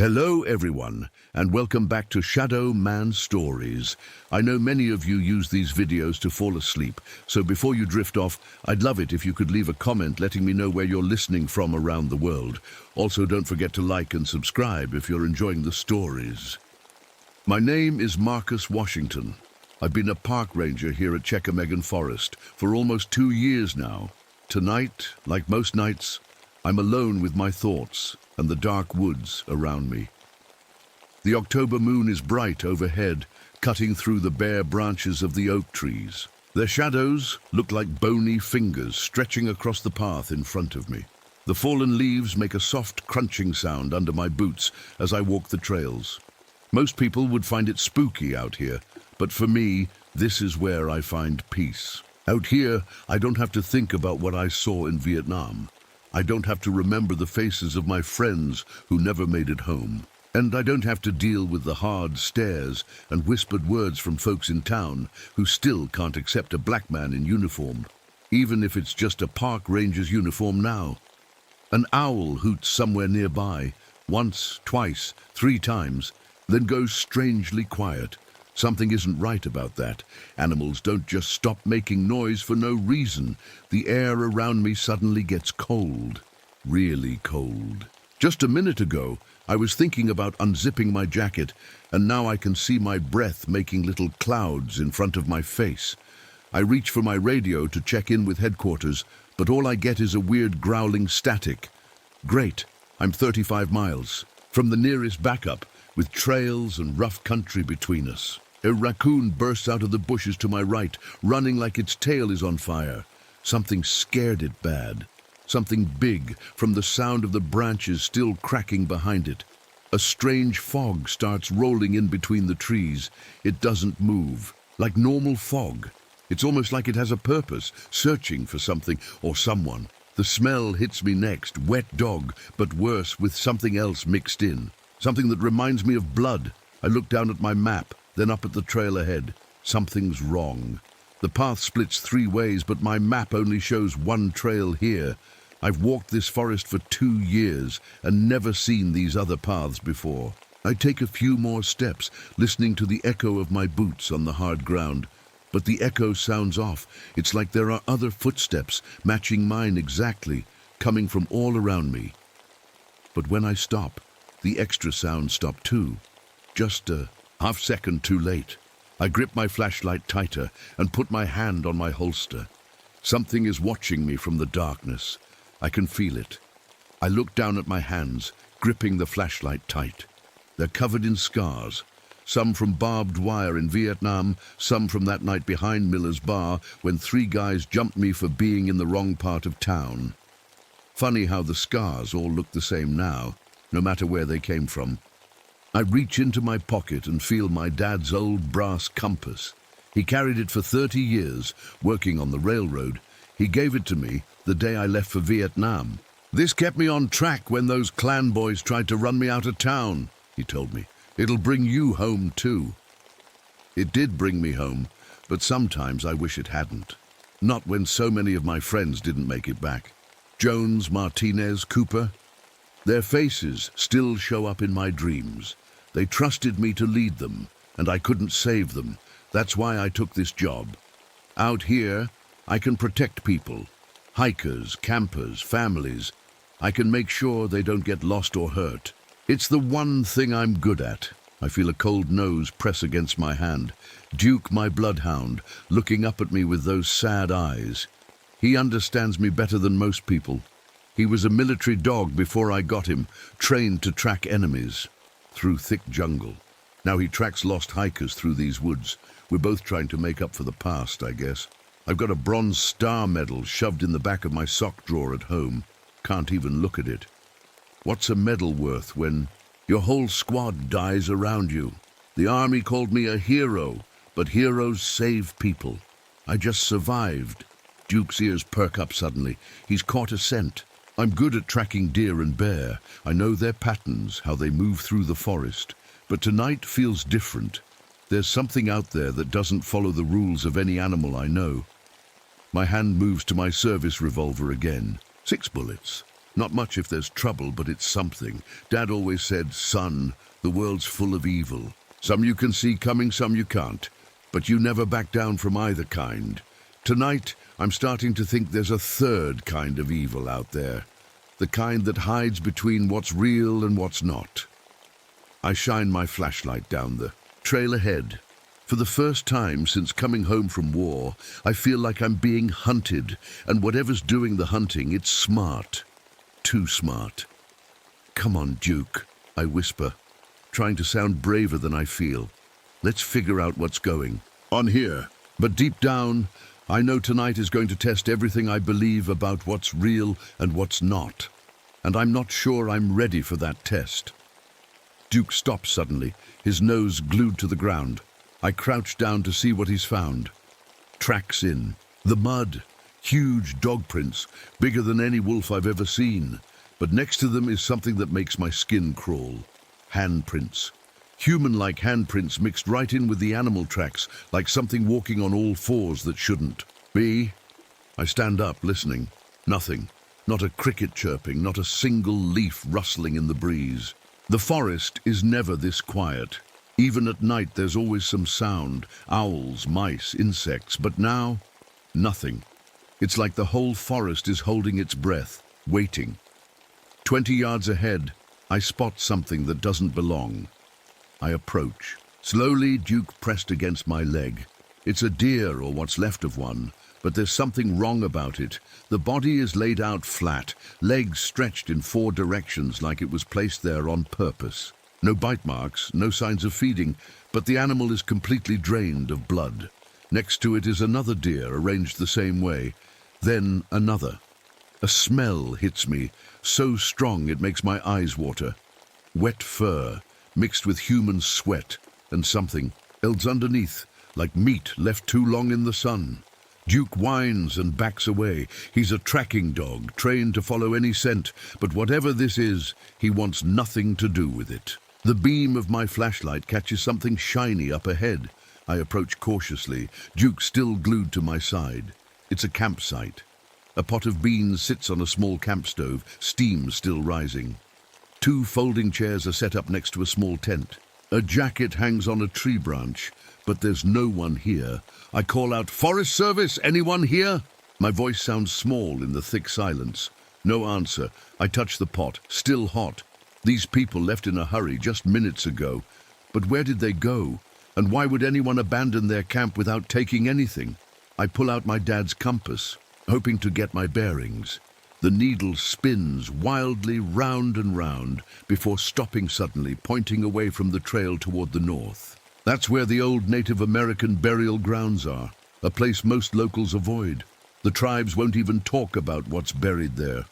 Hello everyone, and welcome back to Shadow Man Stories. I know many of you use these videos to fall asleep, so before you drift off, I'd love it if you could leave a comment letting me know where you're listening from around the world. Also, don't forget to like and subscribe if you're enjoying the stories. My name is Marcus Washington. I've been a park ranger here at Chequamegon Forest for almost 2 years now. Tonight, like most nights, I'm alone with my thoughts and the dark woods around me. The October moon is bright overhead, cutting through the bare branches of the oak trees. Their shadows look like bony fingers stretching across the path in front of me. The fallen leaves make a soft crunching sound under my boots as I walk the trails. Most people would find it spooky out here, but for me, this is where I find peace. Out here, I don't have to think about what I saw in Vietnam. I don't have to remember the faces of my friends who never made it home. And I don't have to deal with the hard stares and whispered words from folks in town who still can't accept a black man in uniform, even if it's just a park ranger's uniform now. An owl hoots somewhere nearby, once, twice, 3 times, then goes strangely quiet. Something isn't right about that. Animals don't just stop making noise for no reason. The air around me suddenly gets cold. Really cold. Just a minute ago, I was thinking about unzipping my jacket, and now I can see my breath making little clouds in front of my face. I reach for my radio to check in with headquarters, but all I get is a weird growling static. Great, I'm 35 miles from the nearest backup, with trails and rough country between us. A raccoon bursts out of the bushes to my right, running like its tail is on fire. Something scared it bad. Something big, from the sound of the branches still cracking behind it. A strange fog starts rolling in between the trees. It doesn't move, like normal fog. It's almost like it has a purpose, searching for something or someone. The smell hits me next, wet dog, but worse, with something else mixed in. Something that reminds me of blood. I look down at my map, then up at the trail ahead. Something's wrong. The path splits 3 ways, but my map only shows 1 trail here. I've walked this forest for 2 years and never seen these other paths before. I take a few more steps, listening to the echo of my boots on the hard ground. But the echo sounds off. It's like there are other footsteps, matching mine exactly, coming from all around me. But when I stop, the extra sounds stop too, just a half-second too late. I grip my flashlight tighter and put my hand on my holster. Something is watching me from the darkness. I can feel it. I look down at my hands, gripping the flashlight tight. They're covered in scars, some from barbed wire in Vietnam, some from that night behind Miller's Bar when 3 guys jumped me for being in the wrong part of town. Funny how the scars all look the same now, no matter where they came from. I reach into my pocket and feel my dad's old brass compass. He carried it for 30 years, working on the railroad. He gave it to me the day I left for Vietnam. "This kept me on track when those Klan boys tried to run me out of town," he told me. "It'll bring you home too." It did bring me home, but sometimes I wish it hadn't. Not when so many of my friends didn't make it back. Jones, Martinez, Cooper. Their faces still show up in my dreams. They trusted me to lead them, and I couldn't save them. That's why I took this job. Out here, I can protect people. Hikers, campers, families. I can make sure they don't get lost or hurt. It's the one thing I'm good at. I feel a cold nose press against my hand. Duke, my bloodhound, looking up at me with those sad eyes. He understands me better than most people. He was a military dog before I got him, trained to track enemies through thick jungle. Now he tracks lost hikers through these woods. We're both trying to make up for the past, I guess. I've got a Bronze Star medal shoved in the back of my sock drawer at home. Can't even look at it. What's a medal worth when your whole squad dies around you? The army called me a hero, but heroes save people. I just survived. Duke's ears perk up suddenly. He's caught a scent. I'm good at tracking deer and bear. I know their patterns, how they move through the forest. But tonight feels different. There's something out there that doesn't follow the rules of any animal I know. My hand moves to my service revolver again. 6 bullets. Not much if there's trouble, but it's something. Dad always said, son, the world's full of evil. Some you can see coming, some you can't. But you never back down from either kind. Tonight, I'm starting to think there's a third kind of evil out there. The kind that hides between what's real and what's not. I shine my flashlight down the trail ahead. For the first time since coming home from war, I feel like I'm being hunted, and whatever's doing the hunting, it's smart. Too smart. Come on, Duke, I whisper, trying to sound braver than I feel. Let's figure out what's going on here. But deep down, I know tonight is going to test everything I believe about what's real and what's not. And I'm not sure I'm ready for that test. Duke stops suddenly, his nose glued to the ground. I crouch down to see what he's found. Tracks in. The mud. Huge dog prints, bigger than any wolf I've ever seen. But next to them is something that makes my skin crawl. Handprints. Human-like handprints mixed right in with the animal tracks, like something walking on all fours that shouldn't be. I stand up, listening. Nothing. Not a cricket chirping, not a single leaf rustling in the breeze. The forest is never this quiet. Even at night there's always some sound, owls, mice, insects, but now, nothing. It's like the whole forest is holding its breath, waiting. 20 yards ahead, I spot something that doesn't belong. I approach. Slowly, Duke pressed against my leg. It's a deer or what's left of one, but there's something wrong about it. The body is laid out flat, legs stretched in 4 directions like it was placed there on purpose. No bite marks, no signs of feeding, but the animal is completely drained of blood. Next to it is another deer arranged the same way. Then another. A smell hits me, so strong it makes my eyes water. Wet fur, mixed with human sweat, and something else underneath, like meat left too long in the sun. Duke whines and backs away. He's a tracking dog, trained to follow any scent, but whatever this is, he wants nothing to do with it. The beam of my flashlight catches something shiny up ahead. I approach cautiously, Duke still glued to my side. It's a campsite. A pot of beans sits on a small camp stove, steam still rising. 2 folding chairs are set up next to a small tent. A jacket hangs on a tree branch, but there's no one here. I call out, "Forest Service, anyone here?" My voice sounds small in the thick silence. No answer. I touch the pot, still hot. These people left in a hurry just minutes ago. But where did they go? And why would anyone abandon their camp without taking anything? I pull out my dad's compass, hoping to get my bearings. The needle spins wildly round and round before stopping suddenly, pointing away from the trail toward the north. That's where the old Native American burial grounds are, a place most locals avoid. The tribes won't even talk about what's buried there.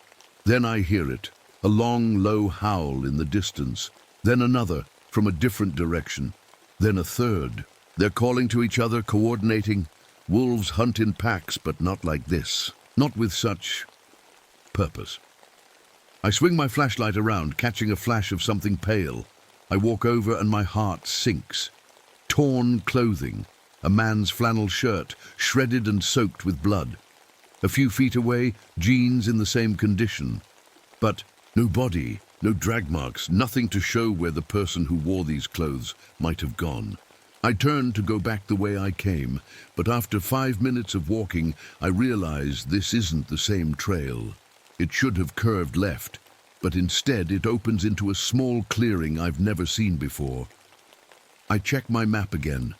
Then I hear it, a long, low howl in the distance. Then another, from a different direction. Then a third. They're calling to each other, coordinating. Wolves hunt in packs, but not like this. Not with such purpose. I swing my flashlight around, catching a flash of something pale. I walk over and my heart sinks. Torn clothing, a man's flannel shirt, shredded and soaked with blood. A few feet away, jeans in the same condition. But no body, no drag marks, nothing to show where the person who wore these clothes might have gone. I turn to go back the way I came, but after 5 minutes of walking, I realize this isn't the same trail. It should have curved left, but instead it opens into a small clearing I've never seen before. I check my map again.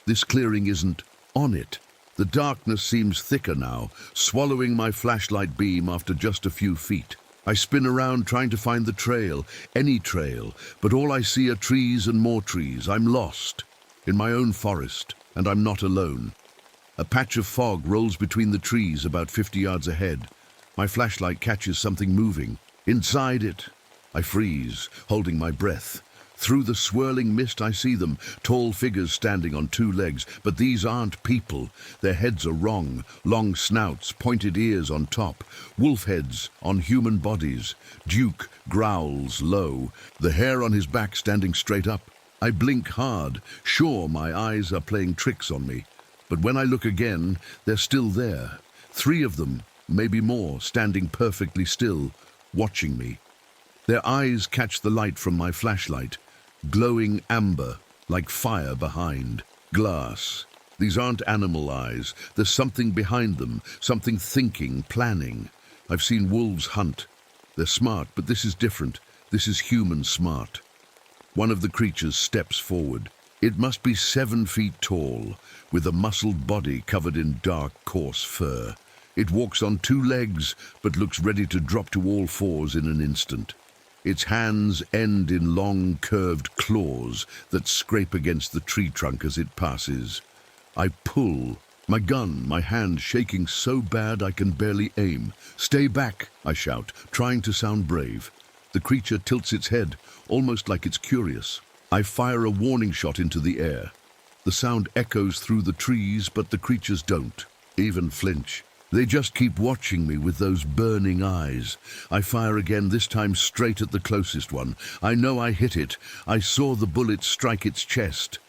This clearing isn't on it. The darkness seems thicker now, swallowing my flashlight beam after just a few feet. I spin around trying to find the trail, any trail, but all I see are trees and more trees. I'm lost, in my own forest, and I'm not alone. A patch of fog rolls between the trees about 50 yards ahead. My flashlight catches something moving. Inside it, I freeze, holding my breath. Through the swirling mist I see them, tall figures standing on 2 legs, but these aren't people. Their heads are wrong, long snouts, pointed ears on top, wolf heads on human bodies. Duke growls low, the hair on his back standing straight up. I blink hard, sure my eyes are playing tricks on me. But when I look again, they're still there. 3 of them, maybe more, standing perfectly still. watching me. Their eyes catch the light from my flashlight, glowing amber, like fire behind. Glass. These aren't animal eyes. There's something behind them, something thinking, planning. I've seen wolves hunt. They're smart, but this is different. This is human smart. One of the creatures steps forward. It must be 7 feet tall, with a muscled body covered in dark, coarse fur. It walks on 2 legs, but looks ready to drop to all 4s in an instant. Its hands end in long, curved claws that scrape against the tree trunk as it passes. I pull, my gun, my hand shaking so bad I can barely aim. "Stay back," I shout, trying to sound brave. The creature tilts its head, almost like it's curious. I fire a warning shot into the air. The sound echoes through the trees, but the creatures don't even flinch. They just keep watching me with those burning eyes. I fire again, this time straight at the closest one. I know I hit it. I saw the bullet strike its chest.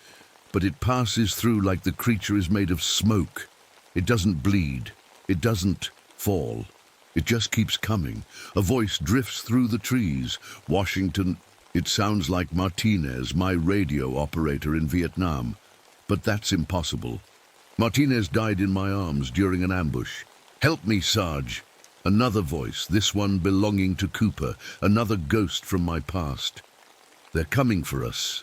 But it passes through like the creature is made of smoke. It doesn't bleed. It doesn't fall. It just keeps coming. A voice drifts through the trees. "Washington." It sounds like Martinez, my radio operator in Vietnam. But that's impossible. Martinez died in my arms during an ambush. "Help me, Sarge." Another voice, this one belonging to Cooper, another ghost from my past. "They're coming for us."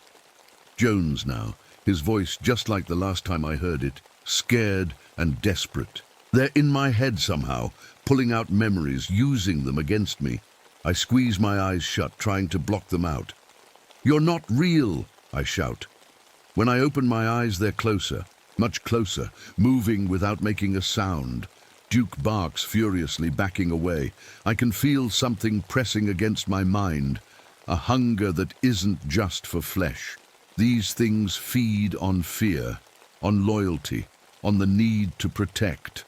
Jones now, his voice just like the last time I heard it, scared and desperate. They're in my head somehow, pulling out memories, using them against me. I squeeze my eyes shut, trying to block them out. "You're not real," I shout. When I open my eyes, they're closer, much closer, moving without making a sound. Duke barks furiously, backing away. I can feel something pressing against my mind, a hunger that isn't just for flesh. These things feed on fear, on loyalty, on the need to protect.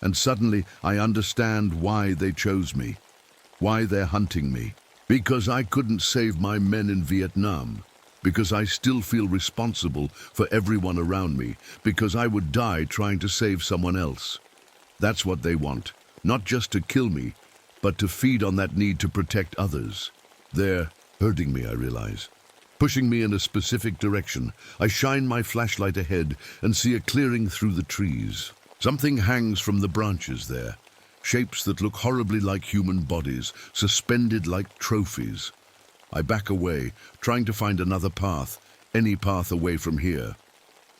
And suddenly I understand why they chose me, why they're hunting me. Because I couldn't save my men in Vietnam. Because I still feel responsible for everyone around me. Because I would die trying to save someone else. That's what they want. Not just to kill me, but to feed on that need to protect others. They're hurting me, I realize. Pushing me in a specific direction. I shine my flashlight ahead and see a clearing through the trees. Something hangs from the branches there. Shapes that look horribly like human bodies, suspended like trophies. I back away, trying to find another path, any path away from here.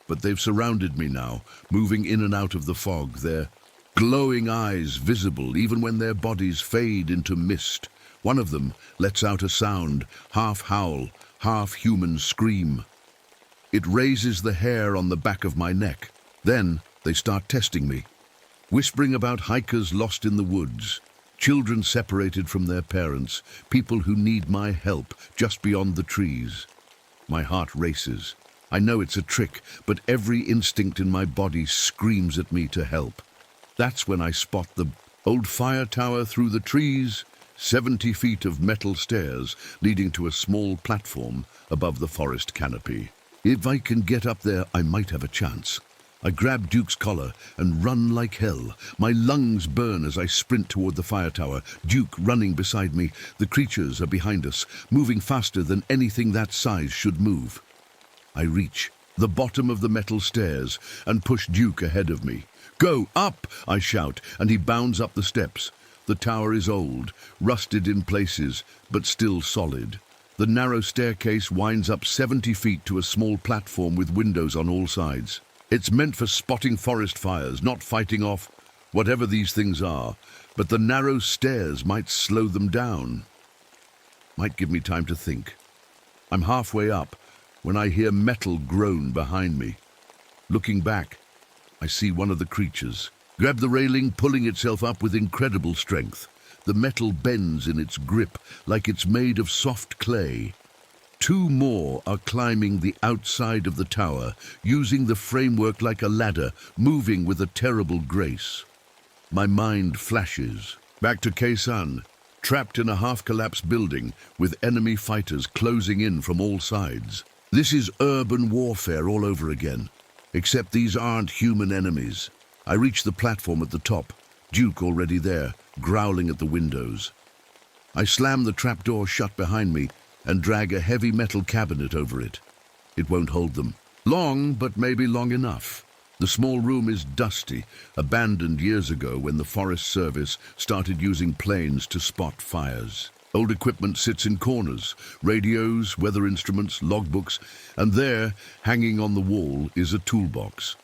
But they've surrounded me now, moving in and out of the fog, their glowing eyes visible even when their bodies fade into mist. One of them lets out a sound, half howl, half human scream. It raises the hair on the back of my neck. Then they start testing me, whispering about hikers lost in the woods, children separated from their parents, people who need my help just beyond the trees. My heart races. I know it's a trick, but every instinct in my body screams at me to help. That's when I spot the old fire tower through the trees, 70 feet of metal stairs leading to a small platform above the forest canopy. If I can get up there, I might have a chance. I grab Duke's collar and run like hell. My lungs burn as I sprint toward the fire tower, Duke running beside me. The creatures are behind us, moving faster than anything that size should move. I reach the bottom of the metal stairs and push Duke ahead of me. "Go up!" I shout, and he bounds up the steps. The tower is old, rusted in places, but still solid. The narrow staircase winds up 70 feet to a small platform with windows on all sides. It's meant for spotting forest fires, not fighting off whatever these things are. But the narrow stairs might slow them down. Might give me time to think. I'm halfway up when I hear metal groan behind me. Looking back, I see one of the creatures grab the railing, pulling itself up with incredible strength. The metal bends in its grip like it's made of soft clay. 2 more are climbing the outside of the tower, using the framework like a ladder, moving with a terrible grace. My mind flashes back to Khe Sanh, trapped in a half-collapsed building with enemy fighters closing in from all sides. This is urban warfare all over again, except these aren't human enemies. I reach the platform at the top, Duke already there, growling at the windows. I slam the trapdoor shut behind me and drag a heavy metal cabinet over it. It won't hold them. Long, but maybe long enough. The small room is dusty, abandoned years ago when the Forest Service started using planes to spot fires. Old equipment sits in corners, radios, weather instruments, logbooks, and there, hanging on the wall, is a toolbox.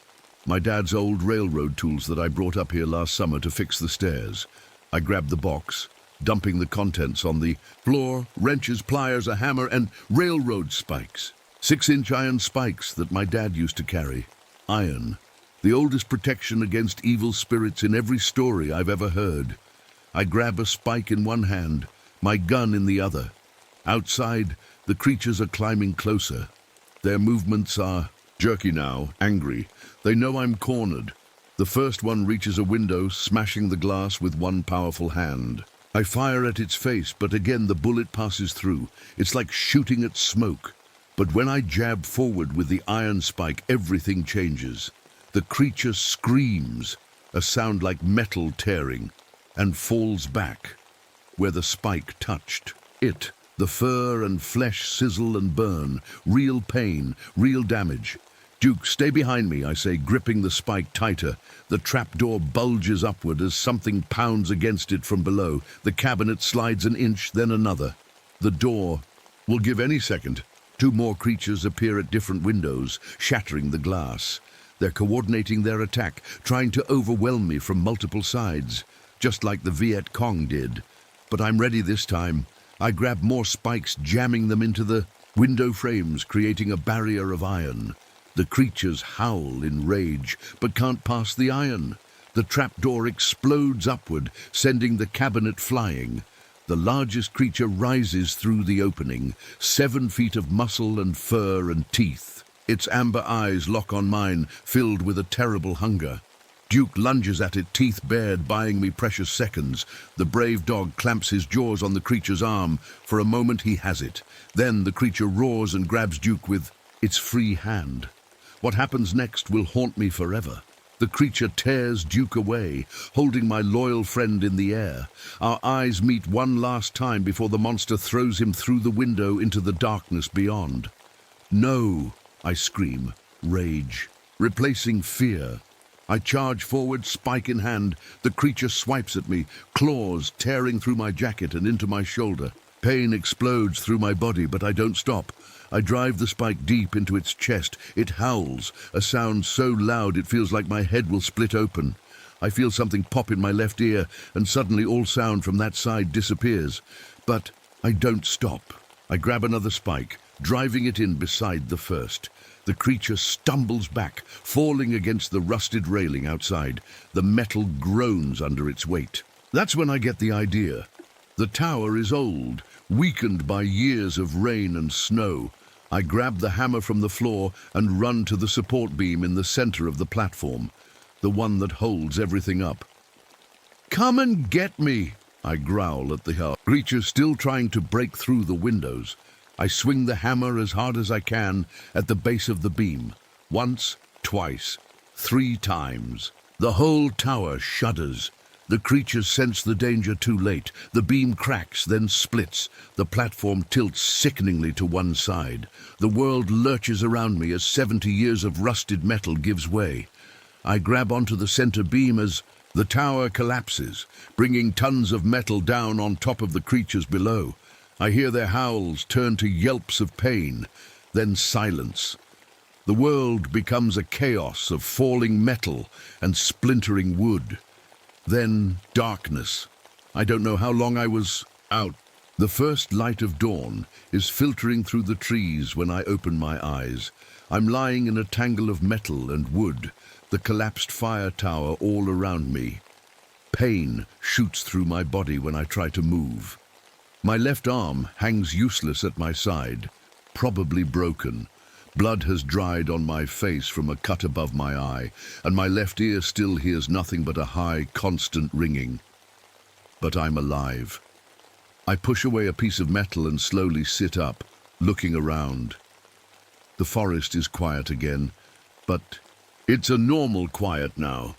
My dad's old railroad tools that I brought up here last summer to fix the stairs. I grabbed the box, dumping the contents on the floor, wrenches, pliers, a hammer, and railroad spikes. 6-inch iron spikes that my dad used to carry. Iron, the oldest protection against evil spirits in every story I've ever heard. I grab a spike in one hand, my gun in the other. Outside, the creatures are climbing closer. Their movements are jerky now, angry. They know I'm cornered. The first one reaches a window, smashing the glass with one powerful hand. I fire at its face, but again the bullet passes through. It's like shooting at smoke. But when I jab forward with the iron spike, everything changes. The creature screams, a sound like metal tearing, and falls back where the spike touched. The fur and flesh sizzle and burn. Real pain, real damage. Duke, stay behind me, I say, gripping the spike tighter. The trapdoor bulges upward as something pounds against it from below. The cabinet slides an inch, then another. The door will give any second. 2 more creatures appear at different windows, shattering the glass. They're coordinating their attack, trying to overwhelm me from multiple sides, just like the Viet Cong did. But I'm ready this time. I grab more spikes, jamming them into the window frames, creating a barrier of iron. The creatures howl in rage, but can't pass the iron. The trapdoor explodes upward, sending the cabinet flying. The largest creature rises through the opening, 7 feet of muscle and fur and teeth. Its amber eyes lock on mine, filled with a terrible hunger. Duke lunges at it, teeth bared, buying me precious seconds. The brave dog clamps his jaws on the creature's arm. For a moment he has it. Then the creature roars and grabs Duke with its free hand. What happens next will haunt me forever. The creature tears Duke away, holding my loyal friend in the air. Our eyes meet one last time before the monster throws him through the window into the darkness beyond. No, I scream, rage, replacing fear. I charge forward, spike in hand. The creature swipes at me, claws tearing through my jacket and into my shoulder. Pain explodes through my body, but I don't stop. I drive the spike deep into its chest. It howls, a sound so loud it feels like my head will split open. I feel something pop in my left ear, and suddenly all sound from that side disappears. But I don't stop. I grab another spike, driving it in beside the first. The creature stumbles back, falling against the rusted railing outside. The metal groans under its weight. That's when I get the idea. The tower is old, weakened by years of rain and snow. I grab the hammer from the floor and run to the support beam in the center of the platform, the one that holds everything up. "Come and get me!" I growl at the creature still trying to break through the windows. I swing the hammer as hard as I can at the base of the beam. Once, twice, 3 times. The whole tower shudders. The creatures sense the danger too late. The beam cracks, then splits. The platform tilts sickeningly to one side. The world lurches around me as 70 years of rusted metal gives way. I grab onto the center beam as the tower collapses, bringing tons of metal down on top of the creatures below. I hear their howls turn to yelps of pain, then silence. The world becomes a chaos of falling metal and splintering wood. Then darkness. I don't know how long I was out. The first light of dawn is filtering through the trees when I open my eyes. I'm lying in a tangle of metal and wood, the collapsed fire tower all around me. Pain shoots through my body when I try to move. My left arm hangs useless at my side, probably broken. Blood has dried on my face from a cut above my eye, and my left ear still hears nothing but a high, constant ringing. But I'm alive. I push away a piece of metal and slowly sit up, looking around. The forest is quiet again, but it's a normal quiet now.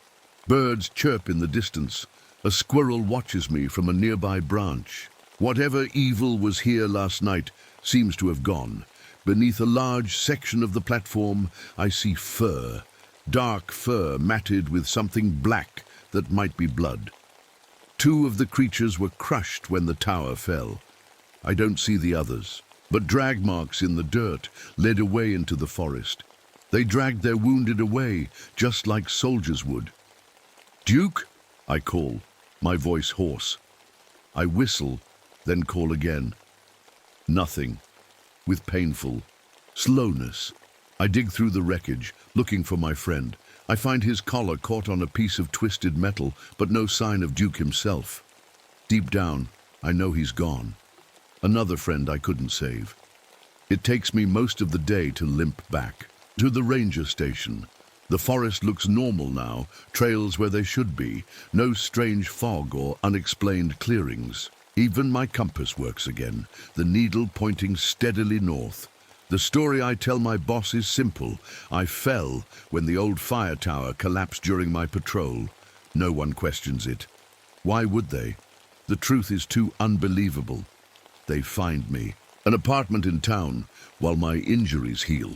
Birds chirp in the distance. A squirrel watches me from a nearby branch. Whatever evil was here last night seems to have gone. Beneath a large section of the platform, I see fur, dark fur matted with something black that might be blood. Two of the creatures were crushed when the tower fell. I don't see the others, but drag marks in the dirt led away into the forest. They dragged their wounded away, just like soldiers would. "Duke," I call, my voice hoarse. I whistle, then call again. Nothing. With painful slowness, I dig through the wreckage, looking for my friend. I find his collar caught on a piece of twisted metal, but no sign of Duke himself. Deep down, I know he's gone. Another friend I couldn't save. It takes me most of the day to limp back to the ranger station. The forest looks normal now, trails where they should be, no strange fog or unexplained clearings. Even my compass works again, the needle pointing steadily north. The story I tell my boss is simple. I fell when the old fire tower collapsed during my patrol. No one questions it. Why would they? The truth is too unbelievable. They find me. An apartment in town while my injuries heal.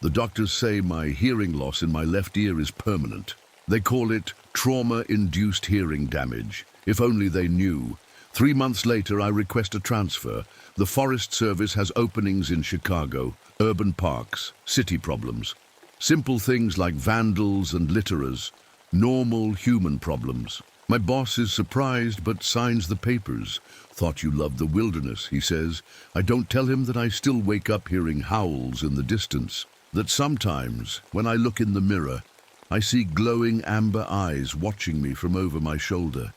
The doctors say my hearing loss in my left ear is permanent. They call it trauma-induced hearing damage. If only they knew. 3 months later, I request a transfer. The Forest Service has openings in Chicago, urban parks, city problems. Simple things like vandals and litterers, normal human problems. My boss is surprised but signs the papers. "Thought you loved the wilderness," he says. I don't tell him that I still wake up hearing howls in the distance. That sometimes, when I look in the mirror, I see glowing amber eyes watching me from over my shoulder.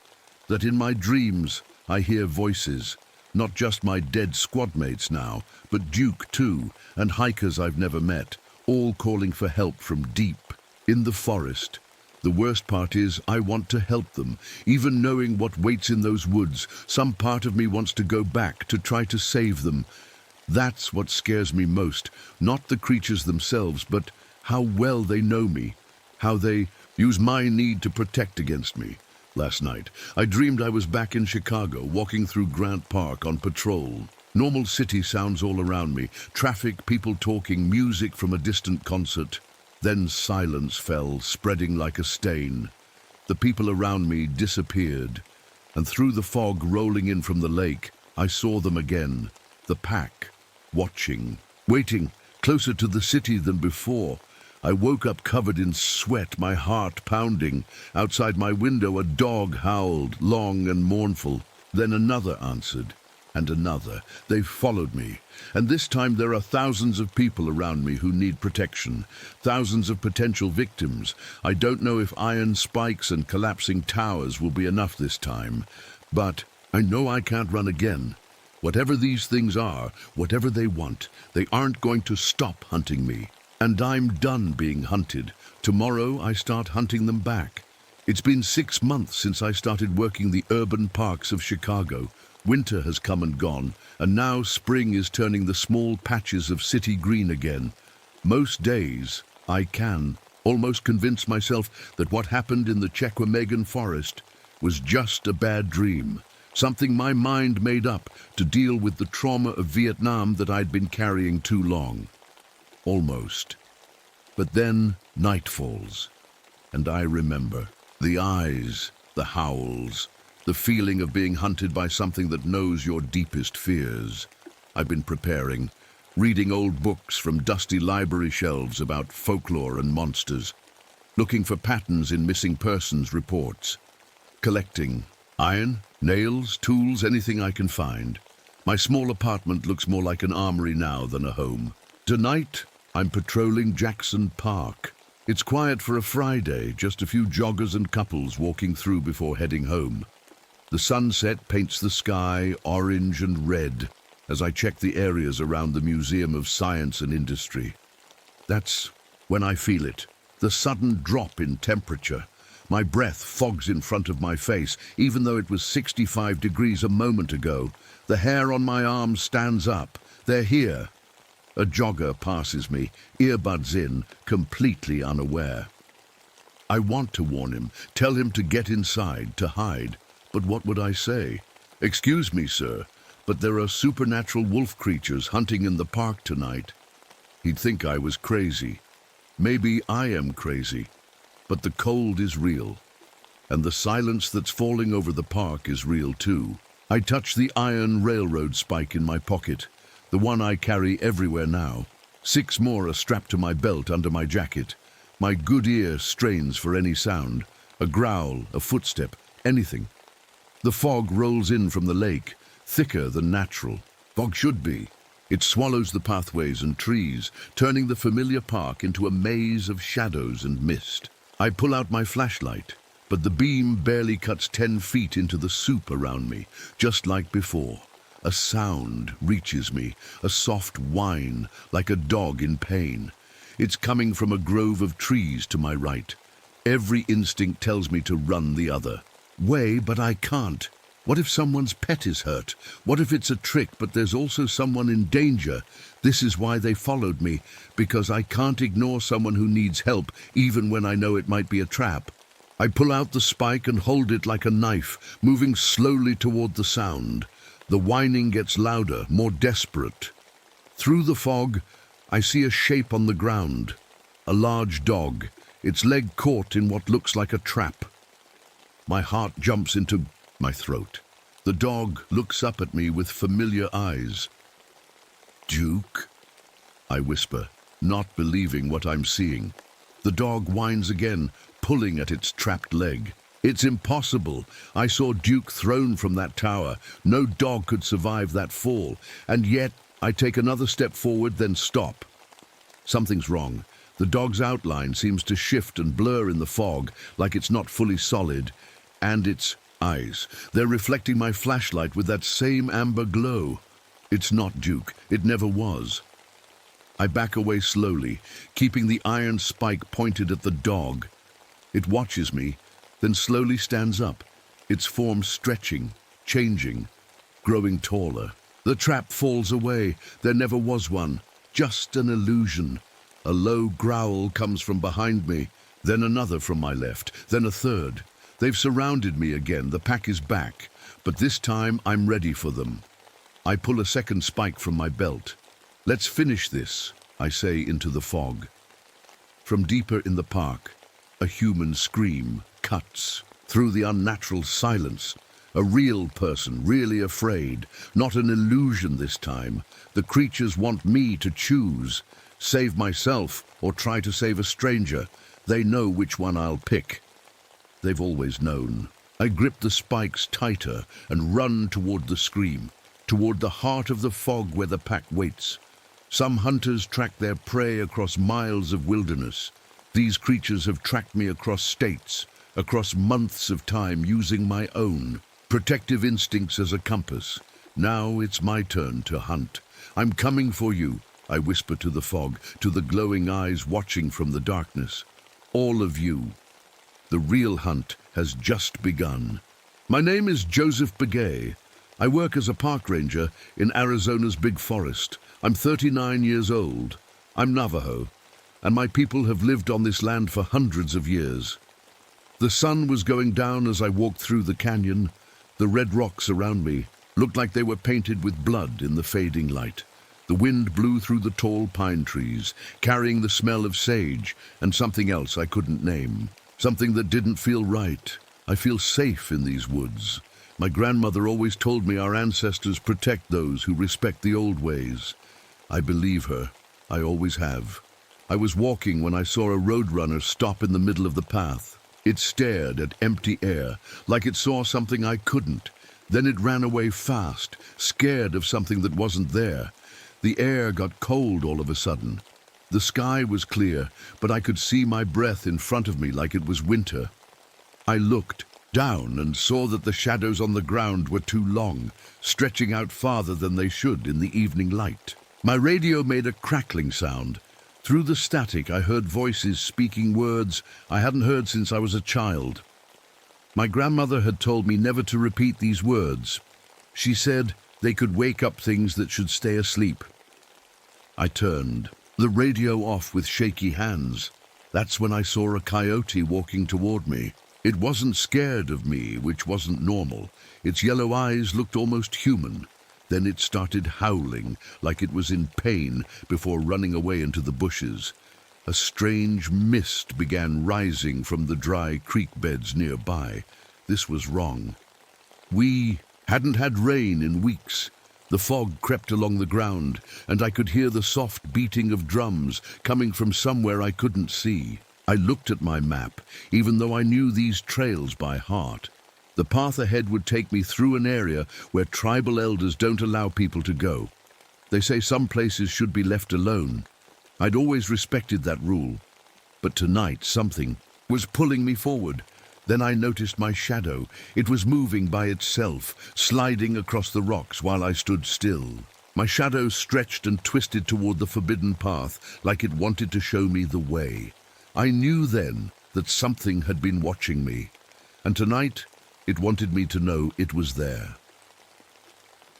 That in my dreams, I hear voices, not just my dead squad mates now, but Duke too, and hikers I've never met, all calling for help from deep in the forest. The worst part is I want to help them, even knowing what waits in those woods. Some part of me wants to go back to try to save them. That's what scares me most, not the creatures themselves, but how well they know me, how they use my need to protect against me. Last night, I dreamed I was back in Chicago, walking through Grant Park on patrol. Normal city sounds all around me, traffic, people talking, music from a distant concert. Then silence fell, spreading like a stain. The people around me disappeared, and through the fog rolling in from the lake, I saw them again, the pack. Watching, waiting, closer to the city than before. I woke up covered in sweat, my heart pounding. Outside my window, a dog howled, long and mournful. Then another answered, and another. They followed me. And this time there are thousands of people around me who need protection. Thousands of potential victims. I don't know if iron spikes and collapsing towers will be enough this time. But I know I can't run again. Whatever these things are, whatever they want, they aren't going to stop hunting me. And I'm done being hunted. Tomorrow I start hunting them back. It's been 6 months since I started working the urban parks of Chicago. Winter has come and gone, and now spring is turning the small patches of city green again. Most days, I can almost convince myself that what happened in the Chequamegon forest was just a bad dream. Something my mind made up to deal with the trauma of Vietnam that I'd been carrying too long. Almost. But then night falls, and I remember. The eyes, the howls, the feeling of being hunted by something that knows your deepest fears. I've been preparing, reading old books from dusty library shelves about folklore and monsters, looking for patterns in missing persons reports, collecting iron, nails, tools, anything I can find. My small apartment looks more like an armory now than a home. Tonight, I'm patrolling Jackson Park. It's quiet for a Friday, just a few joggers and couples walking through before heading home. The sunset paints the sky orange and red as I check the areas around the Museum of Science and Industry. That's when I feel it, the sudden drop in temperature. My breath fogs in front of my face, even though it was 65 degrees a moment ago. The hair on my arms stands up. They're here. A jogger passes me, earbuds in, completely unaware. I want to warn him, tell him to get inside, to hide. But what would I say? "Excuse me, sir, but there are supernatural wolf creatures hunting in the park tonight. He'd think I was crazy. Maybe I am crazy, but the cold is real, and the silence that's falling over the park is real too. I touch the iron railroad spike in my pocket, the one I carry everywhere now. 6 more are strapped to my belt under my jacket. My good ear strains for any sound, a growl, a footstep, anything. The fog rolls in from the lake, thicker than natural. Fog should be. It swallows the pathways and trees, turning the familiar park into a maze of shadows and mist. I pull out my flashlight, but the beam barely cuts 10 feet into the soup around me, just like before. A sound reaches me, a soft whine, like a dog in pain. It's coming from a grove of trees to my right. Every instinct tells me to run the other way, but I can't. What if someone's pet is hurt? What if it's a trick, but there's also someone in danger? This is why they followed me, because I can't ignore someone who needs help, even when I know it might be a trap. I pull out the spike and hold it like a knife, moving slowly toward the sound. The whining gets louder, more desperate. Through the fog, I see a shape on the ground. A large dog, its leg caught in what looks like a trap. My heart jumps into my throat. The dog looks up at me with familiar eyes. "Duke?" I whisper, not believing what I'm seeing. The dog whines again, pulling at its trapped leg. It's impossible. I saw Duke thrown from that tower. No dog could survive that fall. And yet, I take another step forward, then stop. Something's wrong. The dog's outline seems to shift and blur in the fog, like it's not fully solid. And its eyes. They're reflecting my flashlight with that same amber glow. It's not Duke. It never was. I back away slowly, keeping the iron spike pointed at the dog. It watches me, then slowly stands up, its form stretching, changing, growing taller. The trap falls away. There never was one. Just an illusion. A low growl comes from behind me, then another from my left, then a third. They've surrounded me again. The pack is back, but this time I'm ready for them. I pull a second spike from my belt. "Let's finish this," I say into the fog. From deeper in the park, a human scream cuts through the unnatural silence. A real person, really afraid, not an illusion this time. The creatures want me to choose, save myself or try to save a stranger. They know which one I'll pick. They've always known. I grip the spikes tighter and run toward the scream, toward the heart of the fog where the pack waits. Some hunters track their prey across miles of wilderness. These creatures have tracked me across states, across months of time, using my own protective instincts as a compass. Now it's my turn to hunt. "I'm coming for you," I whisper to the fog, to the glowing eyes watching from the darkness. "All of you. The real hunt has just begun." My name is Joseph Begay. I work as a park ranger in Arizona's big forest. I'm 39 years old. I'm Navajo, and my people have lived on this land for hundreds of years. The sun was going down as I walked through the canyon. The red rocks around me looked like they were painted with blood in the fading light. The wind blew through the tall pine trees, carrying the smell of sage and something else I couldn't name. Something that didn't feel right. I feel safe in these woods. My grandmother always told me our ancestors protect those who respect the old ways. I believe her. I always have. I was walking when I saw a roadrunner stop in the middle of the path. It stared at empty air, like it saw something I couldn't. Then it ran away fast, scared of something that wasn't there. The air got cold all of a sudden. The sky was clear, but I could see my breath in front of me like it was winter. I looked down and saw that the shadows on the ground were too long, stretching out farther than they should in the evening light. My radio made a crackling sound. Through the static, I heard voices speaking words I hadn't heard since I was a child. My grandmother had told me never to repeat these words. She said they could wake up things that should stay asleep. I turned, the radio off with shaky hands. That's when I saw a coyote walking toward me. It wasn't scared of me, which wasn't normal. Its yellow eyes looked almost human. Then it started howling like it was in pain before running away into the bushes. A strange mist began rising from the dry creek beds nearby. This was wrong. We hadn't had rain in weeks. The fog crept along the ground, and I could hear the soft beating of drums coming from somewhere I couldn't see. I looked at my map, even though I knew these trails by heart. The path ahead would take me through an area where tribal elders don't allow people to go. They say some places should be left alone. I'd always respected that rule. But tonight something was pulling me forward. Then I noticed my shadow. It was moving by itself, sliding across the rocks while I stood still. My shadow stretched and twisted toward the forbidden path like it wanted to show me the way. I knew then that something had been watching me, and tonight it wanted me to know it was there.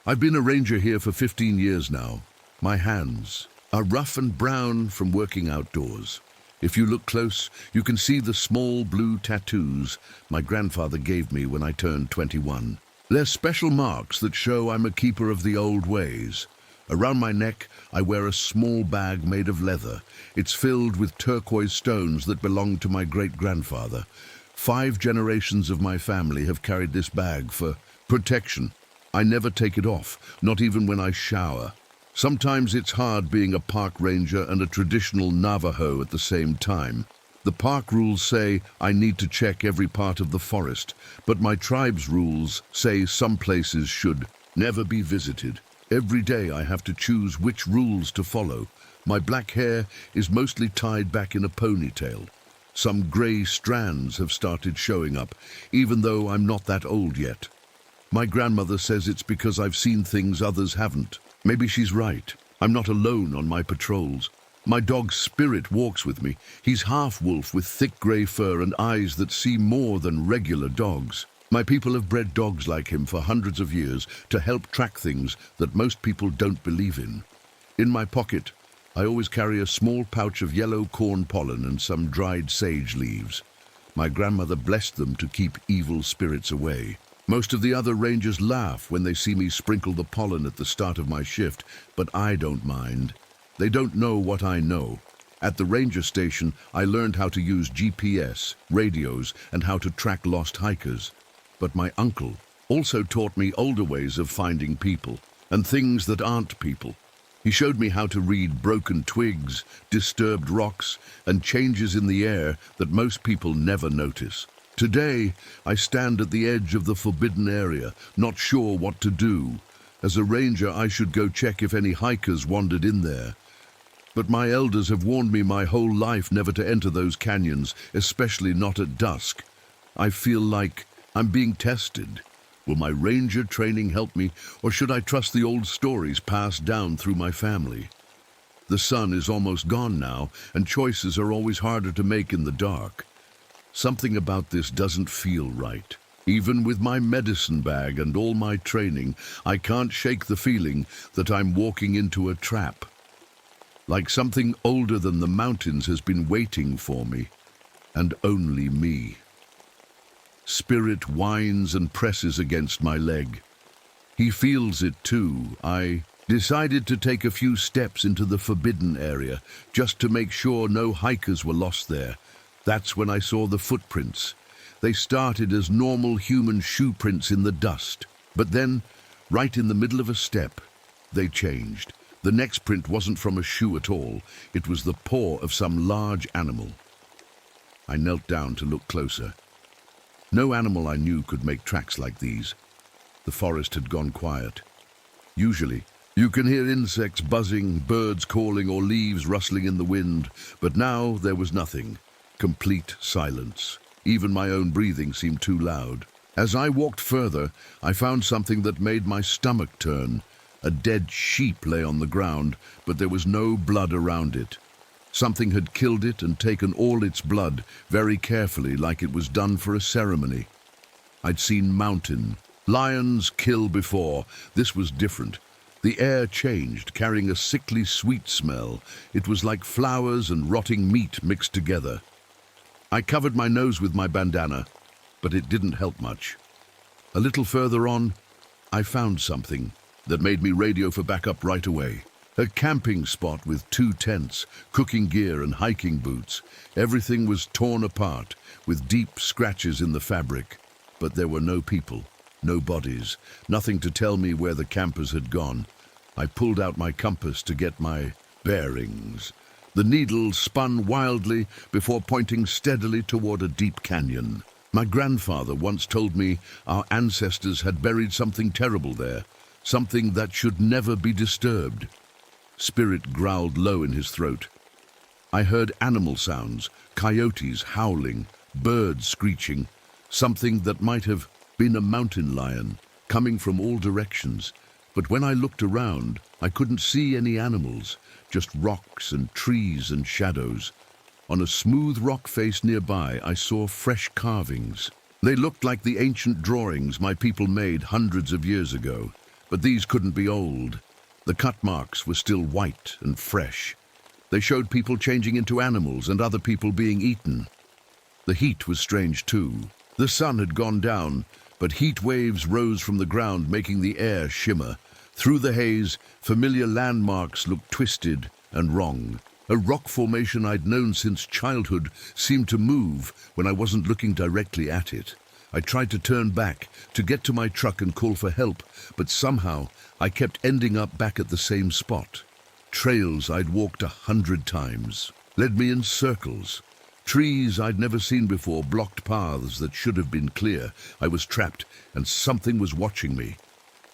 I've been a ranger here for 15 years now. My hands are rough and brown from working outdoors. If you look close, you can see the small blue tattoos my grandfather gave me when I turned 21. They're special marks that show I'm a keeper of the old ways. Around my neck, I wear a small bag made of leather. It's filled with turquoise stones that belonged to my great-grandfather. 5 generations of my family have carried this bag for protection. I never take it off, not even when I shower. Sometimes it's hard being a park ranger and a traditional Navajo at the same time. The park rules say I need to check every part of the forest, but my tribe's rules say some places should never be visited. Every day I have to choose which rules to follow. My black hair is mostly tied back in a ponytail. Some gray strands have started showing up, even though I'm not that old yet. My grandmother says it's because I've seen things others haven't. Maybe she's right. I'm not alone on my patrols. My dog Spirit walks with me. He's half-wolf with thick gray fur and eyes that see more than regular dogs. My people have bred dogs like him for hundreds of years to help track things that most people don't believe in. In my pocket, I always carry a small pouch of yellow corn pollen and some dried sage leaves. My grandmother blessed them to keep evil spirits away. Most of the other rangers laugh when they see me sprinkle the pollen at the start of my shift, but I don't mind. They don't know what I know. At the ranger station, I learned how to use GPS, radios, and how to track lost hikers. But my uncle also taught me older ways of finding people and things that aren't people. He showed me how to read broken twigs, disturbed rocks, and changes in the air that most people never notice. Today, I stand at the edge of the forbidden area, not sure what to do. As a ranger, I should go check if any hikers wandered in there. But my elders have warned me my whole life never to enter those canyons, especially not at dusk. I feel like I'm being tested. Will my ranger training help me, or should I trust the old stories passed down through my family? The sun is almost gone now, and choices are always harder to make in the dark. Something about this doesn't feel right. Even with my medicine bag and all my training, I can't shake the feeling that I'm walking into a trap. Like something older than the mountains has been waiting for me, and only me. Spirit whines and presses against my leg. He feels it too. I decided to take a few steps into the forbidden area, just to make sure no hikers were lost there. That's when I saw the footprints. They started as normal human shoe prints in the dust. But then, right in the middle of a step, they changed. The next print wasn't from a shoe at all. It was the paw of some large animal. I knelt down to look closer. No animal I knew could make tracks like these. The forest had gone quiet. Usually, you can hear insects buzzing, birds calling, or leaves rustling in the wind, but now there was nothing. Complete silence. Even my own breathing seemed too loud. As I walked further, I found something that made my stomach turn. A dead sheep lay on the ground, but there was no blood around it. Something had killed it and taken all its blood very carefully, like it was done for a ceremony. I'd seen mountain lions kill before. This was different. The air changed, carrying a sickly sweet smell. It was like flowers and rotting meat mixed together. I covered my nose with my bandana, but it didn't help much. A little further on, I found something. that made me radio for backup right away. A camping spot with 2 tents, cooking gear and hiking boots. Everything was torn apart, with deep scratches in the fabric. But there were no people, no bodies, nothing to tell me where the campers had gone. I pulled out my compass to get my bearings. The needle spun wildly before pointing steadily toward a deep canyon. My grandfather once told me our ancestors had buried something terrible there, something that should never be disturbed. Spirit growled low in his throat. I heard animal sounds, coyotes howling, birds screeching, something that might have been a mountain lion, coming from all directions. But when I looked around, I couldn't see any animals, just rocks and trees and shadows. On a smooth rock face nearby, I saw fresh carvings. They looked like the ancient drawings my people made hundreds of years ago, but these couldn't be old. The cut marks were still white and fresh. They showed people changing into animals and other people being eaten. The heat was strange too. The sun had gone down, but heat waves rose from the ground, making the air shimmer. Through the haze, familiar landmarks looked twisted and wrong. A rock formation I'd known since childhood seemed to move when I wasn't looking directly at it. I tried to turn back, to get to my truck and call for help, but somehow I kept ending up back at the same spot. Trails I'd walked 100 times led me in circles. Trees I'd never seen before blocked paths that should have been clear. I was trapped, and something was watching me.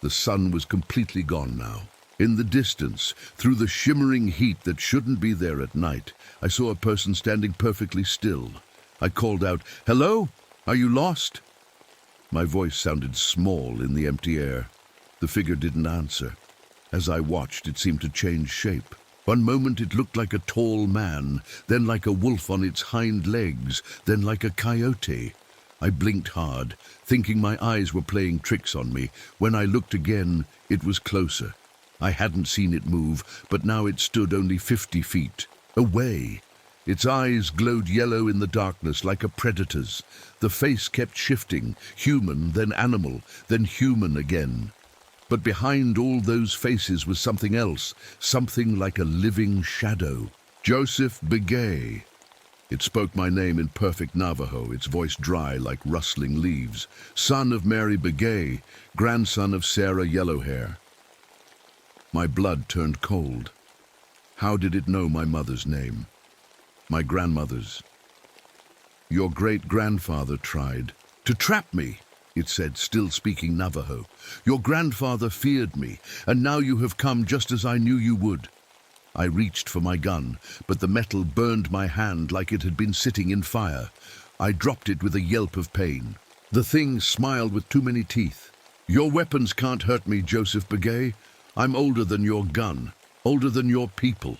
The sun was completely gone now. In the distance, through the shimmering heat that shouldn't be there at night, I saw a person standing perfectly still. I called out, "Hello? Are you lost?" My voice sounded small in the empty air. The figure didn't answer. As I watched, it seemed to change shape. One moment it looked like a tall man, then like a wolf on its hind legs, then like a coyote. I blinked hard, thinking my eyes were playing tricks on me. When I looked again, it was closer. I hadn't seen it move, but now it stood only 50 feet away. Its eyes glowed yellow in the darkness like a predator's. The face kept shifting, human, then animal, then human again. But behind all those faces was something else, something like a living shadow. Joseph Begay. It spoke my name in perfect Navajo, its voice dry like rustling leaves. Son of Mary Begay, grandson of Sarah Yellowhair. My blood turned cold. How did it know my mother's name? My grandmother's. Your great-grandfather tried to trap me, it said, still speaking Navajo. Your grandfather feared me, and now you have come just as I knew you would. I reached for my gun, but the metal burned my hand like it had been sitting in fire. I dropped it with a yelp of pain. The thing smiled with too many teeth. Your weapons can't hurt me, Joseph Begay. I'm older than your gun, older than your people.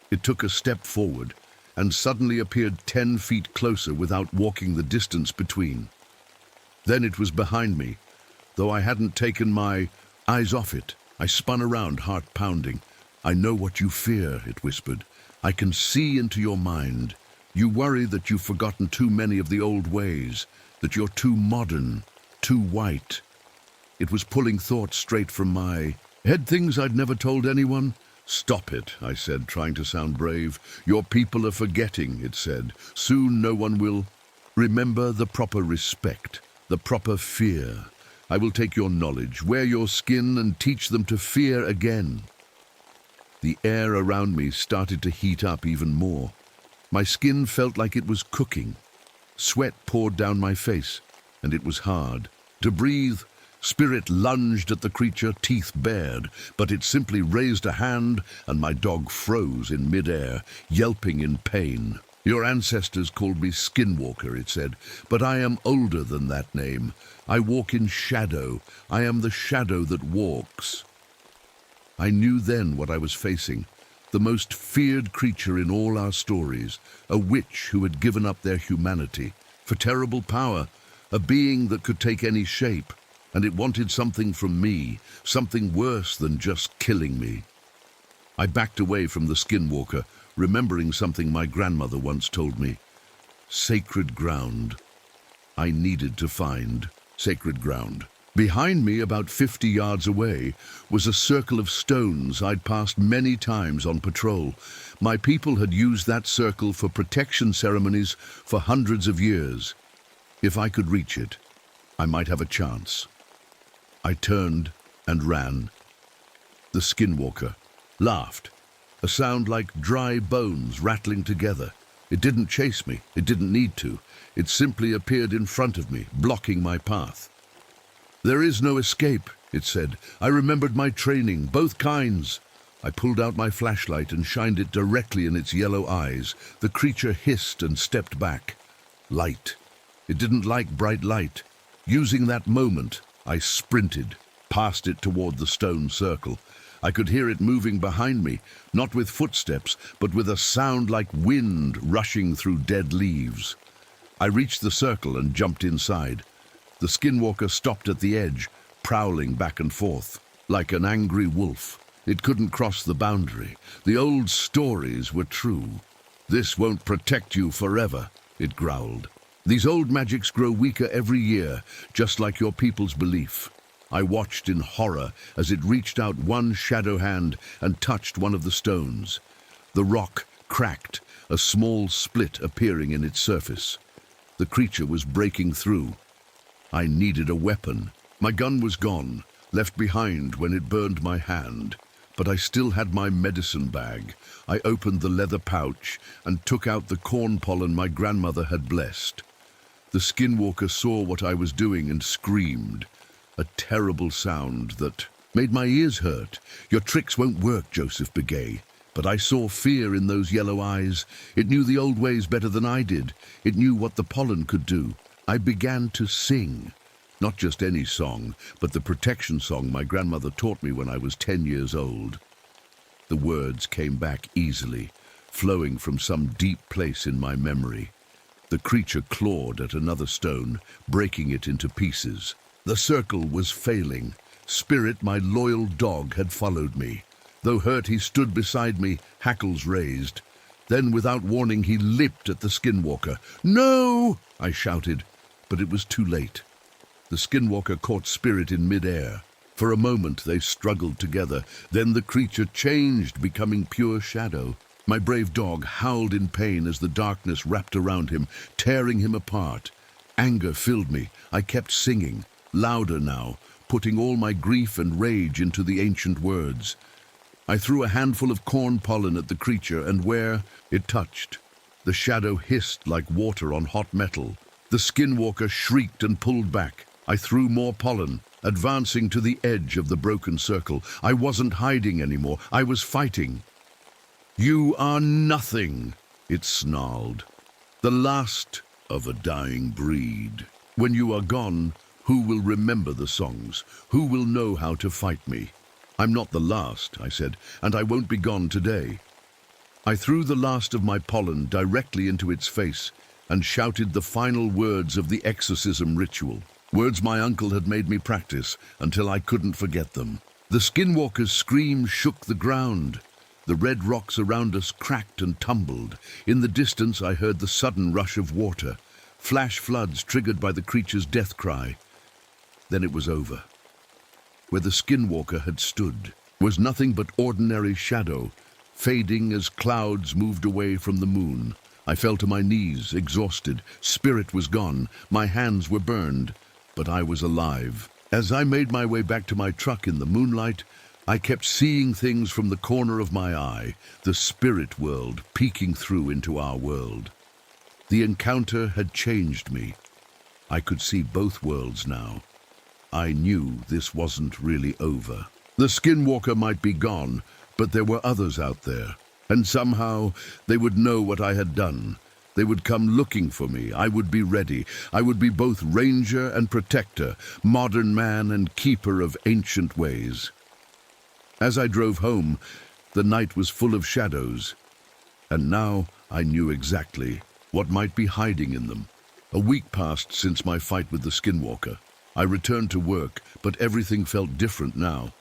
It took a step forward and suddenly appeared 10 feet closer without walking the distance between. Then it was behind me. Though I hadn't taken my eyes off it, I spun around, heart pounding. I know what you fear, it whispered. I can see into your mind. You worry that you've forgotten too many of the old ways, that you're too modern, too white. It was pulling thoughts straight from my head, things I'd never told anyone. Stop it, I said, trying to sound brave. Your people are forgetting, it said. Soon no one will. Remember the proper respect, the proper fear. I will take your knowledge, wear your skin, and teach them to fear again. The air around me started to heat up even more. My skin felt like it was cooking. Sweat poured down my face, and it was hard. To breathe, Spirit lunged at the creature, teeth bared, but it simply raised a hand, and my dog froze in midair, yelping in pain. Your ancestors called me Skinwalker, it said, but I am older than that name. I walk in shadow. I am the shadow that walks. I knew then what I was facing, the most feared creature in all our stories, a witch who had given up their humanity for terrible power, a being that could take any shape, and it wanted something from me, something worse than just killing me. I backed away from the Skinwalker, remembering something my grandmother once told me. Sacred ground. I needed to find sacred ground. Behind me, about 50 yards away, was a circle of stones I'd passed many times on patrol. My people had used that circle for protection ceremonies for hundreds of years. If I could reach it, I might have a chance. I turned and ran. The skinwalker laughed, a sound like dry bones rattling together. It didn't chase me, it didn't need to. It simply appeared in front of me, blocking my path. "There is no escape," it said. "I remembered my training, both kinds." I pulled out my flashlight and shined it directly in its yellow eyes. The creature hissed and stepped back. Light. It didn't like bright light. Using that moment, I sprinted, past it toward the stone circle. I could hear it moving behind me, not with footsteps, but with a sound like wind rushing through dead leaves. I reached the circle and jumped inside. The skinwalker stopped at the edge, prowling back and forth, like an angry wolf. It couldn't cross the boundary. The old stories were true. "This won't protect you forever," it growled. "These old magics grow weaker every year, just like your people's belief." I watched in horror as it reached out one shadow hand and touched one of the stones. The rock cracked, a small split appearing in its surface. The creature was breaking through. I needed a weapon. My gun was gone, left behind when it burned my hand. But I still had my medicine bag. I opened the leather pouch and took out the corn pollen my grandmother had blessed. The skinwalker saw what I was doing and screamed, a terrible sound that made my ears hurt. "Your tricks won't work, Joseph Begay." But I saw fear in those yellow eyes. It knew the old ways better than I did. It knew what the pollen could do. I began to sing. Not just any song, but the protection song my grandmother taught me when I was 10 years old. The words came back easily, flowing from some deep place in my memory. The creature clawed at another stone, breaking it into pieces. The circle was failing. Spirit, my loyal dog, had followed me. Though hurt, he stood beside me, hackles raised. Then, without warning, he leaped at the skinwalker. "No!" I shouted, but it was too late. The skinwalker caught Spirit in midair. For a moment they struggled together. Then the creature changed, becoming pure shadow. My brave dog howled in pain as the darkness wrapped around him, tearing him apart. Anger filled me. I kept singing, louder now, putting all my grief and rage into the ancient words. I threw a handful of corn pollen at the creature, and where it touched, the shadow hissed like water on hot metal. The skinwalker shrieked and pulled back. I threw more pollen, advancing to the edge of the broken circle. I wasn't hiding anymore. I was fighting. "You are nothing," it snarled. "The last of a dying breed. When you are gone, who will remember the songs? Who will know how to fight me? I'm not the last," I said, "and I won't be gone today." I threw the last of my pollen directly into its face and shouted the final words of the exorcism ritual. Words my uncle had made me practice until I couldn't forget them. The skinwalker's scream shook the ground. The red rocks around us cracked and tumbled. In the distance I heard the sudden rush of water, flash floods triggered by the creature's death cry. Then it was over. Where the skinwalker had stood was nothing but ordinary shadow, fading as clouds moved away from the moon. I fell to my knees, exhausted. Spirit was gone. My hands were burned, but I was alive. As I made my way back to my truck in the moonlight, I kept seeing things from the corner of my eye, the spirit world peeking through into our world. The encounter had changed me. I could see both worlds now. I knew this wasn't really over. The skinwalker might be gone, but there were others out there, and somehow they would know what I had done. They would come looking for me. I would be ready. I would be both ranger and protector, modern man and keeper of ancient ways. As I drove home, the night was full of shadows, and now I knew exactly what might be hiding in them. A week passed since my fight with the skinwalker. I returned to work, but everything felt different now.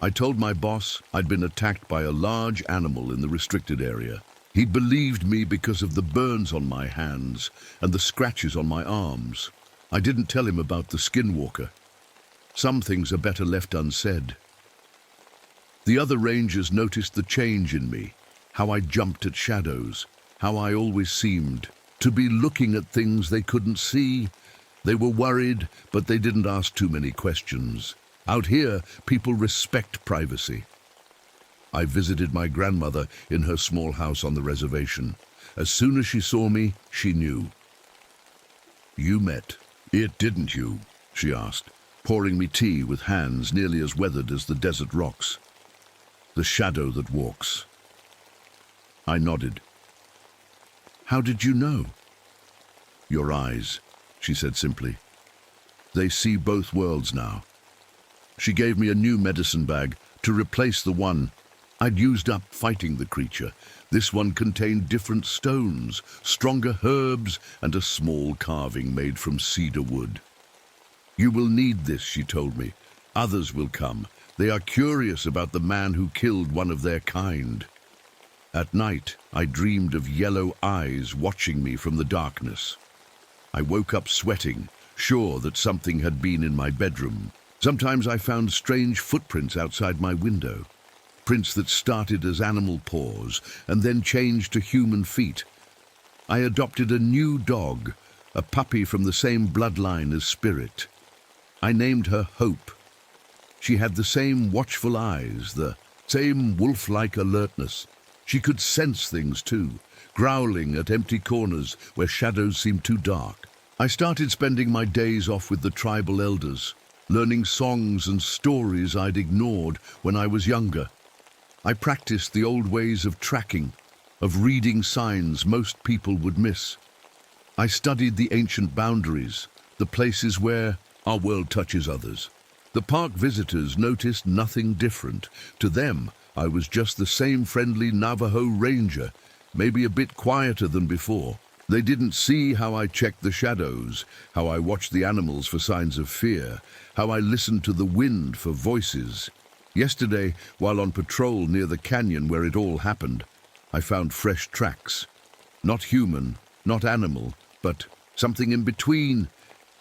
I told my boss I'd been attacked by a large animal in the restricted area. He believed me because of the burns on my hands and the scratches on my arms. I didn't tell him about the skinwalker. Some things are better left unsaid. The other rangers noticed the change in me, how I jumped at shadows, how I always seemed to be looking at things they couldn't see. They were worried, but they didn't ask too many questions. Out here, people respect privacy. I visited my grandmother in her small house on the reservation. As soon as she saw me, she knew. "You met it, didn't you?" she asked, pouring me tea with hands nearly as weathered as the desert rocks. "The shadow that walks." I nodded. "How did you know?" "Your eyes," she said simply. "They see both worlds now." She gave me a new medicine bag to replace the one I'd used up fighting the creature. This one contained different stones, stronger herbs, and a small carving made from cedar wood. "You will need this," she told me. "Others will come. They are curious about the man who killed one of their kind." At night, I dreamed of yellow eyes watching me from the darkness. I woke up sweating, sure that something had been in my bedroom. Sometimes I found strange footprints outside my window. Prints that started as animal paws and then changed to human feet. I adopted a new dog, a puppy from the same bloodline as Spirit. I named her Hope. She had the same watchful eyes, the same wolf-like alertness. She could sense things too, growling at empty corners where shadows seemed too dark. I started spending my days off with the tribal elders, learning songs and stories I'd ignored when I was younger. I practiced the old ways of tracking, of reading signs most people would miss. I studied the ancient boundaries, the places where our world touches others. The park visitors noticed nothing different. To them, I was just the same friendly Navajo ranger, maybe a bit quieter than before. They didn't see how I checked the shadows, how I watched the animals for signs of fear, how I listened to the wind for voices. Yesterday, while on patrol near the canyon where it all happened, I found fresh tracks. Not human, not animal, but something in between.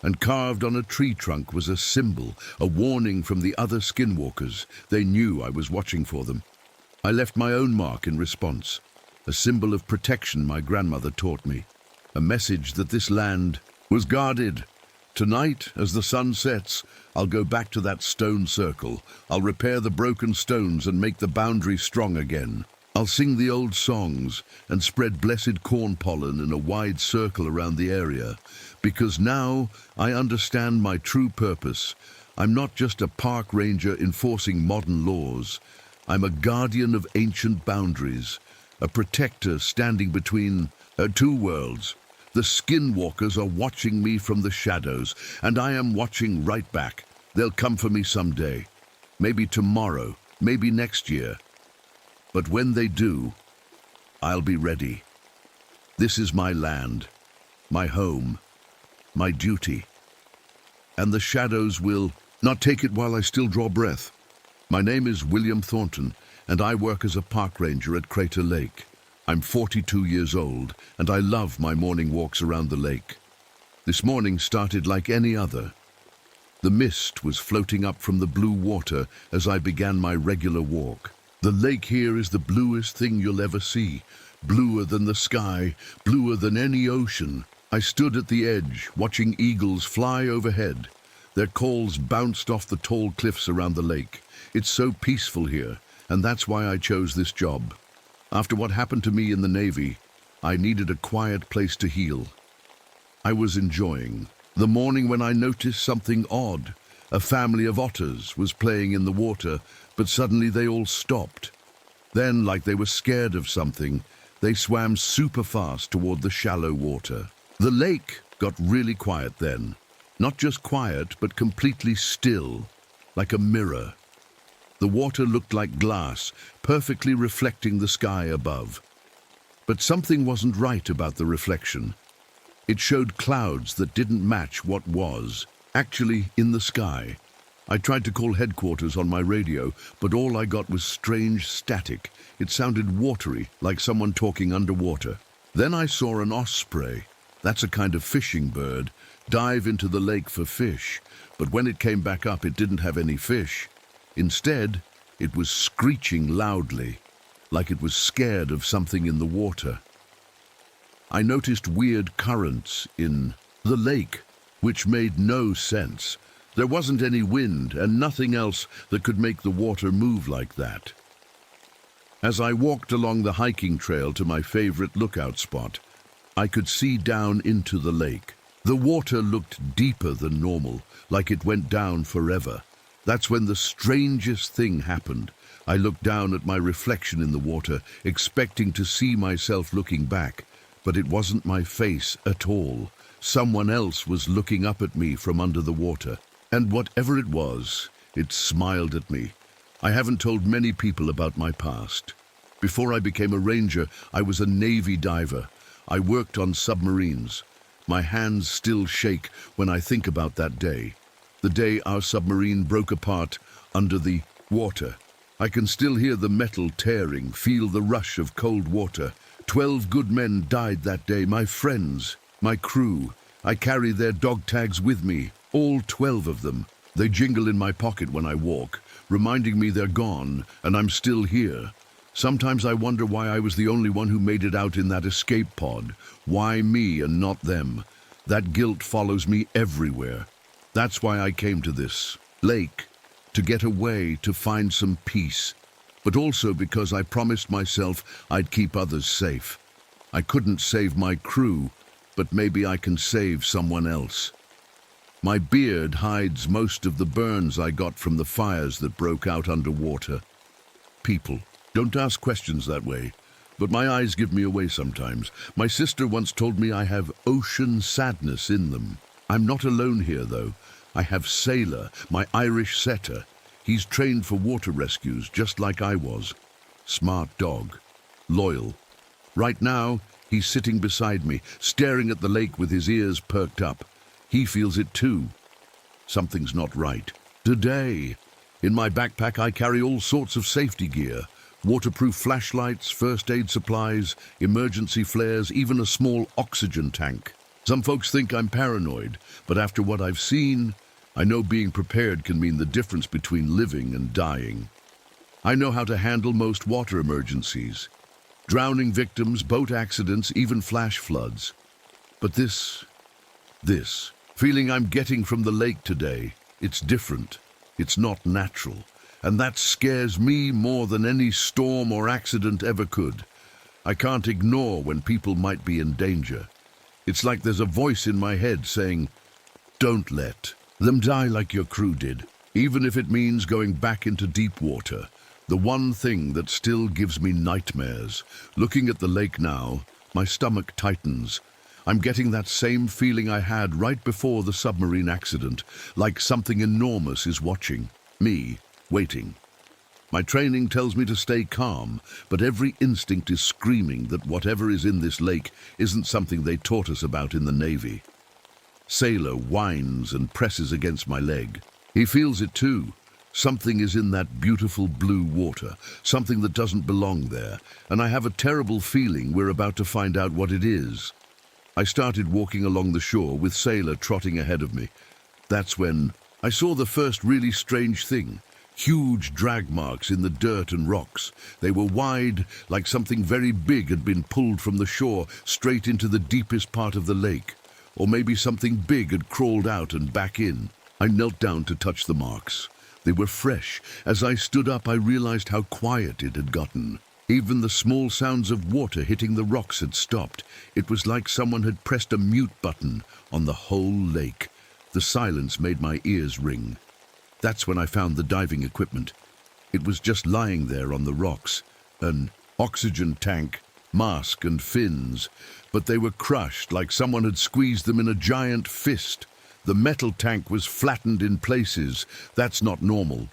And carved on a tree trunk was a symbol, a warning from the other skinwalkers. They knew I was watching for them. I left my own mark in response, a symbol of protection my grandmother taught me, a message that this land was guarded. Tonight, as the sun sets, I'll go back to that stone circle. I'll repair the broken stones and make the boundary strong again. I'll sing the old songs and spread blessed corn pollen in a wide circle around the area, because now I understand my true purpose. I'm not just a park ranger enforcing modern laws. I'm a guardian of ancient boundaries, a protector standing between two worlds. The skinwalkers are watching me from the shadows, and I am watching right back. They'll come for me someday. Maybe tomorrow, maybe next year. But when they do, I'll be ready. This is my land, my home, my duty. And the shadows will not take it while I still draw breath. My name is William Thornton, and I work as a park ranger at Crater Lake. I'm 42 years old, and I love my morning walks around the lake. This morning started like any other. The mist was floating up from the blue water as I began my regular walk. The lake here is the bluest thing you'll ever see, bluer than the sky, bluer than any ocean. I stood at the edge, watching eagles fly overhead. Their calls bounced off the tall cliffs around the lake. It's so peaceful here, and that's why I chose this job. After what happened to me in the Navy, I needed a quiet place to heal. I was enjoying the morning when I noticed something odd. A family of otters was playing in the water, but suddenly they all stopped. Then, like they were scared of something, they swam super fast toward the shallow water. The lake got really quiet then. Not just quiet, but completely still, like a mirror. The water looked like glass, perfectly reflecting the sky above. But something wasn't right about the reflection. It showed clouds that didn't match what was actually in the sky. I tried to call headquarters on my radio, but all I got was strange static. It sounded watery, like someone talking underwater. Then I saw an osprey, That's a kind of fishing bird. Dive into the lake for fish. But when it came back up, it didn't have any fish. Instead, it was screeching loudly, like it was scared of something in the water. I noticed weird currents in the lake, which made no sense. There wasn't any wind and nothing else that could make the water move like that. As I walked along the hiking trail to my favorite lookout spot, I could see down into the lake. The water looked deeper than normal, like it went down forever. That's when the strangest thing happened. I looked down at my reflection in the water, expecting to see myself looking back, but it wasn't my face at all. Someone else was looking up at me from under the water. And whatever it was, it smiled at me. I haven't told many people about my past. Before I became a ranger, I was a Navy diver. I worked on submarines. My hands still shake when I think about that day. The day our submarine broke apart under the water. I can still hear the metal tearing, feel the rush of cold water. 12 good men died that day, my friends, my crew. I carry their dog tags with me, all 12 of them. They jingle in my pocket when I walk, reminding me they're gone and I'm still here. Sometimes I wonder why I was the only one who made it out in that escape pod. Why me and not them? That guilt follows me everywhere. That's why I came to this lake, to get away, to find some peace. But also because I promised myself I'd keep others safe. I couldn't save my crew, but maybe I can save someone else. My beard hides most of the burns I got from the fires that broke out underwater. People, don't ask questions that way, but my eyes give me away sometimes. My sister once told me I have ocean sadness in them. I'm not alone here, though. I have Sailor, my Irish setter. He's trained for water rescues, just like I was. Smart dog. Loyal. Right now, he's sitting beside me, staring at the lake with his ears perked up. He feels it too. Something's not right. Today, in my backpack, I carry all sorts of safety gear. Waterproof flashlights, first aid supplies, emergency flares, even a small oxygen tank. Some folks think I'm paranoid, but after what I've seen, I know being prepared can mean the difference between living and dying. I know how to handle most water emergencies. Drowning victims, boat accidents, even flash floods. But this feeling I'm getting from the lake today, it's different. It's not natural. And that scares me more than any storm or accident ever could. I can't ignore when people might be in danger. It's like there's a voice in my head saying, don't let them die like your crew did, even if it means going back into deep water. The one thing that still gives me nightmares. Looking at the lake now, my stomach tightens. I'm getting that same feeling I had right before the submarine accident, like something enormous is watching me. Waiting. My training tells me to stay calm, but every instinct is screaming that whatever is in this lake isn't something they taught us about in the Navy. Sailor whines and presses against my leg. He feels it too. Something is in that beautiful blue water, something that doesn't belong there, and I have a terrible feeling we're about to find out what it is. I started walking along the shore with Sailor trotting ahead of me. That's when I saw the first really strange thing. Huge drag marks in the dirt and rocks. They were wide, like something very big had been pulled from the shore straight into the deepest part of the lake. Or maybe something big had crawled out and back in. I knelt down to touch the marks. They were fresh. As I stood up, I realized how quiet it had gotten. Even the small sounds of water hitting the rocks had stopped. It was like someone had pressed a mute button on the whole lake. The silence made my ears ring. That's when I found the diving equipment. It was just lying there on the rocks. An oxygen tank, mask and fins. But they were crushed like someone had squeezed them in a giant fist. The metal tank was flattened in places. That's not normal.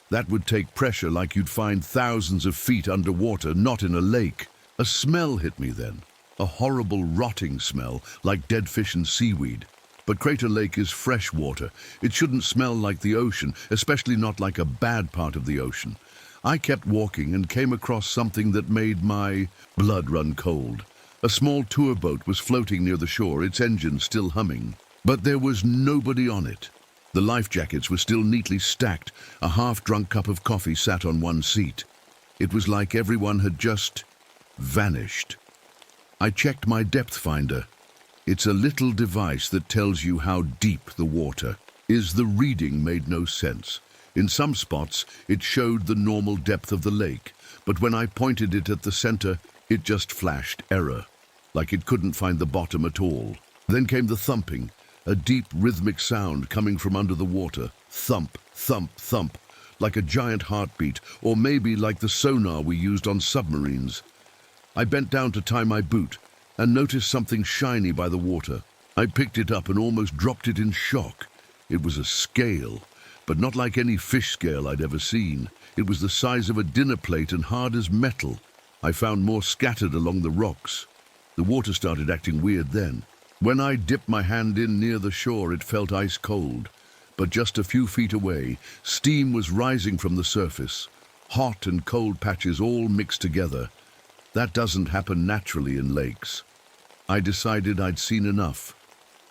That would take pressure like you'd find thousands of feet underwater, not in a lake. A smell hit me then. A horrible rotting smell, like dead fish and seaweed. But Crater Lake is fresh water. It shouldn't smell like the ocean, especially not like a bad part of the ocean. I kept walking and came across something that made my blood run cold. A small tour boat was floating near the shore, its engine still humming. But there was nobody on it. The life jackets were still neatly stacked. A half-drunk cup of coffee sat on one seat. It was like everyone had just vanished. I checked my depth finder. It's a little device that tells you how deep the water is. The reading made no sense. In some spots, it showed the normal depth of the lake, but when I pointed it at the center, it just flashed error, like it couldn't find the bottom at all. Then came the thumping, a deep rhythmic sound coming from under the water. Thump, thump, thump, like a giant heartbeat, or maybe like the sonar we used on submarines. I bent down to tie my boot and noticed something shiny by the water. I picked it up and almost dropped it in shock. It was a scale, but not like any fish scale I'd ever seen. It was the size of a dinner plate and hard as metal. I found more scattered along the rocks. The water started acting weird then. When I dipped my hand in near the shore, it felt ice cold. But just a few feet away, steam was rising from the surface. Hot and cold patches all mixed together. That doesn't happen naturally in lakes. I decided I'd seen enough.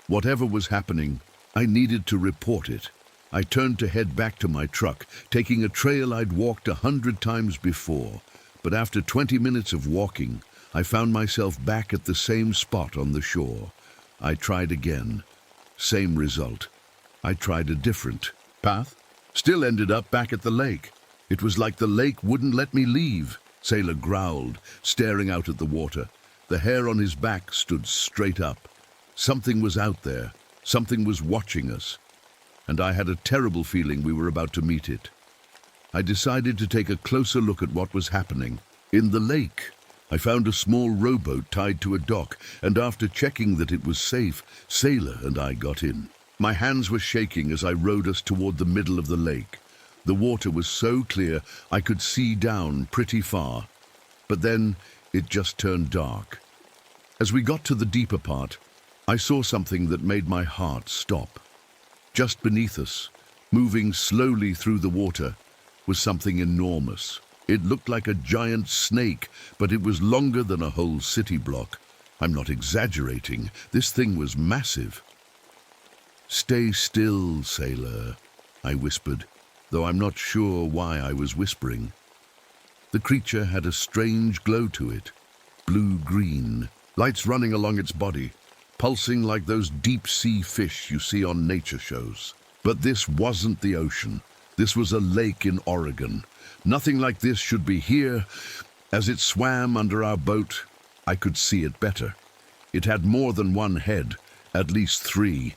Whatever was happening, I needed to report it. I turned to head back to my truck, taking a trail I'd walked 100 times before. But after 20 minutes of walking, I found myself back at the same spot on the shore. I tried again. Same result. I tried a different path. Still ended up back at the lake. It was like the lake wouldn't let me leave. Sailor growled, staring out at the water. The hair on his back stood straight up. Something was out there. Something was watching us. And I had a terrible feeling we were about to meet it. I decided to take a closer look at what was happening. In the lake, I found a small rowboat tied to a dock, and after checking that it was safe, Sailor and I got in. My hands were shaking as I rowed us toward the middle of the lake. The water was so clear I could see down pretty far. But then it just turned dark. As we got to the deeper part, I saw something that made my heart stop. Just beneath us, moving slowly through the water, was something enormous. It looked like a giant snake, but it was longer than a whole city block. I'm not exaggerating. This thing was massive. "Stay still, Sailor," I whispered, though I'm not sure why I was whispering. The creature had a strange glow to it, blue-green, lights running along its body, pulsing like those deep-sea fish you see on nature shows. But this wasn't the ocean. This was a lake in Oregon. Nothing like this should be here. As it swam under our boat, I could see it better. It had more than one head, at least 3,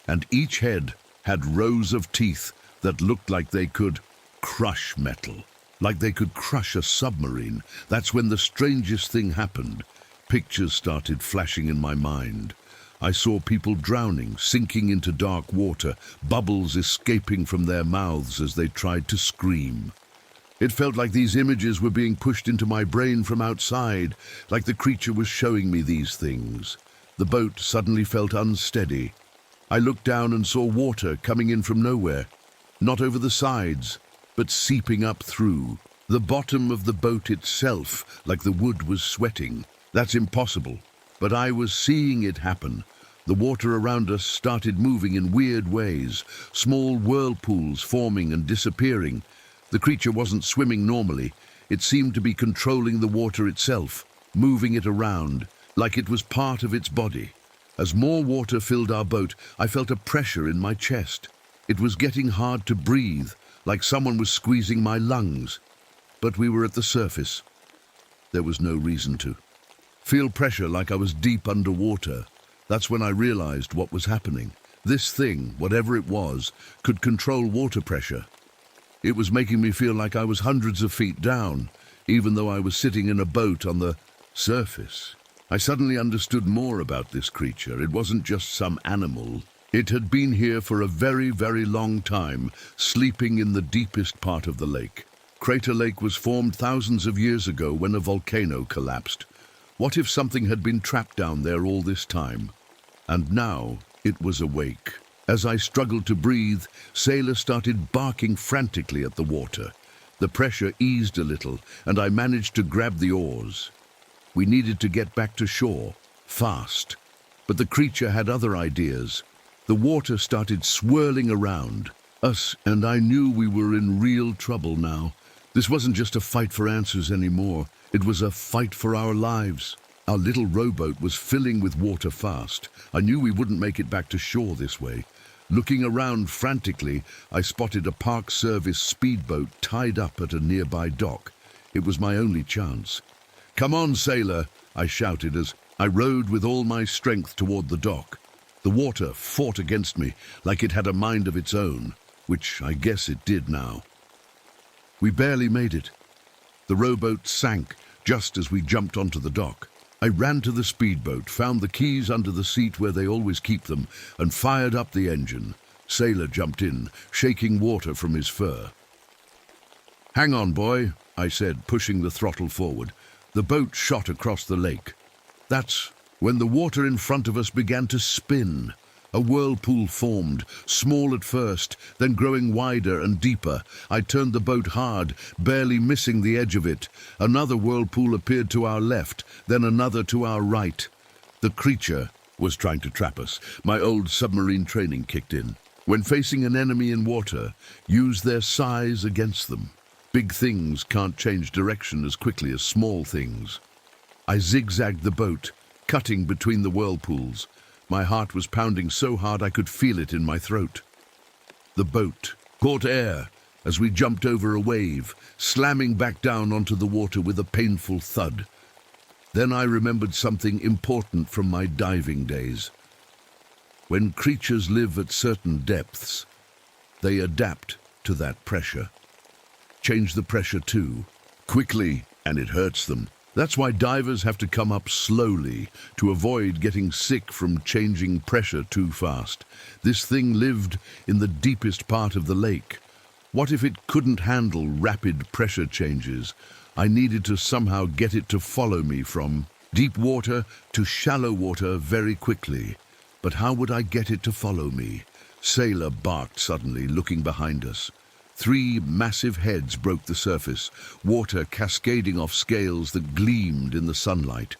and each head had rows of teeth that looked like they could crush metal, like they could crush a submarine. That's when the strangest thing happened. Pictures started flashing in my mind. I saw people drowning, sinking into dark water, bubbles escaping from their mouths as they tried to scream. It felt like these images were being pushed into my brain from outside, like the creature was showing me these things. The boat suddenly felt unsteady. I looked down and saw water coming in from nowhere, not over the sides, but seeping up through the bottom of the boat itself, like the wood was sweating. That's impossible, but I was seeing it happen. The water around us started moving in weird ways, small whirlpools forming and disappearing. The creature wasn't swimming normally. It seemed to be controlling the water itself, moving it around, like it was part of its body. As more water filled our boat, I felt a pressure in my chest. It was getting hard to breathe, like someone was squeezing my lungs. But we were at the surface. There was no reason to feel pressure like I was deep underwater. That's when I realized what was happening. This thing, whatever it was, could control water pressure. It was making me feel like I was hundreds of feet down, even though I was sitting in a boat on the surface. I suddenly understood more about this creature. It wasn't just some animal. It had been here for a very, very long time, sleeping in the deepest part of the lake. Crater Lake was formed thousands of years ago when a volcano collapsed. What if something had been trapped down there all this time? And now it was awake. As I struggled to breathe, Sailor started barking frantically at the water. The pressure eased a little, and I managed to grab the oars. We needed to get back to shore, fast. But the creature had other ideas. The water started swirling around us, and I knew we were in real trouble now. This wasn't just a fight for answers anymore. It was a fight for our lives. Our little rowboat was filling with water fast. I knew we wouldn't make it back to shore this way. Looking around frantically, I spotted a Park Service speedboat tied up at a nearby dock. It was my only chance. "Come on, sailor," I shouted as I rowed with all my strength toward the dock. The water fought against me like it had a mind of its own, which I guess it did now. We barely made it. The rowboat sank just as we jumped onto the dock. I ran to the speedboat, found the keys under the seat where they always keep them, and fired up the engine. Sailor jumped in, shaking water from his fur. "Hang on, boy," I said, pushing the throttle forward. The boat shot across the lake. That's when the water in front of us began to spin. A whirlpool formed, small at first, then growing wider and deeper. I turned the boat hard, barely missing the edge of it. Another whirlpool appeared to our left, then another to our right. The creature was trying to trap us. My old submarine training kicked in. When facing an enemy in water, use their size against them. Big things can't change direction as quickly as small things. I zigzagged the boat, cutting between the whirlpools. My heart was pounding so hard I could feel it in my throat. The boat caught air as we jumped over a wave, slamming back down onto the water with a painful thud. Then I remembered something important from my diving days. When creatures live at certain depths, they adapt to that pressure. Change the pressure too, quickly, and it hurts them. That's why divers have to come up slowly to avoid getting sick from changing pressure too fast. This thing lived in the deepest part of the lake. What if it couldn't handle rapid pressure changes? I needed to somehow get it to follow me from deep water to shallow water very quickly. But how would I get it to follow me? Sailor barked suddenly, looking behind us. 3 massive heads broke the surface, water cascading off scales that gleamed in the sunlight.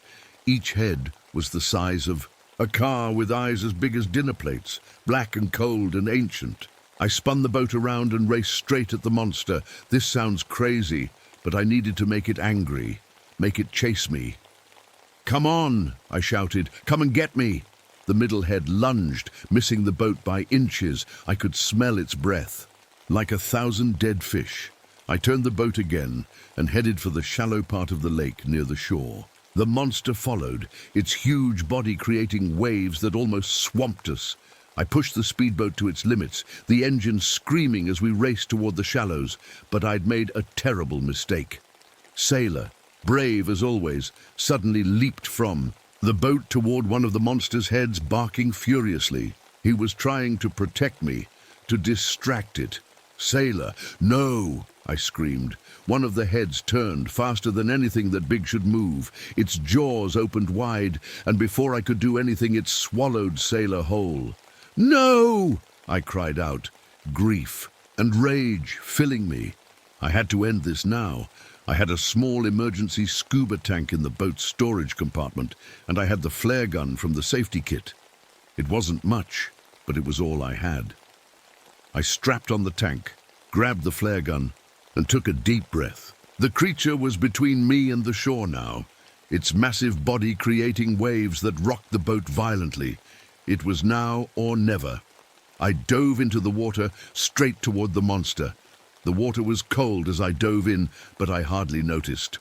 Each head was the size of a car with eyes as big as dinner plates, black and cold and ancient. I spun the boat around and raced straight at the monster. This sounds crazy, but I needed to make it angry, make it chase me. "Come on," I shouted. "Come and get me." The middle head lunged, missing the boat by inches. I could smell its breath. Like 1,000 dead fish, I turned the boat again and headed for the shallow part of the lake near the shore. The monster followed, its huge body creating waves that almost swamped us. I pushed the speedboat to its limits, the engine screaming as we raced toward the shallows, but I'd made a terrible mistake. Sailor, brave as always, suddenly leaped from the boat toward one of the monster's heads, barking furiously. He was trying to protect me, to distract it. "Sailor, no!" I screamed. One of the heads turned faster than anything that big should move. Its jaws opened wide, and before I could do anything, it swallowed Sailor whole. "No!" I cried out, grief and rage filling me. I had to end this now. I had a small emergency scuba tank in the boat's storage compartment, and I had the flare gun from the safety kit. It wasn't much, but it was all I had. I strapped on the tank, grabbed the flare gun, and took a deep breath. The creature was between me and the shore now, its massive body creating waves that rocked the boat violently. It was now or never. I dove into the water, straight toward the monster. The water was cold as I dove in, but I hardly noticed.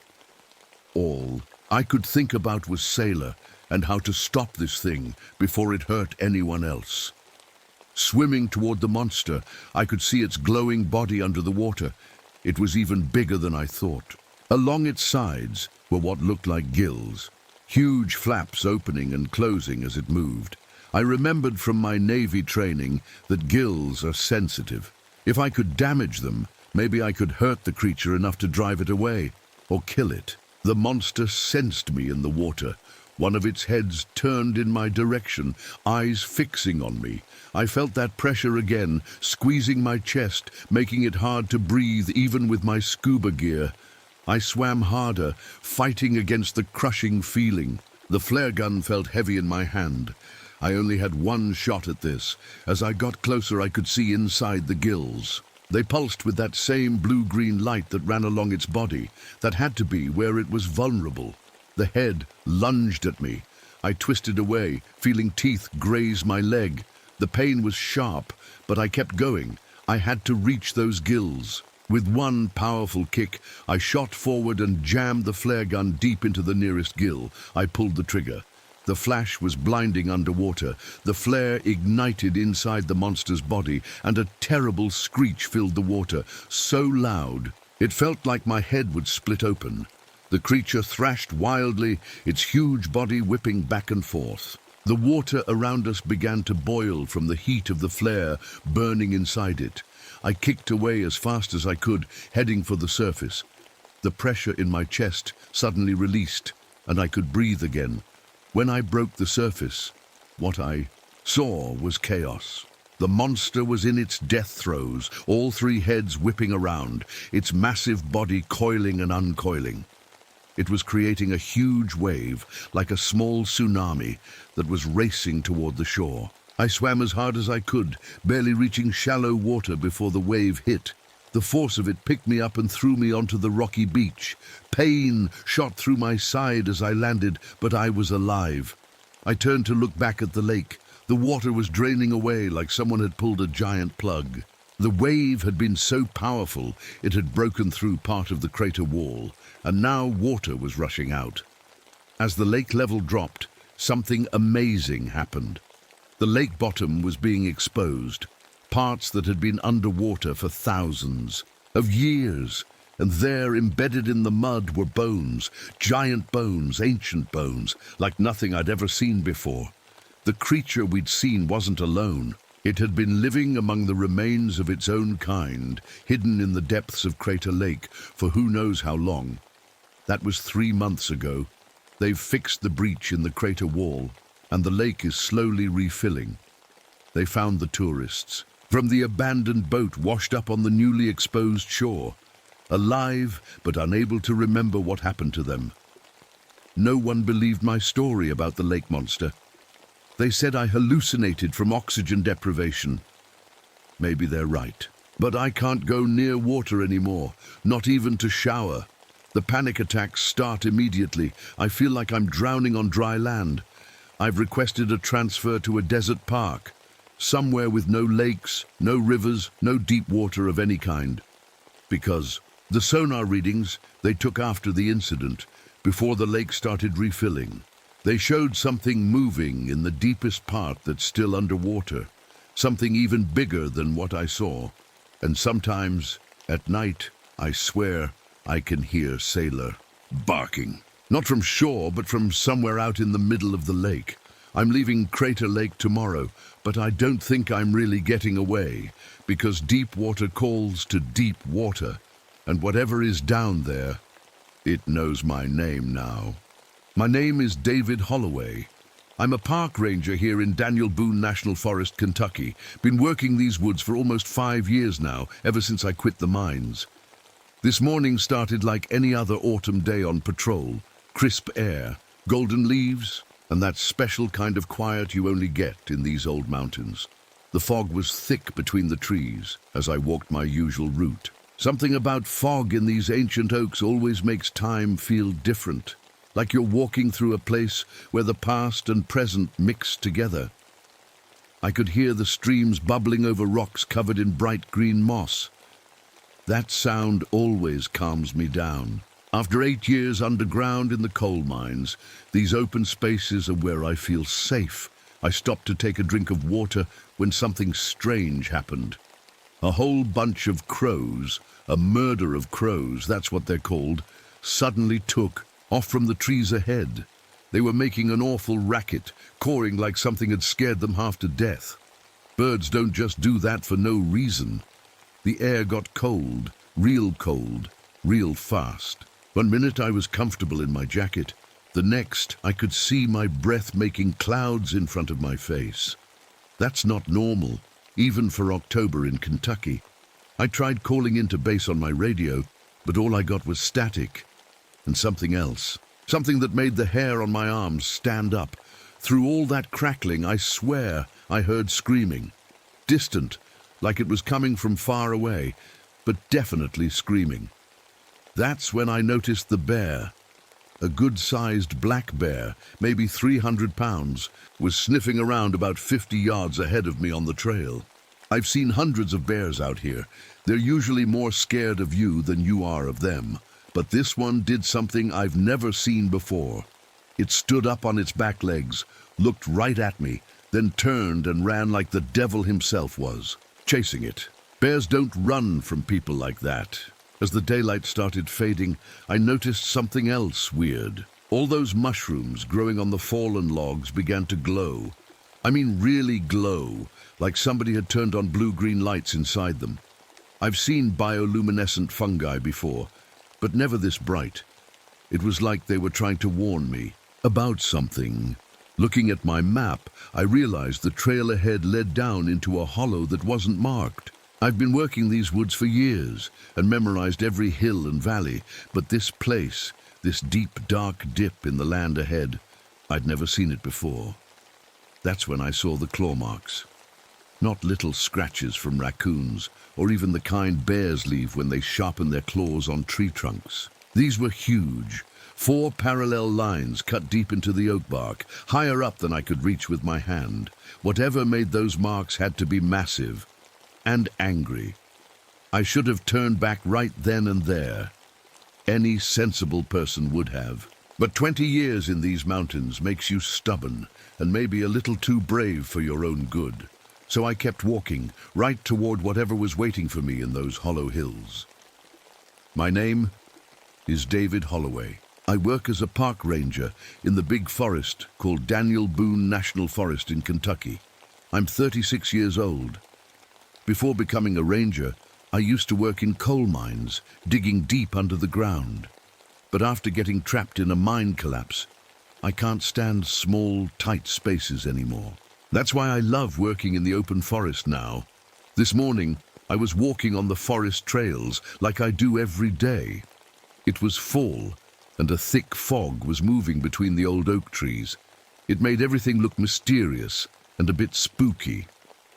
All I could think about was Sailor and how to stop this thing before it hurt anyone else. Swimming toward the monster, I could see its glowing body under the water. It was even bigger than I thought. Along its sides were what looked like gills, huge flaps opening and closing as it moved. I remembered from my Navy training that gills are sensitive. If I could damage them, maybe I could hurt the creature enough to drive it away or kill it. The monster sensed me in the water. One of its heads turned in my direction, eyes fixing on me. I felt that pressure again, squeezing my chest, making it hard to breathe even with my scuba gear. I swam harder, fighting against the crushing feeling. The flare gun felt heavy in my hand. I only had one shot at this. As I got closer, I could see inside the gills. They pulsed with that same blue-green light that ran along its body. That had to be where it was vulnerable. The head lunged at me. I twisted away, feeling teeth graze my leg. The pain was sharp, but I kept going. I had to reach those gills. With one powerful kick, I shot forward and jammed the flare gun deep into the nearest gill. I pulled the trigger. The flash was blinding underwater. The flare ignited inside the monster's body, and a terrible screech filled the water, so loud it felt like my head would split open. The creature thrashed wildly, its huge body whipping back and forth. The water around us began to boil from the heat of the flare burning inside it. I kicked away as fast as I could, heading for the surface. The pressure in my chest suddenly released, and I could breathe again. When I broke the surface, what I saw was chaos. The monster was in its death throes, all three heads whipping around, its massive body coiling and uncoiling. It was creating a huge wave, like a small tsunami, that was racing toward the shore. I swam as hard as I could, barely reaching shallow water before the wave hit. The force of it picked me up and threw me onto the rocky beach. Pain shot through my side as I landed, but I was alive. I turned to look back at the lake. The water was draining away like someone had pulled a giant plug. The wave had been so powerful it had broken through part of the crater wall, and now water was rushing out. As the lake level dropped, something amazing happened. The lake bottom was being exposed. Parts that had been underwater for thousands of years, and there, embedded in the mud, were bones, giant bones, ancient bones, like nothing I'd ever seen before. The creature we'd seen wasn't alone. It had been living among the remains of its own kind, hidden in the depths of Crater Lake for who knows how long. That was 3 months ago. They've fixed the breach in the crater wall, and the lake is slowly refilling. They found the tourists from the abandoned boat washed up on the newly exposed shore, alive but unable to remember what happened to them. No one believed my story about the lake monster. They said I hallucinated from oxygen deprivation. Maybe they're right, but I can't go near water anymore, not even to shower. The panic attacks start immediately. I feel like I'm drowning on dry land. I've requested a transfer to a desert park, somewhere with no lakes, no rivers, no deep water of any kind. Because the sonar readings they took after the incident, before the lake started refilling, they showed something moving in the deepest part that's still underwater, something even bigger than what I saw. And sometimes, at night, I swear I can hear Sailor barking. Not from shore, but from somewhere out in the middle of the lake. I'm leaving Crater Lake tomorrow, but I don't think I'm really getting away, because deep water calls to deep water, and whatever is down there, it knows my name now. My name is David Holloway. I'm a park ranger here in Daniel Boone National Forest, Kentucky. Been working these woods for almost 5 years now, ever since I quit the mines. This morning started like any other autumn day on patrol. Crisp air, golden leaves, and that special kind of quiet you only get in these old mountains. The fog was thick between the trees as I walked my usual route. Something about fog in these ancient oaks always makes time feel different, like you're walking through a place where the past and present mix together. I could hear the streams bubbling over rocks covered in bright green moss. That sound always calms me down. After 8 years underground in the coal mines, these open spaces are where I feel safe. I stopped to take a drink of water when something strange happened. A whole bunch of crows, a murder of crows, that's what they're called, suddenly took off from the trees ahead. They were making an awful racket, cawing like something had scared them half to death. Birds don't just do that for no reason. The air got cold, real fast. One minute I was comfortable in my jacket. The next, I could see my breath making clouds in front of my face. That's not normal, even for October in Kentucky. I tried calling into base on my radio, but all I got was static and something else. Something that made the hair on my arms stand up. Through all that crackling, I swear I heard screaming. Distant, like it was coming from far away, but definitely screaming. That's when I noticed the bear. A good-sized black bear, maybe 300 pounds, was sniffing around about 50 yards ahead of me on the trail. I've seen hundreds of bears out here. They're usually more scared of you than you are of them. But this one did something I've never seen before. It stood up on its back legs, looked right at me, then turned and ran like the devil himself was, chasing it. Bears don't run from people like that. As the daylight started fading, I noticed something else weird. All those mushrooms growing on the fallen logs began to glow. I mean really glow, like somebody had turned on blue-green lights inside them. I've seen bioluminescent fungi before, but never this bright. It was like they were trying to warn me about something. Looking at my map, I realized the trail ahead led down into a hollow that wasn't marked. I've been working these woods for years and memorized every hill and valley, but this place, this deep, dark dip in the land ahead, I'd never seen it before. That's when I saw the claw marks. Not little scratches from raccoons, or even the kind bears leave when they sharpen their claws on tree trunks. These were huge, 4 parallel lines cut deep into the oak bark, higher up than I could reach with my hand. Whatever made those marks had to be massive and angry. I should have turned back right then and there. Any sensible person would have. But 20 years in these mountains makes you stubborn and maybe a little too brave for your own good. So I kept walking, right toward whatever was waiting for me in those hollow hills. My name is David Holloway. I work as a park ranger in the big forest called Daniel Boone National Forest in Kentucky. I'm 36 years old. Before becoming a ranger, I used to work in coal mines, digging deep under the ground. But after getting trapped in a mine collapse, I can't stand small, tight spaces anymore. That's why I love working in the open forest now. This morning, I was walking on the forest trails like I do every day. It was fall, and a thick fog was moving between the old oak trees. It made everything look mysterious and a bit spooky.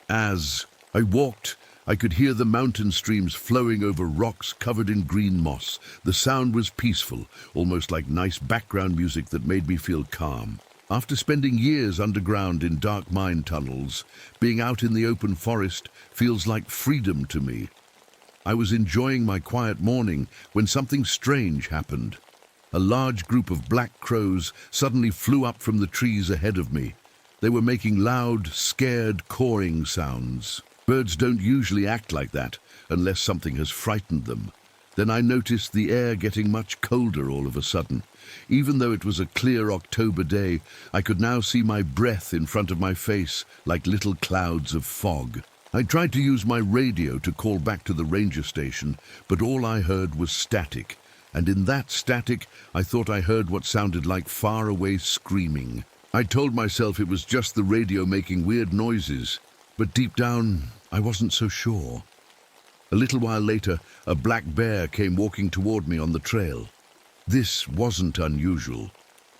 As I walked, I could hear the mountain streams flowing over rocks covered in green moss. The sound was peaceful, almost like nice background music that made me feel calm. After spending years underground in dark mine tunnels, being out in the open forest feels like freedom to me. I was enjoying my quiet morning when something strange happened. A large group of black crows suddenly flew up from the trees ahead of me. They were making loud, scared, cawing sounds. Birds don't usually act like that unless something has frightened them. Then I noticed the air getting much colder all of a sudden. Even though it was a clear October day, I could now see my breath in front of my face like little clouds of fog. I tried to use my radio to call back to the ranger station, but all I heard was static. And in that static, I thought I heard what sounded like far-away screaming. I told myself it was just the radio making weird noises, but deep down, I wasn't so sure. A little while later, a black bear came walking toward me on the trail. This wasn't unusual.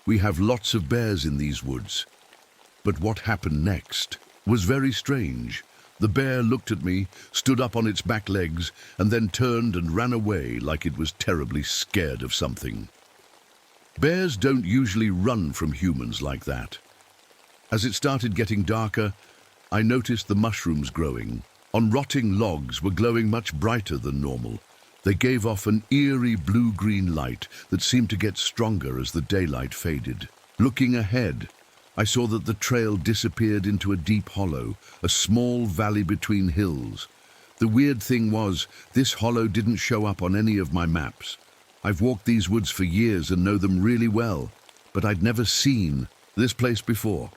We have lots of bears in these woods. But what happened next was very strange. The bear looked at me, stood up on its back legs, and then turned and ran away like it was terribly scared of something. Bears don't usually run from humans like that. As it started getting darker, I noticed the mushrooms growing. On rotting logs were glowing much brighter than normal. They gave off an eerie blue-green light that seemed to get stronger as the daylight faded. Looking ahead, I saw that the trail disappeared into a deep hollow, a small valley between hills. The weird thing was, this hollow didn't show up on any of my maps. I've walked these woods for years and know them really well, but I'd never seen this place before.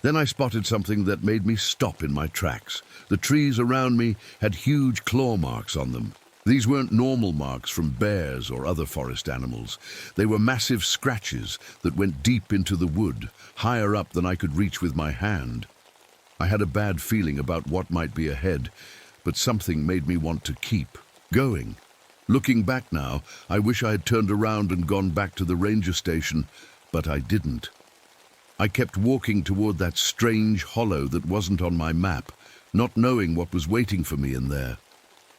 Then I spotted something that made me stop in my tracks. The trees around me had huge claw marks on them. These weren't normal marks from bears or other forest animals. They were massive scratches that went deep into the wood, higher up than I could reach with my hand. I had a bad feeling about what might be ahead, but something made me want to keep going. Looking back now, I wish I had turned around and gone back to the ranger station, but I didn't. I kept walking toward that strange hollow that wasn't on my map, not knowing what was waiting for me in there.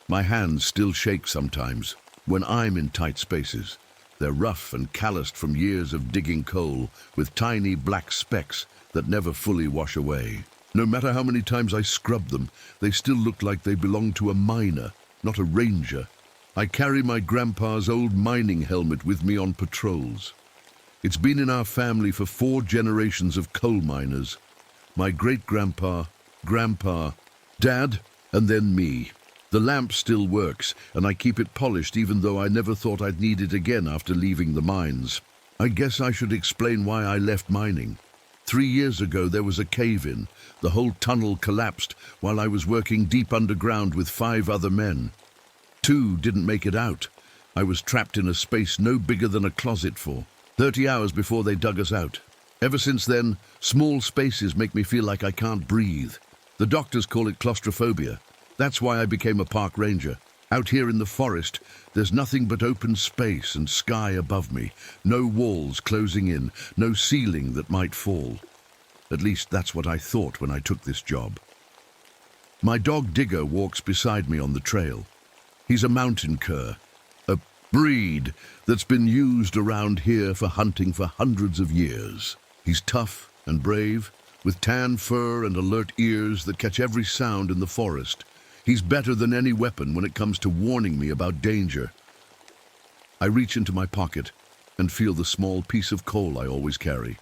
My hands still shake sometimes when I'm in tight spaces. They're rough and calloused from years of digging coal, with tiny black specks that never fully wash away. No matter how many times I scrub them, they still look like they belong to a miner, not a ranger. I carry my grandpa's old mining helmet with me on patrols. It's been in our family for 4 generations of coal miners. My great-grandpa, grandpa, dad, and then me. The lamp still works, and I keep it polished even though I never thought I'd need it again after leaving the mines. I guess I should explain why I left mining. 3 years ago there was a cave-in. The whole tunnel collapsed while I was working deep underground with 5 other men. 2 didn't make it out. I was trapped in a space no bigger than a closet for 30 hours before they dug us out. Ever since then, small spaces make me feel like I can't breathe. The doctors call it claustrophobia. That's why I became a park ranger. Out here in the forest, there's nothing but open space and sky above me. No walls closing in, no ceiling that might fall. At least that's what I thought when I took this job. My dog Digger walks beside me on the trail. He's a mountain cur, a breed that's been used around here for hunting for hundreds of years. He's tough and brave, with tan fur and alert ears that catch every sound in the forest. He's better than any weapon when it comes to warning me about danger. I reach into my pocket and feel the small piece of coal I always carry.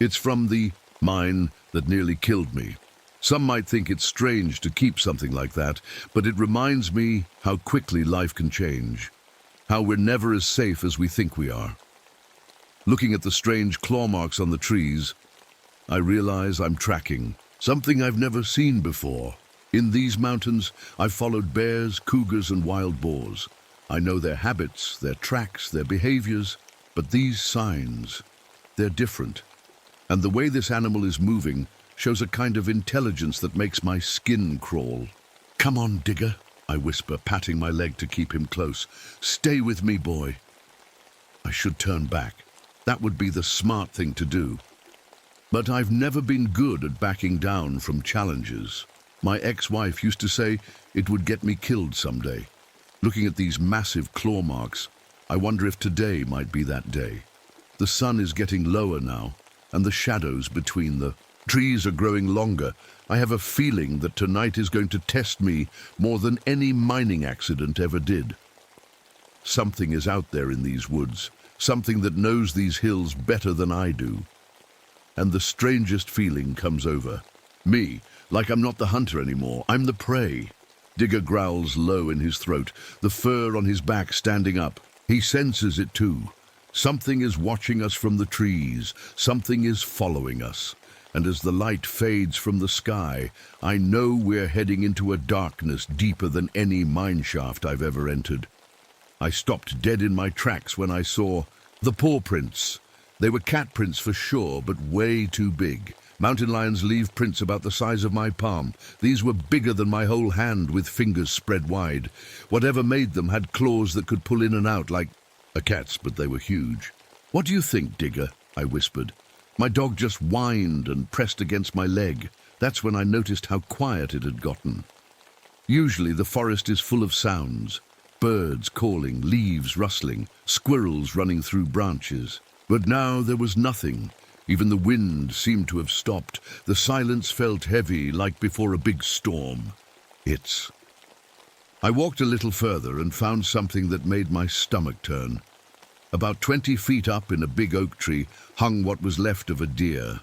It's from the mine that nearly killed me. Some might think it's strange to keep something like that, but it reminds me how quickly life can change, how we're never as safe as we think we are. Looking at the strange claw marks on the trees, I realize I'm tracking something I've never seen before. In these mountains, I've followed bears, cougars, and wild boars. I know their habits, their tracks, their behaviors, but these signs, they're different. And the way this animal is moving shows a kind of intelligence that makes my skin crawl. "Come on, Digger," I whisper, patting my leg to keep him close. "Stay with me, boy." I should turn back. That would be the smart thing to do. But I've never been good at backing down from challenges. My ex-wife used to say it would get me killed someday. Looking at these massive claw marks, I wonder if today might be that day. The sun is getting lower now, and the shadows between the trees are growing longer. I have a feeling that tonight is going to test me more than any mining accident ever did. Something is out there in these woods, something that knows these hills better than I do. And the strangest feeling comes over me, like I'm not the hunter anymore, I'm the prey. Digger growls low in his throat, the fur on his back standing up. He senses it too. Something is watching us from the trees, something is following us. And as the light fades from the sky, I know we're heading into a darkness deeper than any mine shaft I've ever entered. I stopped dead in my tracks when I saw the paw prints. They were cat prints for sure, but way too big. Mountain lions leave prints about the size of my palm. These were bigger than my whole hand with fingers spread wide. Whatever made them had claws that could pull in and out like a cat's, but they were huge. "What do you think, Digger?" I whispered. My dog just whined and pressed against my leg. That's when I noticed how quiet it had gotten. Usually the forest is full of sounds. Birds calling, leaves rustling, squirrels running through branches. But now there was nothing. Even the wind seemed to have stopped. The silence felt heavy, like before a big storm. I walked a little further and found something that made my stomach turn. About 20 feet up in a big oak tree hung what was left of a deer.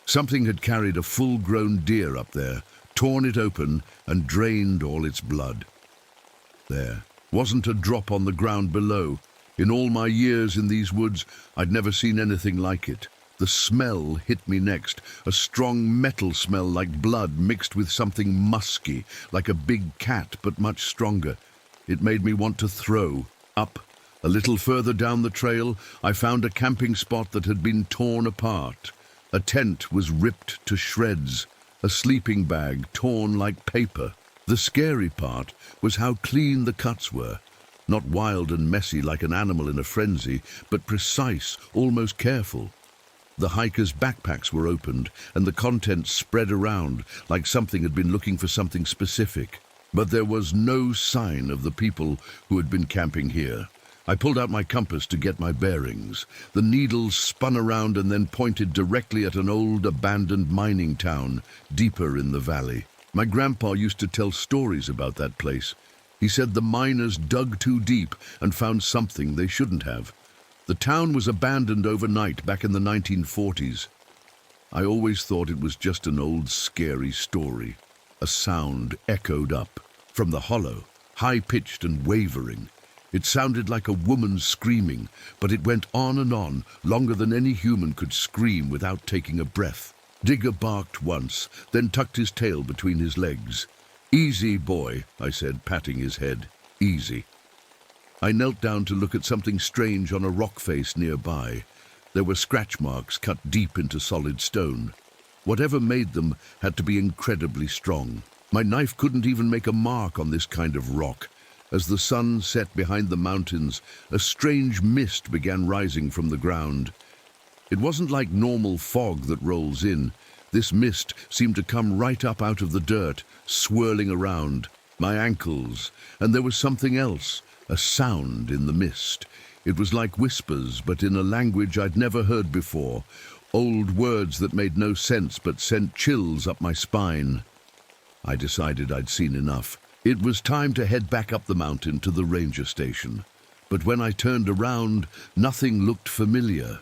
Something had carried a full-grown deer up there, torn it open and drained all its blood. There wasn't a drop on the ground below. In all my years in these woods, I'd never seen anything like it. The smell hit me next, a strong metal smell like blood mixed with something musky, like a big cat but much stronger. It made me want to throw up. A little further down the trail, I found a camping spot that had been torn apart. A tent was ripped to shreds, a sleeping bag torn like paper. The scary part was how clean the cuts were. not wild and messy like an animal in a frenzy, but precise, almost careful. The hikers' backpacks were opened, and the contents spread around like something had been looking for something specific. But there was no sign of the people who had been camping here. I pulled out my compass to get my bearings. The needles spun around and then pointed directly at an old, abandoned mining town, deeper in the valley. My grandpa used to tell stories about that place. He said the miners dug too deep and found something they shouldn't have. The town was abandoned overnight back in the 1940s. I always thought it was just an old, scary story. A sound echoed up from the hollow, high-pitched and wavering. It sounded like a woman screaming, but it went on, longer than any human could scream without taking a breath. Digger barked once, then tucked his tail between his legs. "Easy, boy," I said, patting his head. "Easy." I knelt down to look at something strange on a rock face nearby. There were scratch marks cut deep into solid stone. Whatever made them had to be incredibly strong. My knife couldn't even make a mark on this kind of rock. As the sun set behind the mountains, a strange mist began rising from the ground. It wasn't like normal fog that rolls in. This mist seemed to come right up out of the dirt, swirling around my ankles. And there was something else, a sound in the mist. It was like whispers, but in a language I'd never heard before. Old words that made no sense but sent chills up my spine. I decided I'd seen enough. It was time to head back up the mountain to the ranger station. But when I turned around, nothing looked familiar.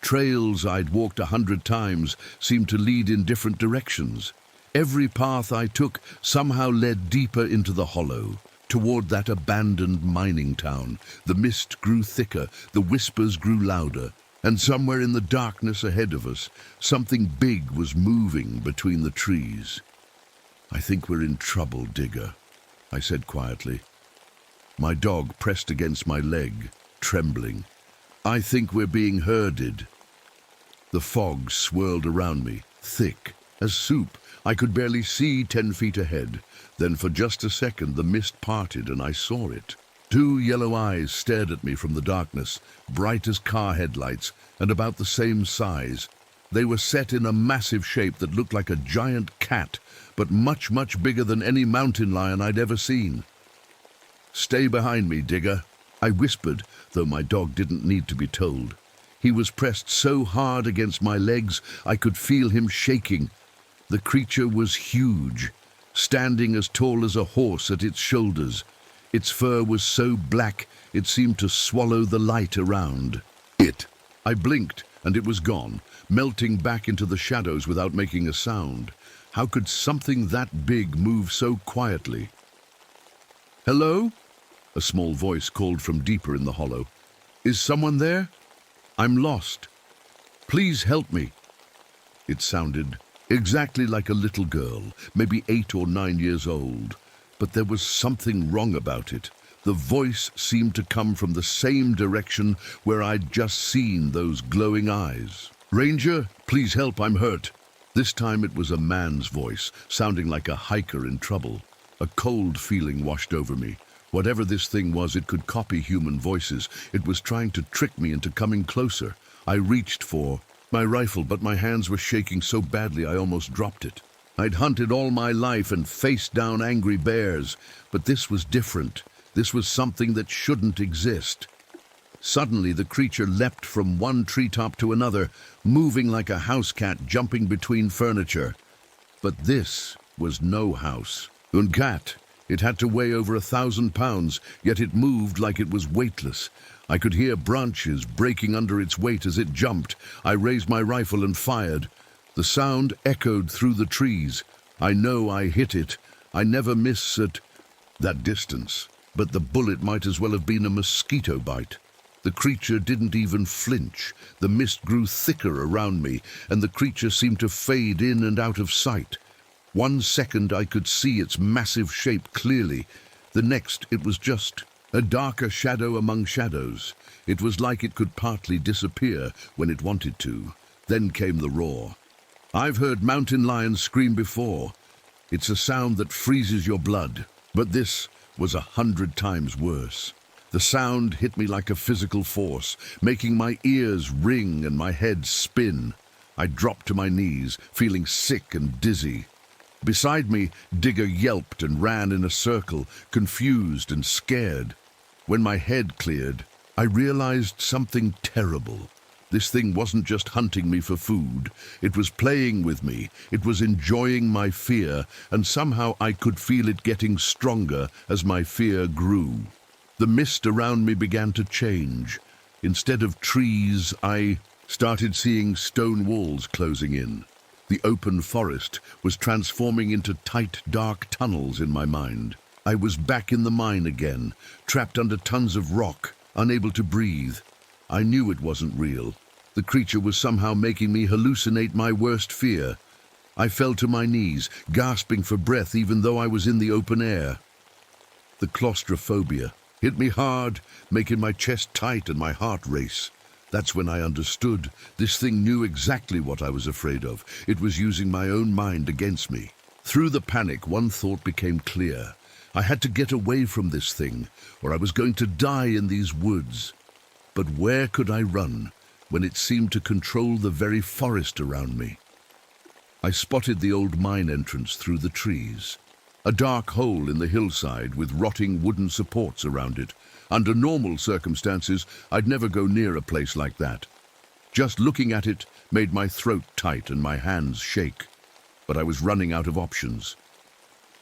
Trails I'd walked 100 times seemed to lead in different directions. Every path I took somehow led deeper into the hollow, toward that abandoned mining town. The mist grew thicker, the whispers grew louder, and somewhere in the darkness ahead of us, something big was moving between the trees. "I think we're in trouble, Digger," I said quietly. My dog pressed against my leg, trembling. "I think we're being herded." The fog swirled around me, thick as soup. I could barely see 10 feet ahead. Then for just a second the mist parted and I saw it. 2 yellow eyes stared at me from the darkness, bright as car headlights and about the same size. They were set in a massive shape that looked like a giant cat, but much, much bigger than any mountain lion I'd ever seen. "Stay behind me, Digger," I whispered, though my dog didn't need to be told. He was pressed so hard against my legs I could feel him shaking. The creature was huge, standing as tall as a horse at its shoulders. Its fur was so black it seemed to swallow the light around it. I blinked and it was gone, melting back into the shadows without making a sound. How could something that big move so quietly? "Hello?" A small voice called from deeper in the hollow. "Is someone there? I'm lost. Please help me." It sounded exactly like a little girl, maybe 8 or 9 years old. But there was something wrong about it. The voice seemed to come from the same direction where I'd just seen those glowing eyes. "Ranger, please help, I'm hurt." This time it was a man's voice, sounding like a hiker in trouble. A cold feeling washed over me. Whatever this thing was, it could copy human voices. It was trying to trick me into coming closer. I reached for my rifle, but my hands were shaking so badly I almost dropped it. I'd hunted all my life and faced down angry bears, but this was different. This was something that shouldn't exist. Suddenly the creature leapt from one treetop to another, moving like a house cat jumping between furniture. But this was no house. Un cat. It had to weigh over 1,000 pounds, yet it moved like it was weightless. I could hear branches breaking under its weight as it jumped. I raised my rifle and fired. The sound echoed through the trees. I know I hit it. I never miss at that distance. But the bullet might as well have been a mosquito bite. The creature didn't even flinch. The mist grew thicker around me, and the creature seemed to fade in and out of sight. 1 second I could see its massive shape clearly. The next it was just a darker shadow among shadows. It was like it could partly disappear when it wanted to. Then came the roar. I've heard mountain lions scream before. It's a sound that freezes your blood, but this was 100 times worse. The sound hit me like a physical force, making my ears ring and my head spin. I dropped to my knees, feeling sick and dizzy. Beside me, Digger yelped and ran in a circle, confused and scared. When my head cleared, I realized something terrible. This thing wasn't just hunting me for food. It was playing with me. It was enjoying my fear, and somehow I could feel it getting stronger as my fear grew. The mist around me began to change. Instead of trees, I started seeing stone walls closing in. The open forest was transforming into tight, dark tunnels in my mind. I was back in the mine again, trapped under tons of rock, unable to breathe. I knew it wasn't real. The creature was somehow making me hallucinate my worst fear. I fell to my knees, gasping for breath even though I was in the open air. The claustrophobia hit me hard, making my chest tight and my heart race. That's when I understood. This thing knew exactly what I was afraid of. It was using my own mind against me. Through the panic, one thought became clear. I had to get away from this thing, or I was going to die in these woods. But where could I run when it seemed to control the very forest around me? I spotted the old mine entrance through the trees. A dark hole in the hillside with rotting wooden supports around it. Under normal circumstances, I'd never go near a place like that. Just looking at it made my throat tight and my hands shake. But I was running out of options.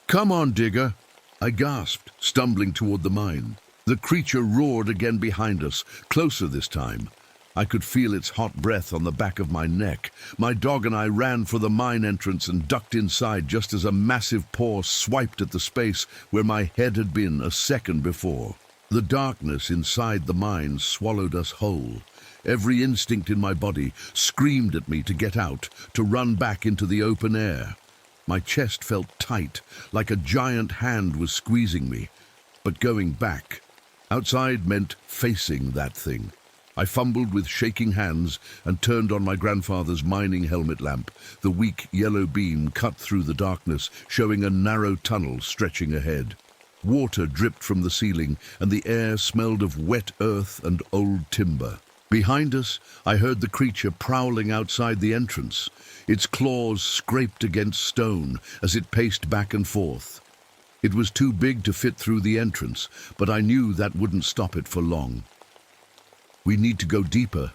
"Come on, Digger," I gasped, stumbling toward the mine. The creature roared again behind us, closer this time. I could feel its hot breath on the back of my neck. My dog and I ran for the mine entrance and ducked inside just as a massive paw swiped at the space where my head had been a second before. The darkness inside the mine swallowed us whole. Every instinct in my body screamed at me to get out, to run back into the open air. My chest felt tight, like a giant hand was squeezing me. But going back, outside meant facing that thing. I fumbled with shaking hands and turned on my grandfather's mining helmet lamp. The weak yellow beam cut through the darkness, showing a narrow tunnel stretching ahead. Water dripped from the ceiling, and the air smelled of wet earth and old timber. Behind us, I heard the creature prowling outside the entrance. Its claws scraped against stone as it paced back and forth. It was too big to fit through the entrance, but I knew that wouldn't stop it for long. "We need to go deeper,"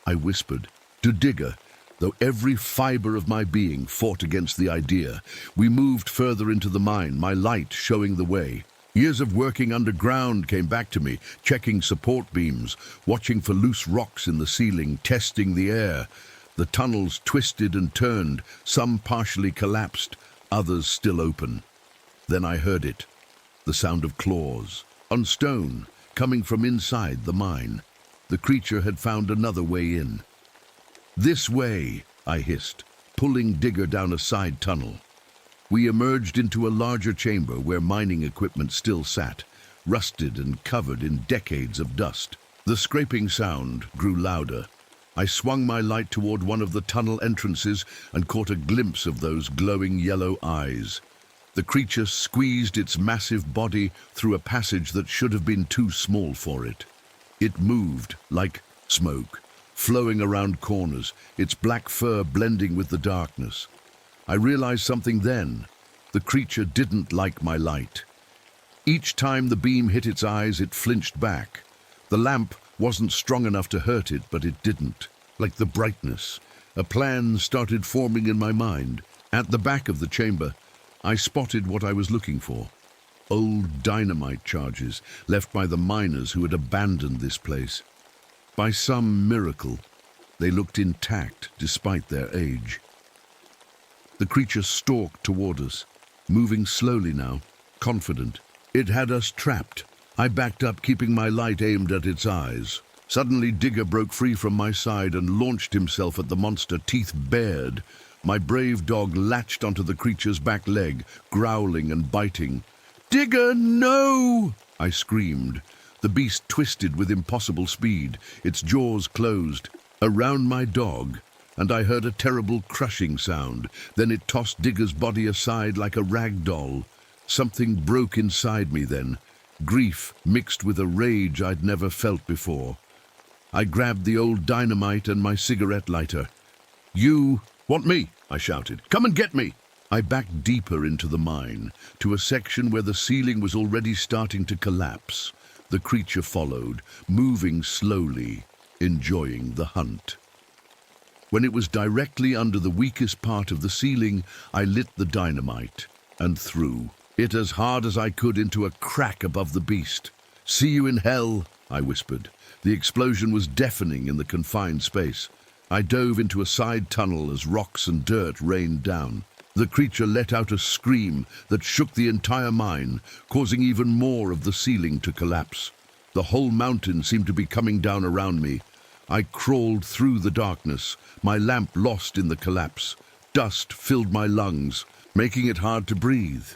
I whispered, to Digger, though every fiber of my being fought against the idea. We moved further into the mine, my light showing the way. Years of working underground came back to me, checking support beams, watching for loose rocks in the ceiling, testing the air. The tunnels twisted and turned, some partially collapsed, others still open. Then I heard it, the sound of claws, on stone, coming from inside the mine. The creature had found another way in. "This way," I hissed, pulling Digger down a side tunnel. We emerged into a larger chamber where mining equipment still sat, rusted and covered in decades of dust. The scraping sound grew louder. I swung my light toward one of the tunnel entrances and caught a glimpse of those glowing yellow eyes. The creature squeezed its massive body through a passage that should have been too small for it. It moved like smoke, flowing around corners, its black fur blending with the darkness. I realized something then. The creature didn't like my light. Each time the beam hit its eyes, it flinched back. The lamp wasn't strong enough to hurt it, but it didn't. Like the brightness, a plan started forming in my mind. At the back of the chamber, I spotted what I was looking for. Old dynamite charges left by the miners who had abandoned this place. By some miracle, they looked intact despite their age. The creature stalked toward us, moving slowly now, confident. It had us trapped. I backed up, keeping my light aimed at its eyes. Suddenly, Digger broke free from my side and launched himself at the monster, teeth bared. My brave dog latched onto the creature's back leg, growling and biting. "Digger, no!" I screamed. The beast twisted with impossible speed, its jaws closed around my dog, and I heard a terrible crushing sound. Then it tossed Digger's body aside like a rag doll. Something broke inside me then. grief mixed with a rage I'd never felt before. I grabbed the old dynamite and my cigarette lighter. "You want me?" I shouted. "Come and get me!" I backed deeper into the mine, to a section where the ceiling was already starting to collapse. The creature followed, moving slowly, enjoying the hunt. When it was directly under the weakest part of the ceiling, I lit the dynamite and threw it as hard as I could into a crack above the beast. "See you in hell," I whispered. The explosion was deafening in the confined space. I dove into a side tunnel as rocks and dirt rained down. The creature let out a scream that shook the entire mine, causing even more of the ceiling to collapse. The whole mountain seemed to be coming down around me. I crawled through the darkness, my lamp lost in the collapse. Dust filled my lungs, making it hard to breathe.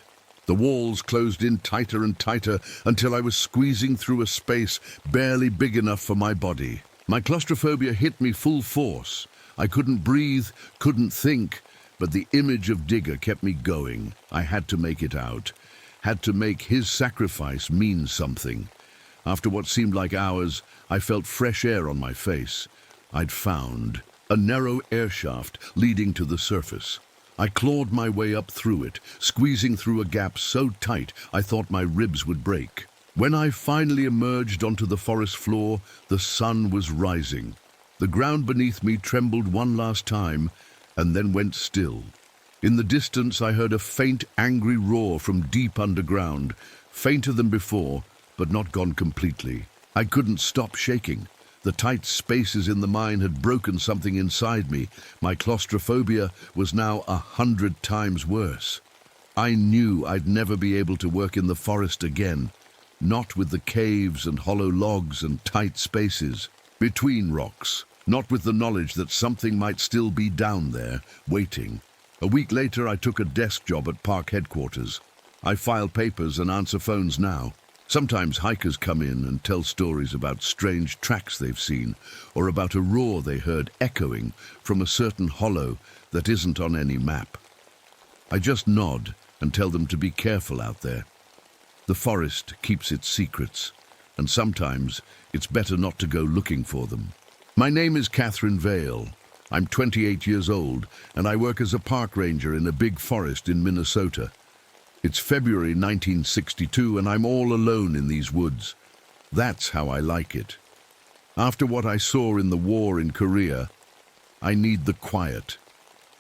The walls closed in tighter and tighter until I was squeezing through a space barely big enough for my body. My claustrophobia hit me full force. I couldn't breathe, couldn't think, but the image of Digger kept me going. I had to make it out, had to make his sacrifice mean something. After what seemed like hours, I felt fresh air on my face. I'd found a narrow air shaft leading to the surface. I clawed my way up through it, squeezing through a gap so tight I thought my ribs would break. When I finally emerged onto the forest floor, the sun was rising. The ground beneath me trembled one last time, and then went still. In the distance, I heard a faint, angry roar from deep underground, fainter than before, but not gone completely. I couldn't stop shaking. The tight spaces in the mine had broken something inside me. My claustrophobia was now 100 times worse. I knew I'd never be able to work in the forest again, not with the caves and hollow logs and tight spaces between rocks. Not with the knowledge that something might still be down there, waiting. A week later, I took a desk job at park headquarters. I file papers and answer phones now. Sometimes hikers come in and tell stories about strange tracks they've seen, or about a roar they heard echoing from a certain hollow that isn't on any map. I just nod and tell them to be careful out there. The forest keeps its secrets, and sometimes it's better not to go looking for them. My name is Catherine Vale. I'm 28 years old, and I work as a park ranger in a big forest in Minnesota. It's February 1962, and I'm all alone in these woods. That's how I like it. After what I saw in the war in Korea, I need the quiet.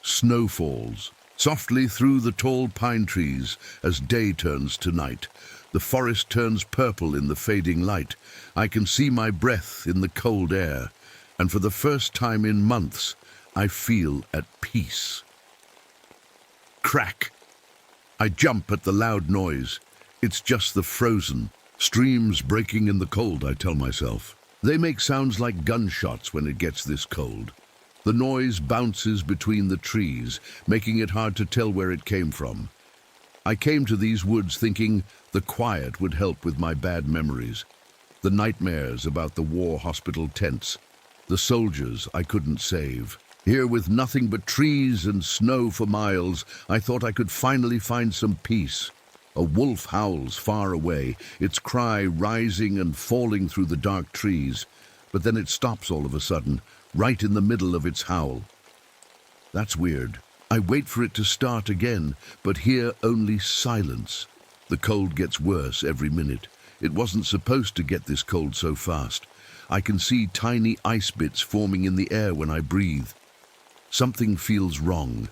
Snow falls softly through the tall pine trees as day turns to night. The forest turns purple in the fading light. I can see my breath in the cold air. And for the first time in months, I feel at peace. Crack! I jump at the loud noise. It's just the frozen streams breaking in the cold, I tell myself. They make sounds like gunshots when it gets this cold. The noise bounces between the trees, making it hard to tell where it came from. I came to these woods thinking the quiet would help with my bad memories. The nightmares about the war hospital tents. The soldiers I couldn't save. Here, with nothing but trees and snow for miles, I thought I could finally find some peace. A wolf howls far away, its cry rising and falling through the dark trees. But then it stops all of a sudden, right in the middle of its howl. That's weird. I wait for it to start again, but hear only silence. The cold gets worse every minute. It wasn't supposed to get this cold so fast. I can see tiny ice bits forming in the air when I breathe. Something feels wrong.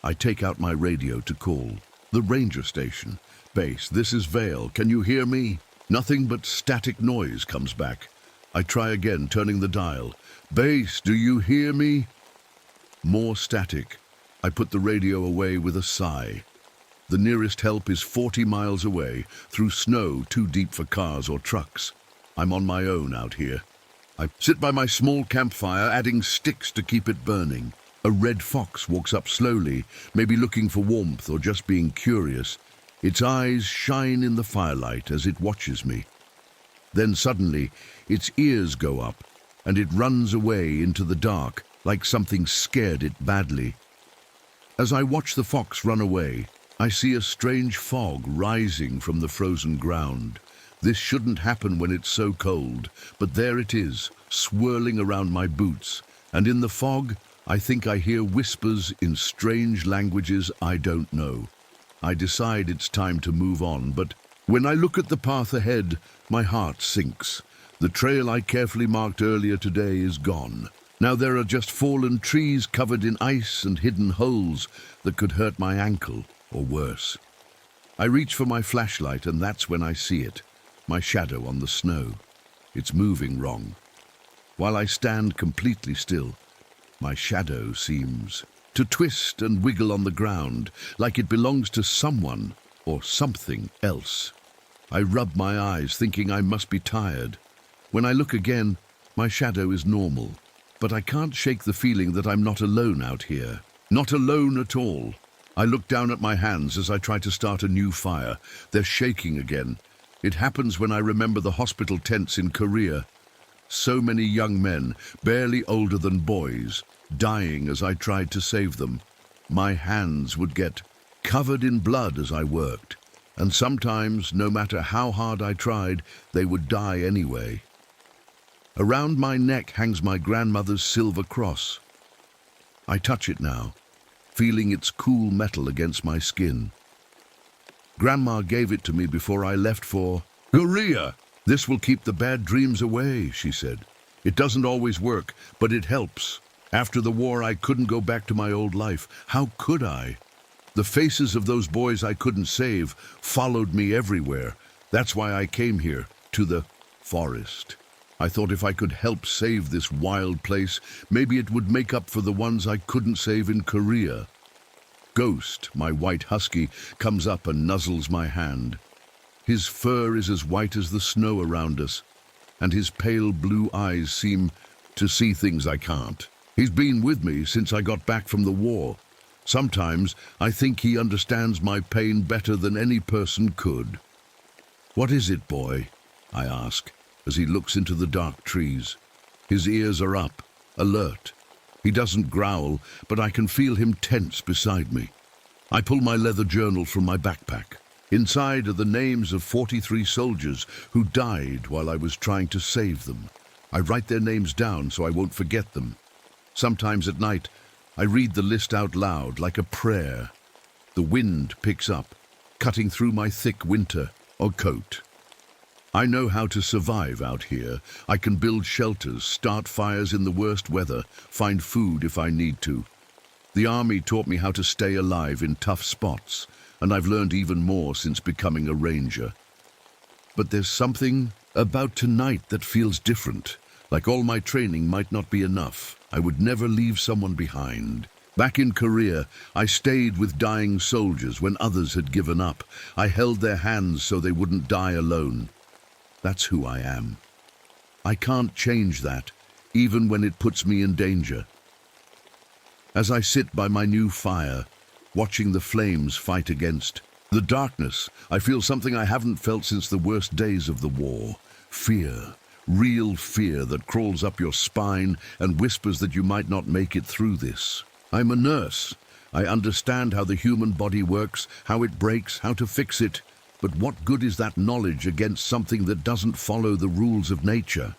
I take out my radio to call. The ranger station. "Base, this is Vale. Can you hear me?" Nothing but static noise comes back. I try again, turning the dial. "Base, do you hear me?" More static. I put the radio away with a sigh. The nearest help is 40 miles away, through snow too deep for cars or trucks. I'm on my own out here. I sit by my small campfire, adding sticks to keep it burning. A red fox walks up slowly, maybe looking for warmth or just being curious. Its eyes shine in the firelight as it watches me. Then suddenly, its ears go up, and it runs away into the dark, like something scared it badly. As I watch the fox run away, I see a strange fog rising from the frozen ground. This shouldn't happen when it's so cold, but there it is, swirling around my boots, and in the fog, I think I hear whispers in strange languages I don't know. I decide it's time to move on, but when I look at the path ahead, my heart sinks. The trail I carefully marked earlier today is gone. Now there are just fallen trees covered in ice and hidden holes that could hurt my ankle, or worse. I reach for my flashlight, and that's when I see it, my shadow on the snow. It's moving wrong. While I stand completely still, my shadow seems to twist and wiggle on the ground like it belongs to someone or something else. I rub my eyes, thinking I must be tired. When I look again, my shadow is normal, but I can't shake the feeling that I'm not alone out here. Not alone at all. I look down at my hands as I try to start a new fire. They're shaking again. It happens when I remember the hospital tents in Korea. So many young men, barely older than boys, dying as I tried to save them. My hands would get covered in blood as I worked, and sometimes, no matter how hard I tried, they would die anyway. Around my neck hangs my grandmother's silver cross. I touch it now, feeling its cool metal against my skin. Grandma gave it to me before I left for Korea. This will keep the bad dreams away, she said. It doesn't always work, but it helps. After the war, I couldn't go back to my old life. How could I? The faces of those boys I couldn't save followed me everywhere. That's why I came here, to the forest. I thought if I could help save this wild place, maybe it would make up for the ones I couldn't save in Korea. Ghost, my white husky, comes up and nuzzles my hand. His fur is as white as the snow around us, and his pale blue eyes seem to see things I can't. He's been with me since I got back from the war. Sometimes I think he understands my pain better than any person could. "What is it, boy?" I ask, as he looks into the dark trees. His ears are up, alert. He doesn't growl, but I can feel him tense beside me. I pull my leather journal from my backpack. Inside are the names of 43 soldiers who died while I was trying to save them. I write their names down so I won't forget them. Sometimes at night, I read the list out loud like a prayer. The wind picks up, cutting through my thick winter coat. I know how to survive out here. I can build shelters, start fires in the worst weather, find food if I need to. The army taught me how to stay alive in tough spots, and I've learned even more since becoming a ranger. But there's something about tonight that feels different. Like all my training might not be enough. I would never leave someone behind. Back in Korea, I stayed with dying soldiers when others had given up. I held their hands so they wouldn't die alone. That's who I am. I can't change that, even when it puts me in danger. As I sit by my new fire, watching the flames fight against the darkness, I feel something I haven't felt since the worst days of the war. Fear. Real fear that crawls up your spine and whispers that you might not make it through this. I'm a nurse. I understand how the human body works, how it breaks, how to fix it. But what good is that knowledge against something that doesn't follow the rules of nature?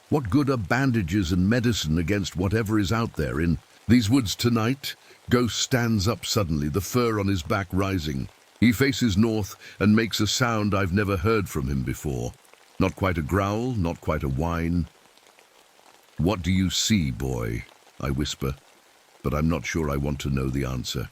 What good are bandages and medicine against whatever is out there in these woods tonight? Ghost stands up suddenly, the fur on his back rising. He faces north and makes a sound I've never heard from him before. Not quite a growl, not quite a whine. "What do you see, boy?" I whisper, but I'm not sure I want to know the answer.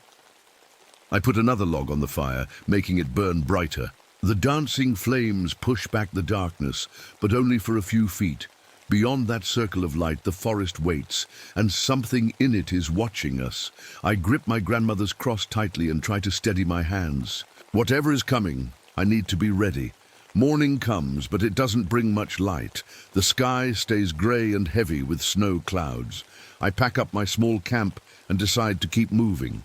I put another log on the fire, making it burn brighter. The dancing flames push back the darkness, but only for a few feet. Beyond that circle of light, the forest waits, and something in it is watching us. I grip my grandmother's cross tightly and try to steady my hands. Whatever is coming, I need to be ready. Morning comes, but it doesn't bring much light. The sky stays grey and heavy with snow clouds. I pack up my small camp and decide to keep moving.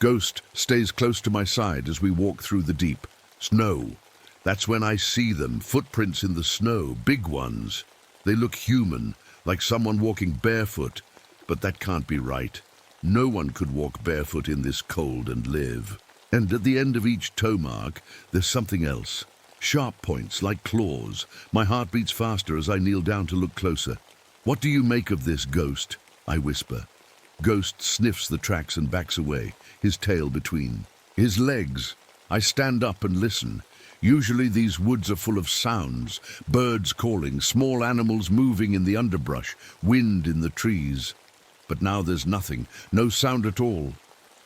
Ghost stays close to my side as we walk through the deep snow. That's when I see them, footprints in the snow, big ones. They look human, like someone walking barefoot, but that can't be right. No one could walk barefoot in this cold and live. And at the end of each toe mark, there's something else. Sharp points like claws. My heart beats faster as I kneel down to look closer. "What do you make of this, Ghost?" I whisper. Ghost sniffs the tracks and backs away, his tail between his legs. I stand up and listen. Usually these woods are full of sounds, birds calling, small animals moving in the underbrush, wind in the trees. But now there's nothing, no sound at all.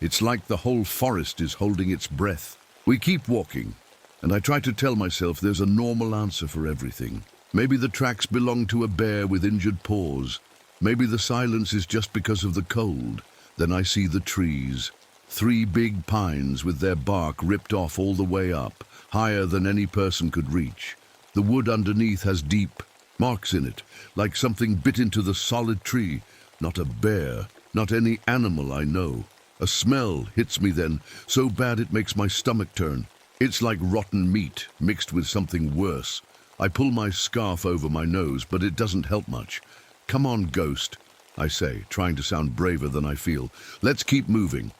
It's like the whole forest is holding its breath. We keep walking, and I try to tell myself there's a normal answer for everything. Maybe the tracks belong to a bear with injured paws. Maybe the silence is just because of the cold. Then I see the trees. 3 big pines with their bark ripped off all the way up, higher than any person could reach. The wood underneath has deep marks in it, like something bit into the solid tree. Not a bear, not any animal I know. A smell hits me then, so bad it makes my stomach turn. It's like rotten meat mixed with something worse. I pull my scarf over my nose, but it doesn't help much. "Come on, Ghost," I say, trying to sound braver than I feel. "Let's keep moving."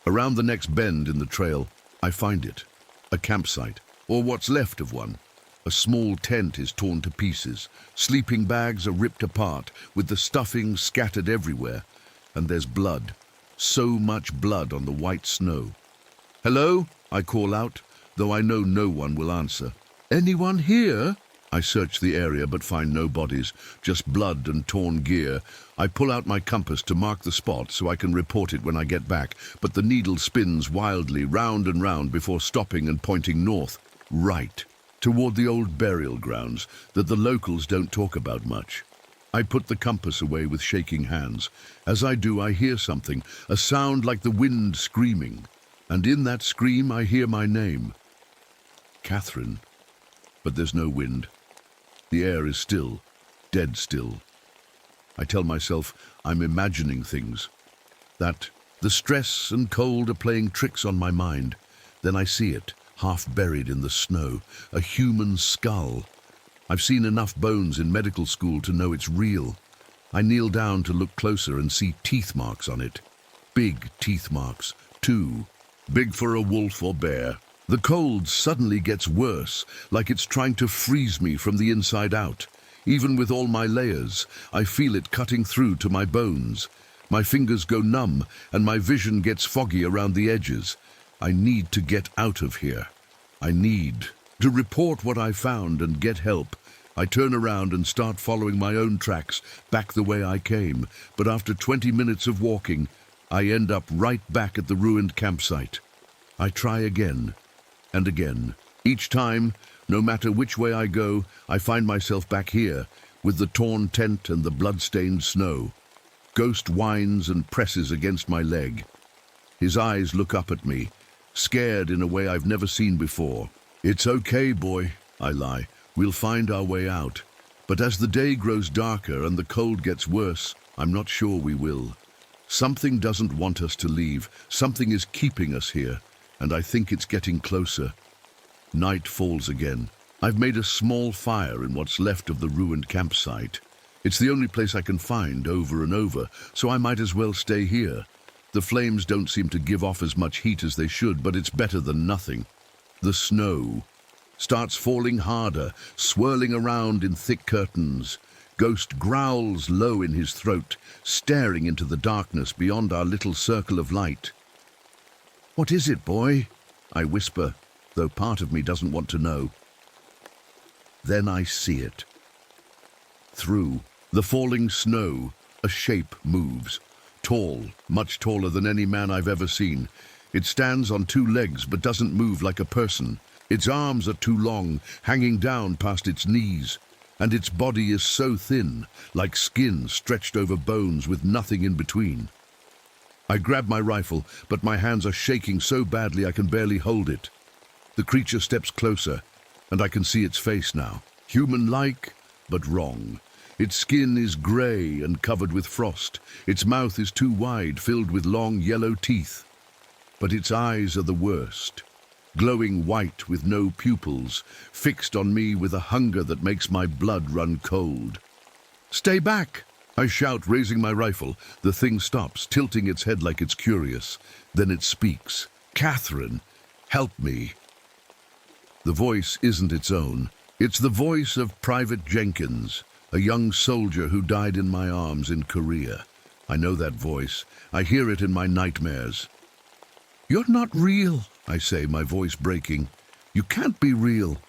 Around the next bend in the trail, I find it. A campsite, or what's left of one. A small tent is torn to pieces. Sleeping bags are ripped apart, with the stuffing scattered everywhere. And there's blood. So much blood on the white snow. "Hello?" I call out, though I know no one will answer. "Anyone here?" I search the area but find no bodies, just blood and torn gear. I pull out my compass to mark the spot so I can report it when I get back, but the needle spins wildly round and round before stopping and pointing north, right, toward the old burial grounds that the locals don't talk about much. I put the compass away with shaking hands. As I do, I hear something, a sound like the wind screaming. And in that scream, I hear my name. Catherine. But there's no wind. The air is still, dead still. I tell myself I'm imagining things, that the stress and cold are playing tricks on my mind. Then I see it, half buried in the snow, a human skull. I've seen enough bones in medical school to know it's real. I kneel down to look closer and see teeth marks on it. Big teeth marks, 2. Big for a wolf or bear. The cold suddenly gets worse, like it's trying to freeze me from the inside out. Even with all my layers, I feel it cutting through to my bones. My fingers go numb, and my vision gets foggy around the edges. I need to get out of here. I need to report what I found and get help. I turn around and start following my own tracks back the way I came, but after 20 minutes of walking, I end up right back at the ruined campsite. I try again and again. Each time, no matter which way I go, I find myself back here, with the torn tent and the blood-stained snow. Ghost whines and presses against my leg. His eyes look up at me, scared in a way I've never seen before. "It's okay, boy," I lie. "We'll find our way out." But as the day grows darker and the cold gets worse, I'm not sure we will. Something doesn't want us to leave. Something is keeping us here, and I think it's getting closer. Night falls again. I've made a small fire in what's left of the ruined campsite. It's the only place I can find over and over, so I might as well stay here. The flames don't seem to give off as much heat as they should, but it's better than nothing. The snow starts falling harder, swirling around in thick curtains. Ghost growls low in his throat, staring into the darkness beyond our little circle of light. "What is it, boy?" I whisper, though part of me doesn't want to know. Then I see it. Through the falling snow, a shape moves. Tall, much taller than any man I've ever seen. It stands on 2 legs but doesn't move like a person. Its arms are too long, hanging down past its knees, and its body is so thin, like skin stretched over bones with nothing in between. I grab my rifle, but my hands are shaking so badly I can barely hold it. The creature steps closer, and I can see its face now. Human-like, but wrong. Its skin is grey and covered with frost. Its mouth is too wide, filled with long yellow teeth. But its eyes are the worst. Glowing white with no pupils, fixed on me with a hunger that makes my blood run cold. "Stay back!" I shout, raising my rifle. The thing stops, tilting its head like it's curious. Then it speaks. "Catherine, help me." The voice isn't its own. It's the voice of Private Jenkins, a young soldier who died in my arms in Korea. I know that voice. I hear it in my nightmares. "You're not real," I say, my voice breaking. "You can't be real."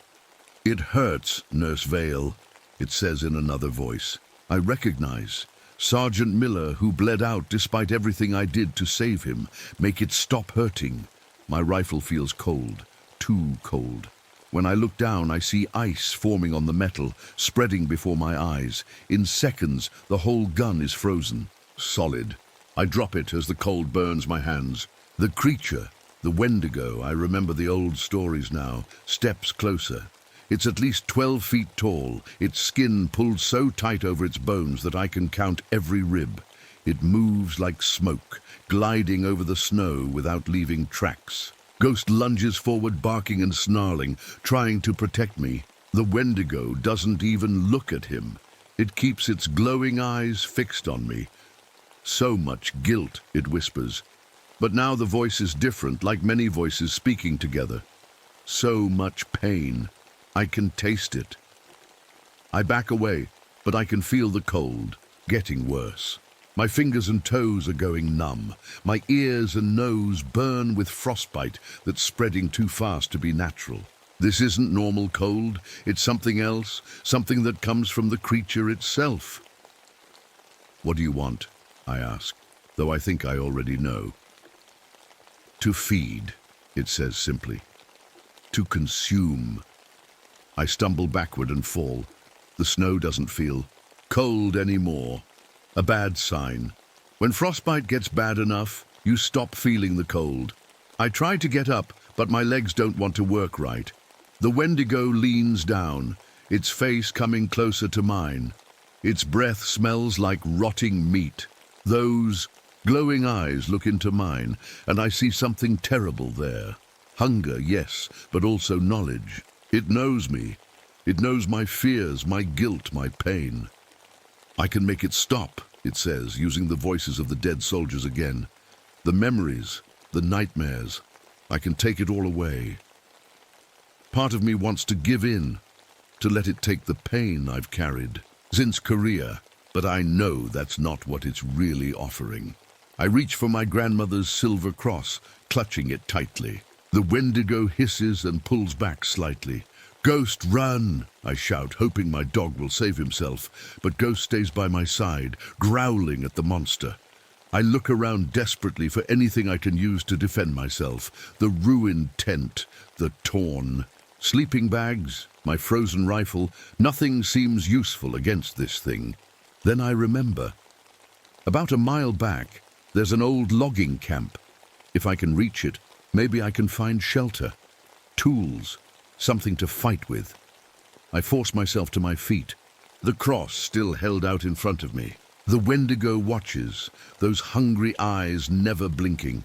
"It hurts, Nurse Vale," it says in another voice. I recognize Sergeant Miller, who bled out despite everything I did to save him. Make it stop hurting. My rifle feels cold, too cold. When I look down, I see ice forming on the metal, spreading before my eyes. In seconds, the whole gun is frozen, solid. I drop it as the cold burns my hands. The creature, the Wendigo, I remember the old stories now, steps closer. It's at least 12 feet tall, its skin pulled so tight over its bones that I can count every rib. It moves like smoke, gliding over the snow without leaving tracks. Ghost lunges forward, barking and snarling, trying to protect me. The Wendigo doesn't even look at him. It keeps its glowing eyes fixed on me. "So much guilt," it whispers. But now the voice is different, like many voices speaking together. So much pain. I can taste it. I back away, but I can feel the cold, getting worse. My fingers and toes are going numb. My ears and nose burn with frostbite that's spreading too fast to be natural. This isn't normal cold. It's something else, something that comes from the creature itself. "What do you want?" I ask, though I think I already know. "To feed," it says simply. "To consume." I stumble backward and fall. The snow doesn't feel cold anymore. A bad sign. When frostbite gets bad enough, you stop feeling the cold. I try to get up, but my legs don't want to work right. The Wendigo leans down, its face coming closer to mine. Its breath smells like rotting meat. Those glowing eyes look into mine, and I see something terrible there. Hunger, yes, but also knowledge. It knows me. It knows my fears, my guilt, my pain. "I can make it stop," it says, using the voices of the dead soldiers again. "The memories, the nightmares. I can take it all away." Part of me wants to give in, to let it take the pain I've carried since Korea, but I know that's not what it's really offering. I reach for my grandmother's silver cross, clutching it tightly. The Wendigo hisses and pulls back slightly. "Ghost, run!" I shout, hoping my dog will save himself, but Ghost stays by my side, growling at the monster. I look around desperately for anything I can use to defend myself. The ruined tent, the torn sleeping bags, my frozen rifle. Nothing seems useful against this thing. Then I remember. About a mile back, there's an old logging camp. If I can reach it, maybe I can find shelter, tools, something to fight with. I force myself to my feet, the cross still held out in front of me. The Wendigo watches, those hungry eyes never blinking.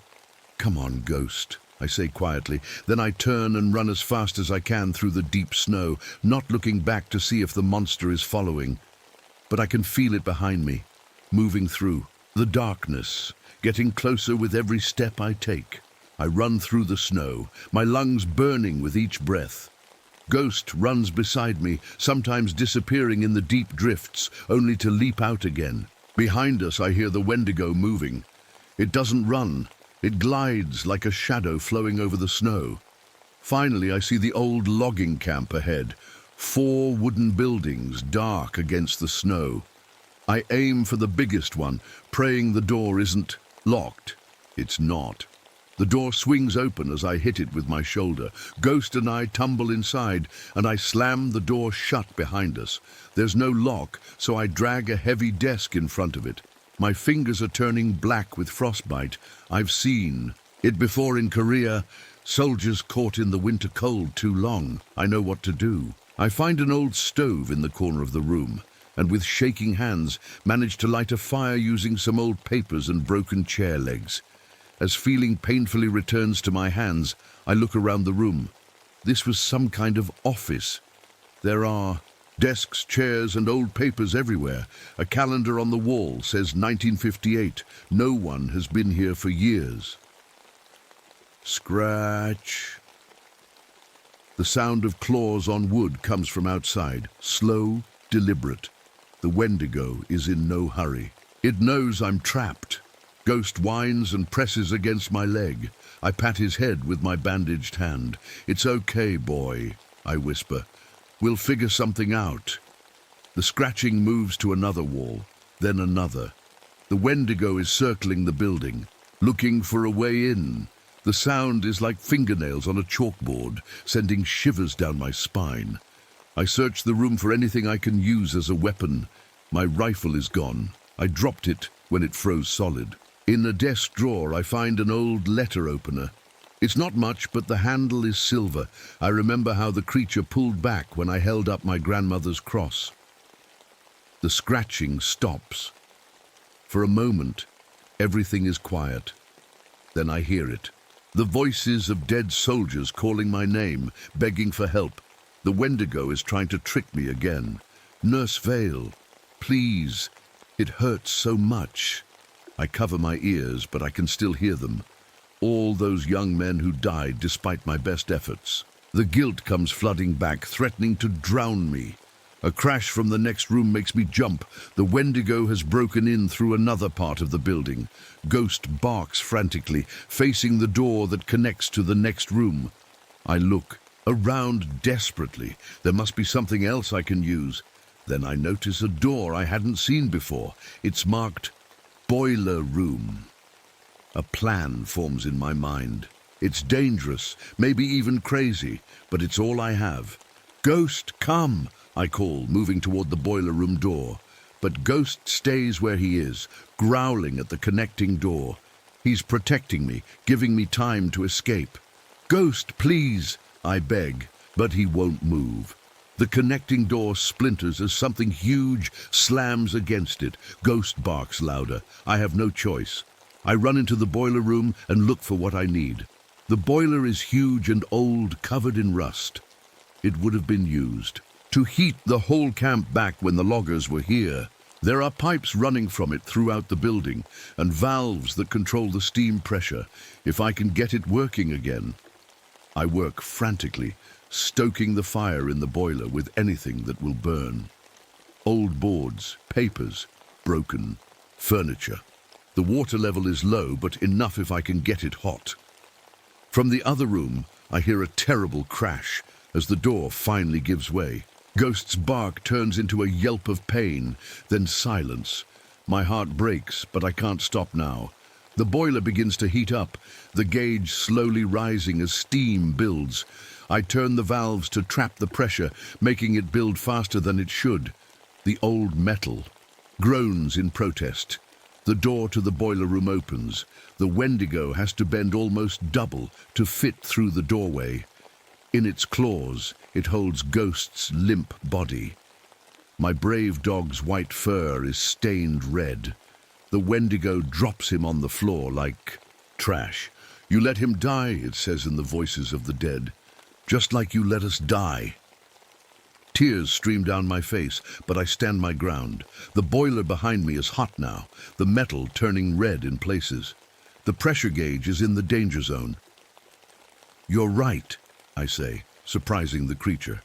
"Come on, Ghost," I say quietly. Then I turn and run as fast as I can through the deep snow, not looking back to see if the monster is following. But I can feel it behind me, moving through the darkness, getting closer with every step I take. I run through the snow, my lungs burning with each breath. Ghost runs beside me, sometimes disappearing in the deep drifts, only to leap out again. Behind us, I hear the Wendigo moving. It doesn't run. It glides like a shadow flowing over the snow. Finally, I see the old logging camp ahead. 4 wooden buildings, dark against the snow. I aim for the biggest one, praying the door isn't locked. It's not. The door swings open as I hit it with my shoulder. Ghost and I tumble inside, and I slam the door shut behind us. There's no lock, so I drag a heavy desk in front of it. My fingers are turning black with frostbite. I've seen it before in Korea. Soldiers caught in the winter cold too long. I know what to do. I find an old stove in the corner of the room, and with shaking hands manage to light a fire using some old papers and broken chair legs. As feeling painfully returns to my hands, I look around the room. This was some kind of office. There are desks, chairs, and old papers everywhere. A calendar on the wall says 1958. No one has been here for years. Scratch. The sound of claws on wood comes from outside, slow, deliberate. The Wendigo is in no hurry. It knows I'm trapped. Ghost whines and presses against my leg. I pat his head with my bandaged hand. "It's okay, boy," I whisper. "We'll figure something out." The scratching moves to another wall, then another. The Wendigo is circling the building, looking for a way in. The sound is like fingernails on a chalkboard, sending shivers down my spine. I search the room for anything I can use as a weapon. My rifle is gone. I dropped it when it froze solid. In a desk drawer, I find an old letter opener. It's not much, but the handle is silver. I remember how the creature pulled back when I held up my grandmother's cross. The scratching stops. For a moment, everything is quiet. Then I hear it. The voices of dead soldiers calling my name, begging for help. The Wendigo is trying to trick me again. "Nurse Vale, please, it hurts so much." I cover my ears, but I can still hear them. All those young men who died despite my best efforts. The guilt comes flooding back, threatening to drown me. A crash from the next room makes me jump. The Wendigo has broken in through another part of the building. Ghost barks frantically, facing the door that connects to the next room. I look around desperately. There must be something else I can use. Then I notice a door I hadn't seen before. It's marked Boiler Room. A plan forms in my mind. It's dangerous, maybe even crazy, but it's all I have. "Ghost, come!" I call, moving toward the boiler room door. But Ghost stays where he is, growling at the connecting door. He's protecting me, giving me time to escape. "Ghost, please!" I beg, but he won't move. The connecting door splinters as something huge slams against it. Ghost barks louder. I have no choice. I run into the boiler room and look for what I need. The boiler is huge and old, covered in rust. It would have been used to heat the whole camp back when the loggers were here. There are pipes running from it throughout the building and valves that control the steam pressure. If I can get it working again. I work frantically, stoking the fire in the boiler with anything that will burn. Old boards, papers, broken, furniture. The water level is low, but enough if I can get it hot. From the other room, I hear a terrible crash as the door finally gives way. Ghost's bark turns into a yelp of pain, then silence. My heart breaks, but I can't stop now. The boiler begins to heat up, the gauge slowly rising as steam builds. I turn the valves to trap the pressure, making it build faster than it should. The old metal groans in protest. The door to the boiler room opens. The Wendigo has to bend almost double to fit through the doorway. In its claws, it holds Ghost's limp body. My brave dog's white fur is stained red. The Wendigo drops him on the floor like trash. "You let him die," it says in the voices of the dead. "Just like you let us die." Tears stream down my face, but I stand my ground. The boiler behind me is hot now, the metal turning red in places. The pressure gauge is in the danger zone. "You're right," I say, surprising the creature.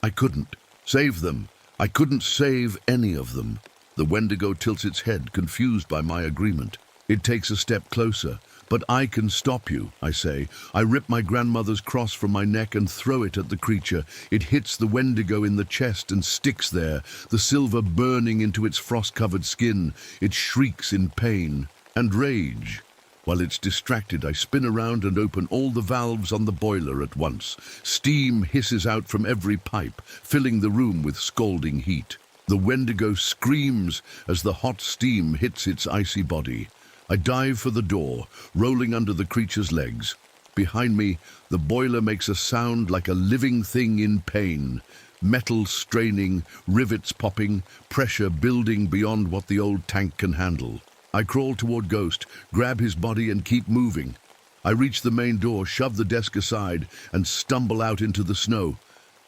"I couldn't save them. I couldn't save any of them." The Wendigo tilts its head, confused by my agreement. It takes a step closer. "But I can stop you," I say. I rip my grandmother's cross from my neck and throw it at the creature. It hits the Wendigo in the chest and sticks there, the silver burning into its frost-covered skin. It shrieks in pain and rage. While it's distracted, I spin around and open all the valves on the boiler at once. Steam hisses out from every pipe, filling the room with scalding heat. The Wendigo screams as the hot steam hits its icy body. I dive for the door, rolling under the creature's legs. Behind me, the boiler makes a sound like a living thing in pain. Metal straining, rivets popping, pressure building beyond what the old tank can handle. I crawl toward Ghost, grab his body and keep moving. I reach the main door, shove the desk aside, and stumble out into the snow.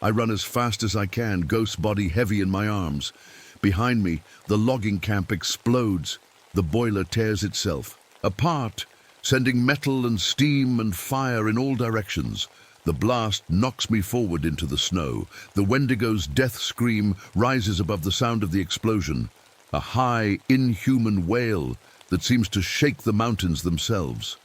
I run as fast as I can, Ghost's body heavy in my arms. Behind me, the logging camp explodes. The boiler tears itself apart, sending metal and steam and fire in all directions. The blast knocks me forward into the snow. The Wendigo's death scream rises above the sound of the explosion, a high, inhuman wail that seems to shake the mountains themselves.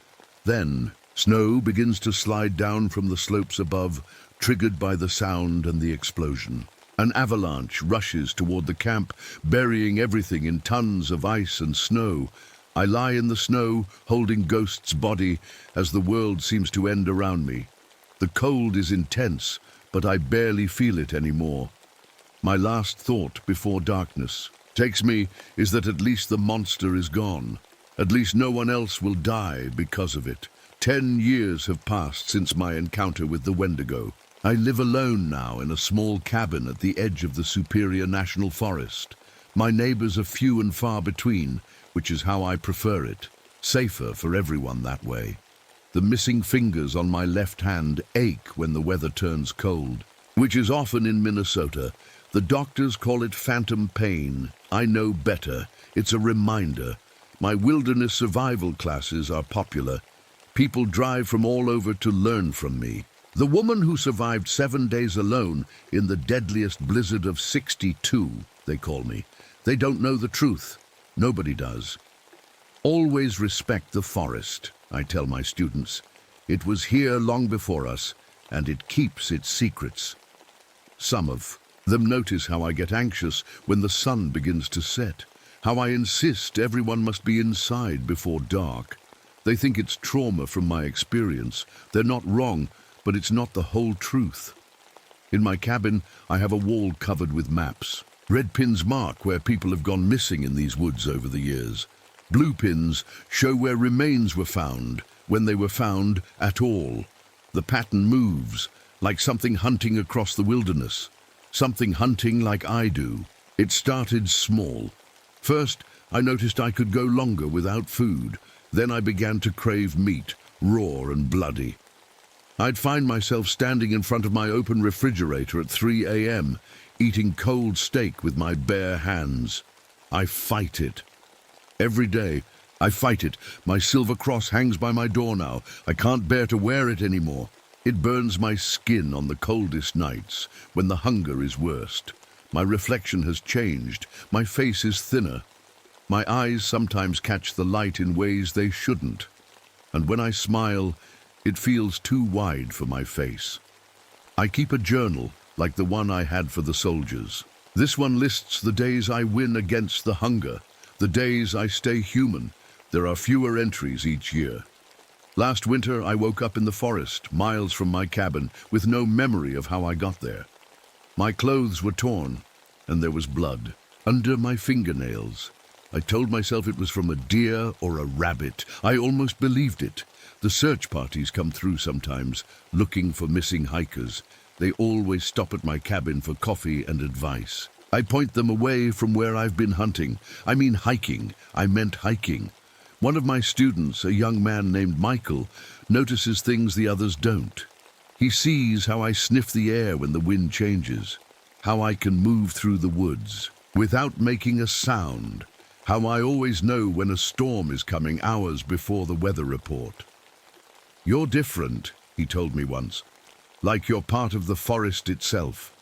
Then, snow begins to slide down from the slopes above, triggered by the sound and the explosion. An avalanche rushes toward the camp, burying everything in tons of ice and snow. I lie in the snow, holding Ghost's body, as the world seems to end around me. The cold is intense, but I barely feel it anymore. My last thought before darkness takes me is that at least the monster is gone. At least no one else will die because of it. 10 years have passed since my encounter with the Wendigo. I live alone now in a small cabin at the edge of the Superior National Forest. My neighbors are few and far between, which is how I prefer it. Safer for everyone that way. The missing fingers on my left hand ache when the weather turns cold, which is often in Minnesota. The doctors call it phantom pain. I know better. It's a reminder. My wilderness survival classes are popular. People drive from all over to learn from me. The woman who survived 7 days alone in the deadliest blizzard of '62, they call me. They don't know the truth. Nobody does. Always respect the forest, I tell my students. It was here long before us, and it keeps its secrets. Some of them notice how I get anxious when the sun begins to set, how I insist everyone must be inside before dark. They think it's trauma from my experience. They're not wrong, but it's not the whole truth. In my cabin, I have a wall covered with maps. Red pins mark where people have gone missing in these woods over the years. Blue pins show where remains were found, when they were found at all. The pattern moves, like something hunting across the wilderness. Something hunting like I do. It started small. First, I noticed I could go longer without food. Then I began to crave meat, raw and bloody. I'd find myself standing in front of my open refrigerator at 3 a.m., eating cold steak with my bare hands. I fight it. Every day, I fight it. My silver cross hangs by my door now. I can't bear to wear it anymore. It burns my skin on the coldest nights, when the hunger is worst. My reflection has changed. My face is thinner. My eyes sometimes catch the light in ways they shouldn't. And when I smile, it feels too wide for my face. I keep a journal, like the one I had for the soldiers. This one lists the days I win against the hunger, the days I stay human. There are fewer entries each year. Last winter, I woke up in the forest, miles from my cabin, with no memory of how I got there. My clothes were torn, and there was blood under my fingernails. I told myself it was from a deer or a rabbit. I almost believed it. The search parties come through sometimes, looking for missing hikers. They always stop at my cabin for coffee and advice. I point them away from where I've been hunting. I mean hiking. I meant hiking. One of my students, a young man named Michael, notices things the others don't. He sees how I sniff the air when the wind changes, how I can move through the woods without making a sound, how I always know when a storm is coming hours before the weather report. "You're different," he told me once, "like you're part of the forest itself."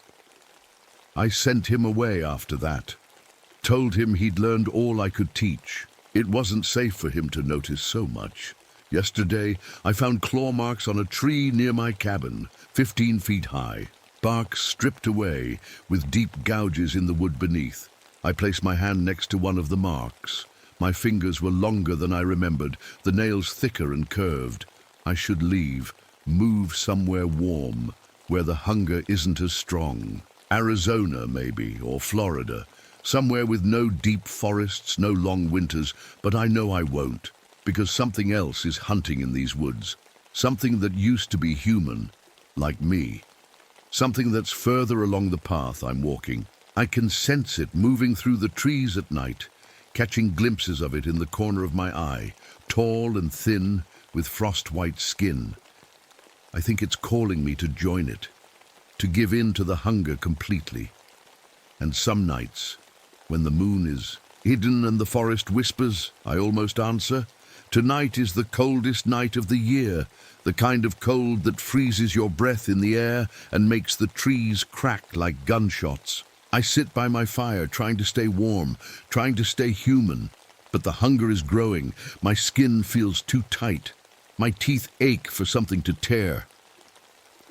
I sent him away after that, told him he'd learned all I could teach. It wasn't safe for him to notice so much. Yesterday, I found claw marks on a tree near my cabin, 15 feet high, bark stripped away with deep gouges in the wood beneath. I placed my hand next to one of the marks. My fingers were longer than I remembered, the nails thicker and curved. I should leave, move somewhere warm, where the hunger isn't as strong. Arizona, maybe, or Florida. Somewhere with no deep forests, no long winters, but I know I won't, because something else is hunting in these woods. Something that used to be human, like me. Something that's further along the path I'm walking. I can sense it moving through the trees at night, catching glimpses of it in the corner of my eye, tall and thin, with frost-white skin. I think it's calling me to join it, to give in to the hunger completely. And some nights, when the moon is hidden and the forest whispers, I almost answer. Tonight is the coldest night of the year, the kind of cold that freezes your breath in the air and makes the trees crack like gunshots. I sit by my fire, trying to stay warm, trying to stay human, but the hunger is growing. My skin feels too tight. My teeth ache for something to tear.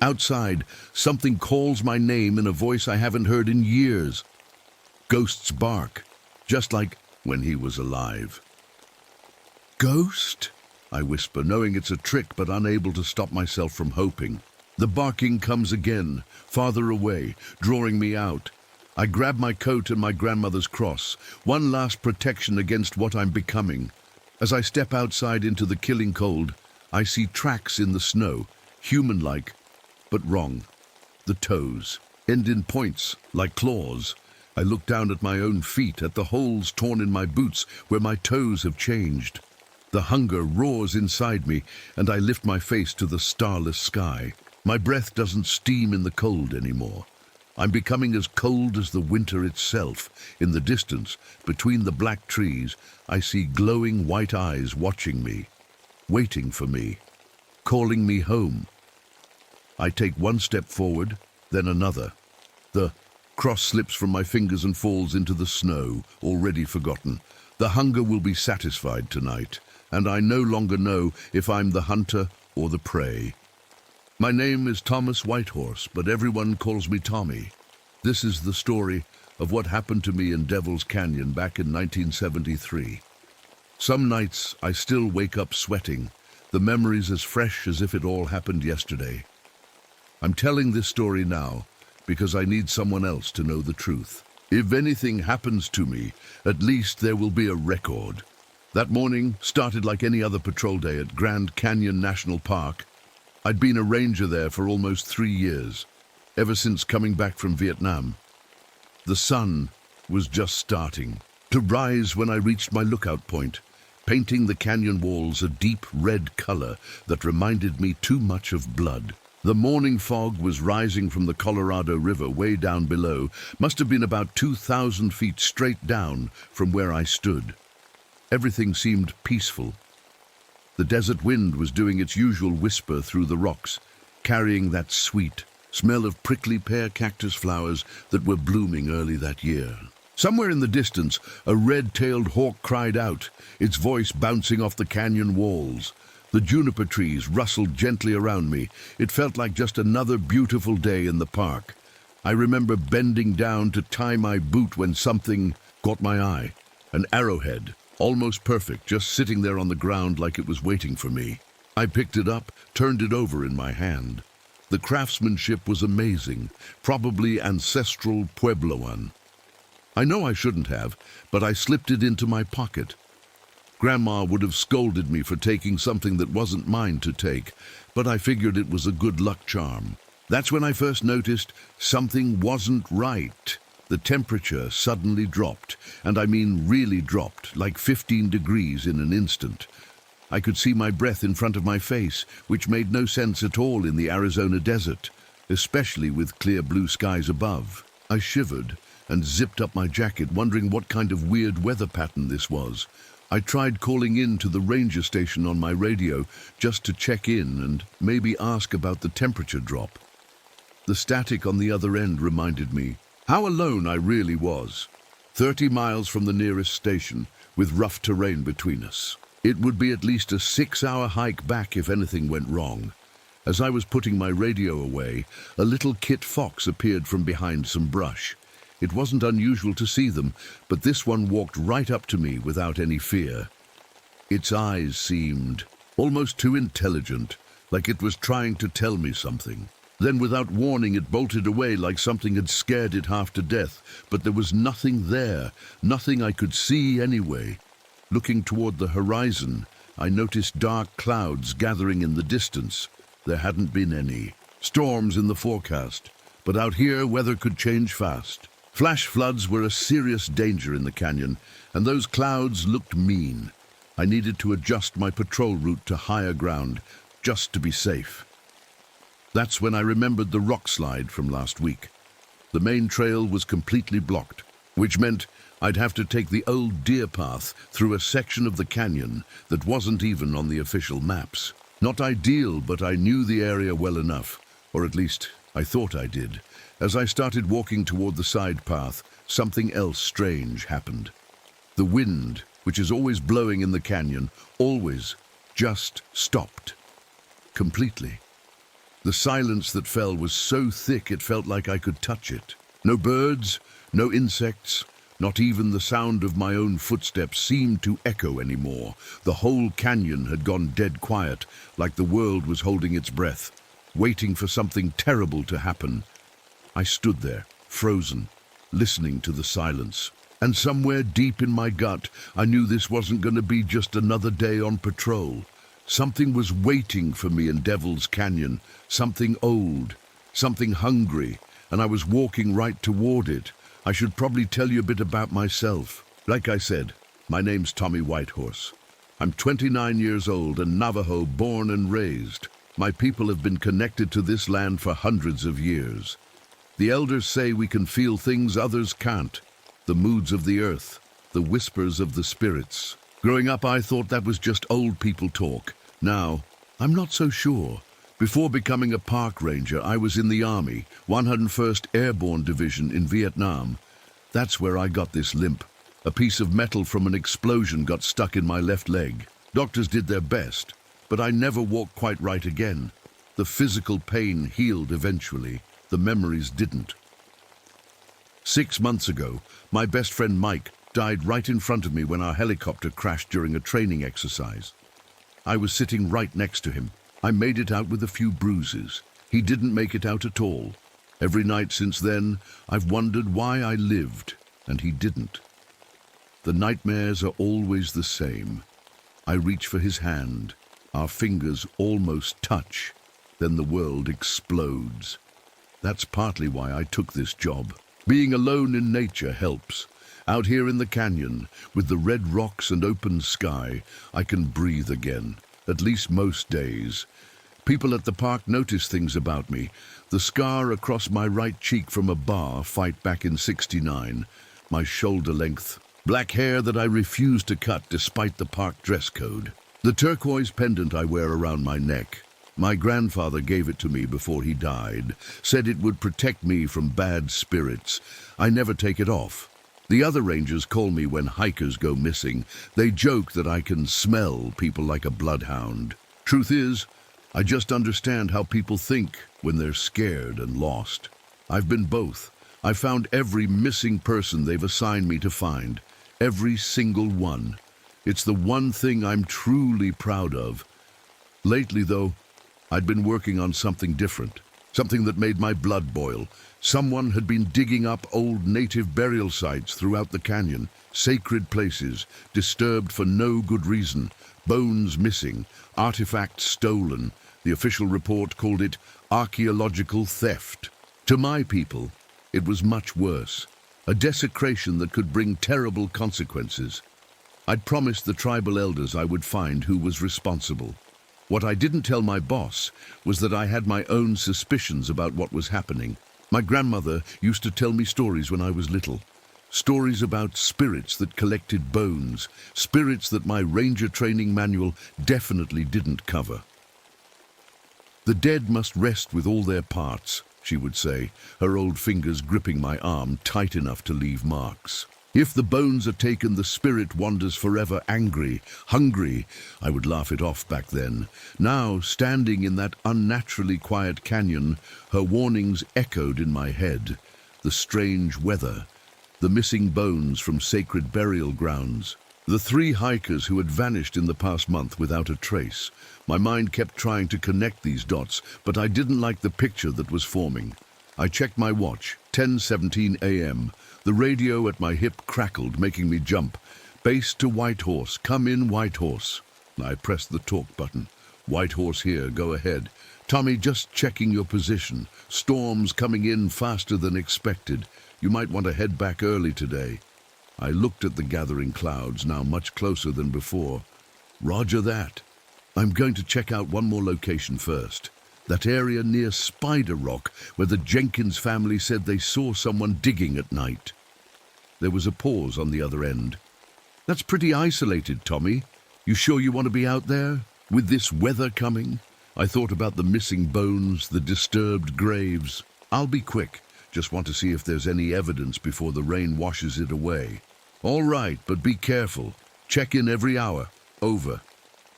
Outside, something calls my name in a voice I haven't heard in years. Ghosts bark, just like when he was alive. "Ghost?" I whisper, knowing it's a trick but unable to stop myself from hoping. The barking comes again, farther away, drawing me out. I grab my coat and my grandmother's cross, one last protection against what I'm becoming. As I step outside into the killing cold, I see tracks in the snow, human-like, but wrong. The toes end in points, like claws. I look down at my own feet, at the holes torn in my boots where my toes have changed. The hunger roars inside me, and I lift my face to the starless sky. My breath doesn't steam in the cold anymore. I'm becoming as cold as the winter itself. In the distance, between the black trees, I see glowing white eyes watching me, waiting for me, calling me home. I take one step forward, then another. The cross slips from my fingers and falls into the snow, already forgotten. The hunger will be satisfied tonight, and I no longer know if I'm the hunter or the prey. My name is Thomas Whitehorse, but everyone calls me Tommy. This is the story of what happened to me in Devil's Canyon back in 1973. Some nights I still wake up sweating, the memories as fresh as if it all happened yesterday. I'm telling this story now because I need someone else to know the truth. If anything happens to me, at least there will be a record. That morning started like any other patrol day at Grand Canyon National Park. I'd been a ranger there for almost 3 years, ever since coming back from Vietnam. The sun was just starting to rise when I reached my lookout point, painting the canyon walls a deep red color that reminded me too much of blood. The morning fog was rising from the Colorado River way down below, must have been about 2,000 feet straight down from where I stood. Everything seemed peaceful. The desert wind was doing its usual whisper through the rocks, carrying that sweet smell of prickly pear cactus flowers that were blooming early that year. Somewhere in the distance, a red-tailed hawk cried out, its voice bouncing off the canyon walls. The juniper trees rustled gently around me. It felt like just another beautiful day in the park. I remember bending down to tie my boot when something caught my eye. An arrowhead, almost perfect, just sitting there on the ground like it was waiting for me. I picked it up, turned it over in my hand. The craftsmanship was amazing, probably ancestral Puebloan. I know I shouldn't have, but I slipped it into my pocket. Grandma would have scolded me for taking something that wasn't mine to take, but I figured it was a good luck charm. That's when I first noticed something wasn't right. The temperature suddenly dropped, and I mean really dropped, like 15 degrees in an instant. I could see my breath in front of my face, which made no sense at all in the Arizona desert, especially with clear blue skies above. I shivered and zipped up my jacket, wondering what kind of weird weather pattern this was. I tried calling in to the ranger station on my radio just to check in and maybe ask about the temperature drop. The static on the other end reminded me how alone I really was. 30 miles from the nearest station, with rough terrain between us. It would be at least a 6-hour hike back if anything went wrong. As I was putting my radio away, a little kit fox appeared from behind some brush. It wasn't unusual to see them, but this one walked right up to me without any fear. Its eyes seemed almost too intelligent, like it was trying to tell me something. Then without warning it bolted away like something had scared it half to death, but there was nothing there, nothing I could see anyway. Looking toward the horizon, I noticed dark clouds gathering in the distance. There hadn't been any storms in the forecast, but out here weather could change fast. Flash floods were a serious danger in the canyon, and those clouds looked mean. I needed to adjust my patrol route to higher ground, just to be safe. That's when I remembered the rock slide from last week. The main trail was completely blocked, which meant I'd have to take the old deer path through a section of the canyon that wasn't even on the official maps. Not ideal, but I knew the area well enough, or at least I thought I did. As I started walking toward the side path, something else strange happened. The wind, which is always blowing in the canyon, always just stopped. Completely. The silence that fell was so thick it felt like I could touch it. No birds, no insects, not even the sound of my own footsteps seemed to echo anymore. The whole canyon had gone dead quiet, like the world was holding its breath, waiting for something terrible to happen. I stood there, frozen, listening to the silence. And somewhere deep in my gut, I knew this wasn't going to be just another day on patrol. Something was waiting for me in Devil's Canyon, something old, something hungry, and I was walking right toward it. I should probably tell you a bit about myself. Like I said, my name's Tommy Whitehorse. I'm 29 years old and Navajo born and raised. My people have been connected to this land for hundreds of years. The elders say we can feel things others can't. The moods of the earth, the whispers of the spirits. Growing up, I thought that was just old people talk. Now, I'm not so sure. Before becoming a park ranger, I was in the Army, 101st Airborne Division in Vietnam. That's where I got this limp. A piece of metal from an explosion got stuck in my left leg. Doctors did their best, but I never walked quite right again. The physical pain healed eventually. The memories didn't. 6 months ago, my best friend Mike died right in front of me when our helicopter crashed during a training exercise. I was sitting right next to him. I made it out with a few bruises. He didn't make it out at all. Every night since then, I've wondered why I lived, and he didn't. The nightmares are always the same. I reach for his hand. Our fingers almost touch. Then the world explodes. That's partly why I took this job. Being alone in nature helps. Out here in the canyon, with the red rocks and open sky, I can breathe again, at least most days. People at the park notice things about me. The scar across my right cheek from a bar fight back in '69, my shoulder length, black hair that I refuse to cut despite the park dress code. The turquoise pendant I wear around my neck. My grandfather gave it to me before he died, said it would protect me from bad spirits. I never take it off. The other rangers call me when hikers go missing. They joke that I can smell people like a bloodhound. Truth is, I just understand how people think when they're scared and lost. I've been both. I found every missing person they've assigned me to find. Every single one. It's the one thing I'm truly proud of. Lately, though, I'd been working on something different. Something that made my blood boil. Someone had been digging up old native burial sites throughout the canyon, sacred places, disturbed for no good reason, bones missing, artifacts stolen. The official report called it archaeological theft. To my people, it was much worse, a desecration that could bring terrible consequences. I'd promised the tribal elders I would find who was responsible. What I didn't tell my boss was that I had my own suspicions about what was happening. My grandmother used to tell me stories when I was little. Stories about spirits that collected bones, spirits that my ranger training manual definitely didn't cover. The dead must rest with all their parts, she would say, her old fingers gripping my arm tight enough to leave marks. If the bones are taken, the spirit wanders forever angry, hungry. I would laugh it off back then. Now, standing in that unnaturally quiet canyon, her warnings echoed in my head. The strange weather, the missing bones from sacred burial grounds, the 3 hikers who had vanished in the past month without a trace. My mind kept trying to connect these dots, but I didn't like the picture that was forming. I checked my watch, 10:17 a.m. The radio at my hip crackled, making me jump. Base to Whitehorse. Come in, Whitehorse. I pressed the talk button. Whitehorse here, go ahead. Tommy, just checking your position. Storm's coming in faster than expected. You might want to head back early today. I looked at the gathering clouds, now much closer than before. Roger that. I'm going to check out one more location first. That area near Spider Rock, where the Jenkins family said they saw someone digging at night. There was a pause on the other end. "That's pretty isolated, Tommy. You sure you want to be out there? With this weather coming?" I thought about the missing bones, the disturbed graves. "I'll be quick. Just want to see if there's any evidence before the rain washes it away." "All right, but be careful. Check in every hour. Over."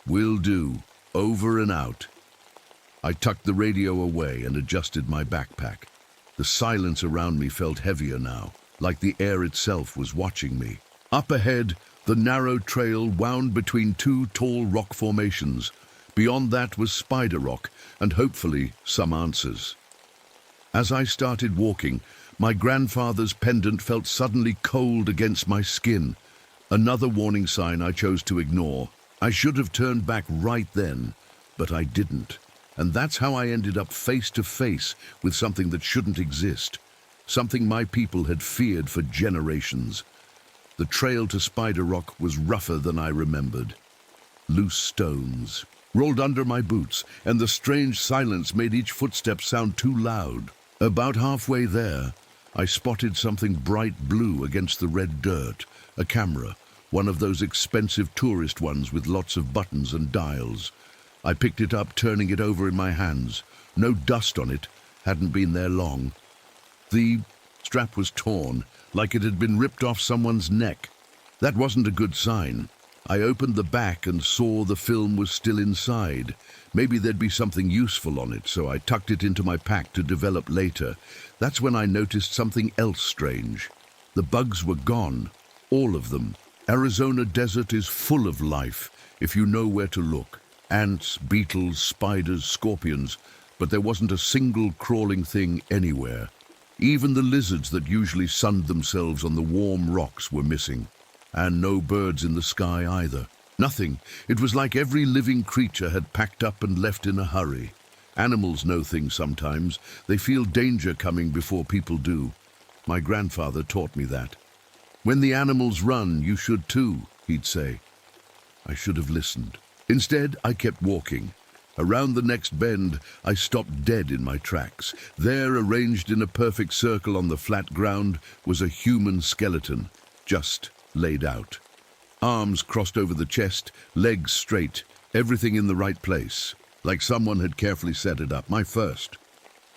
"Will do. Over and out." I tucked the radio away and adjusted my backpack. The silence around me felt heavier now, like the air itself was watching me. Up ahead, the narrow trail wound between two tall rock formations. Beyond that was Spider Rock, and hopefully some answers. As I started walking, my grandfather's pendant felt suddenly cold against my skin. Another warning sign I chose to ignore. I should have turned back right then, but I didn't. And that's how I ended up face to face with something that shouldn't exist. Something my people had feared for generations. The trail to Spider Rock was rougher than I remembered. Loose stones rolled under my boots, and the strange silence made each footstep sound too loud. About halfway there, I spotted something bright blue against the red dirt. A camera, one of those expensive tourist ones with lots of buttons and dials. I picked it up, turning it over in my hands. No dust on it, hadn't been there long. The strap was torn, like it had been ripped off someone's neck. That wasn't a good sign. I opened the back and saw the film was still inside. Maybe there'd be something useful on it, so I tucked it into my pack to develop later. That's when I noticed something else strange. The bugs were gone, all of them. Arizona desert is full of life, if you know where to look. Ants, beetles, spiders, scorpions, but there wasn't a single crawling thing anywhere. Even the lizards that usually sunned themselves on the warm rocks were missing. And no birds in the sky either. Nothing. It was like every living creature had packed up and left in a hurry. Animals know things sometimes. They feel danger coming before people do. My grandfather taught me that. "When the animals run, you should too," he'd say. I should have listened. Instead, I kept walking. Around the next bend, I stopped dead in my tracks. There, arranged in a perfect circle on the flat ground, was a human skeleton, just laid out. Arms crossed over the chest, legs straight, everything in the right place, like someone had carefully set it up. My first.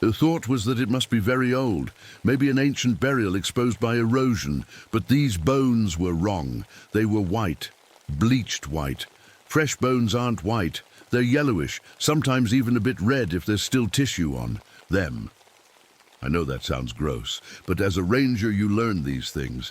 The thought was that it must be very old, maybe an ancient burial exposed by erosion, but these bones were wrong. They were white, bleached white. Fresh bones aren't white. They're yellowish, sometimes even a bit red if there's still tissue on them. I know that sounds gross, but as a ranger you learn these things.